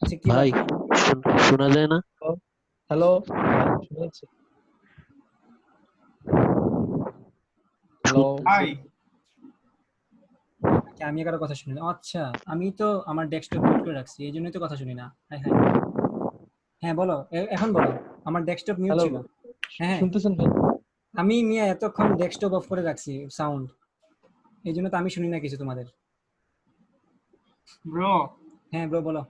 আচ্ছা কি ভাই বার? শোনা যায় না? হ্যালো, শোনা যাচ্ছে? Hello, Hi. কি আমি কারো কথা শুনি না? আচ্ছা, আমি তো আমার ডেস্কটপ মিউট করে রাখছি, এই জন্যই তো কথা শুনি না। হাই হাই, হ্যাঁ বলো, এখন বলো। আমার ডেস্কটপ মিউট হ্যালো, ছিল। হ্যাঁ, শুনতেছেন ভাই? আমি মিয়া এতক্ষণ ডেস্কটপ অফ করে রাখছি সাউন্ড, এই জন্য তো আমি শুনি না কিছু তোমাদের। Bro. হ্যাঁ ব্রো বলো।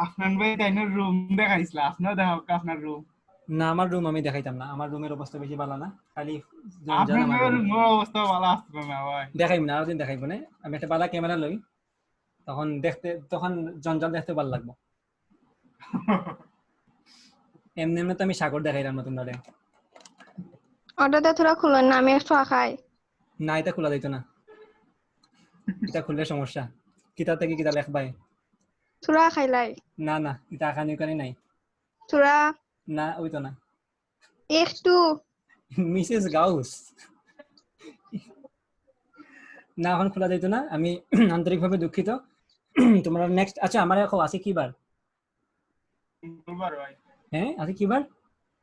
আপনার ভাই তাইনের রুম দেখাইছিল, আপনিও দেখাও আপনার রুম। না, আমার রুম আমি দেখাইতাম না, আমার রুমের অবস্থা বেশি ভালো না, খালি জান আপনার আমার room। রুমের অবস্থা ভালো আসছিল না ভাই। দেখাইব না, আরো দিন দেখাইব না। আমি একটা বালা ক্যামেরা লই, তখন জঞ্জাল দেখতে ভালো লাগবো। এমনি এমনি তো আমি সাগর দেখাইলাম নতুন ধরে। ওটাতে থোড়া খুলেন না, আমি একটু খাই। না, এটা খোলা যাইতো না, এটা খুললে সমস্যা। কিতাব থেকে কিতাব লেখবাই। থোড়া খাইলাই না না, এটা আঁকানি উকানি নাই। থোড়া না, ওই তো না। একটু মিসেস গাউস, না এখন খোলা যাইতো না, আমি আন্তরিকভাবে দুঃখিত। তোমরা নেক্সট, আচ্ছা আমার এখন আছে কি বার? মঙ্গলবার ভাই। হ্যাঁ আছে কি বার?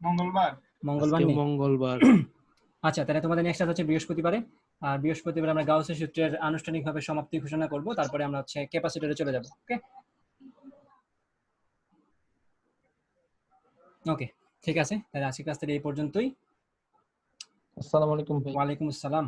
মঙ্গলবার। মঙ্গলবার আজকে নেই। মঙ্গলবার। আচ্ছা, তাহলে তোমাদের নেক্সট হচ্ছে বৃহস্পতিবারে। আর বৃহস্পতিবার আমরা গাউসের সূত্রের আনুষ্ঠানিকভাবে সমাপ্তি ঘোষণা করব, তারপরে আমরা হচ্ছে ক্যাপাসিটরে চলে যাব। ওকে ওকে, ঠিক আছে, তাহলে আজকের ক্লাস এই পর্যন্তই। আসসালামু আলাইকুম ভাই। ওয়ালাইকুম আসসালাম।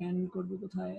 এন্ড করবো কোথায়?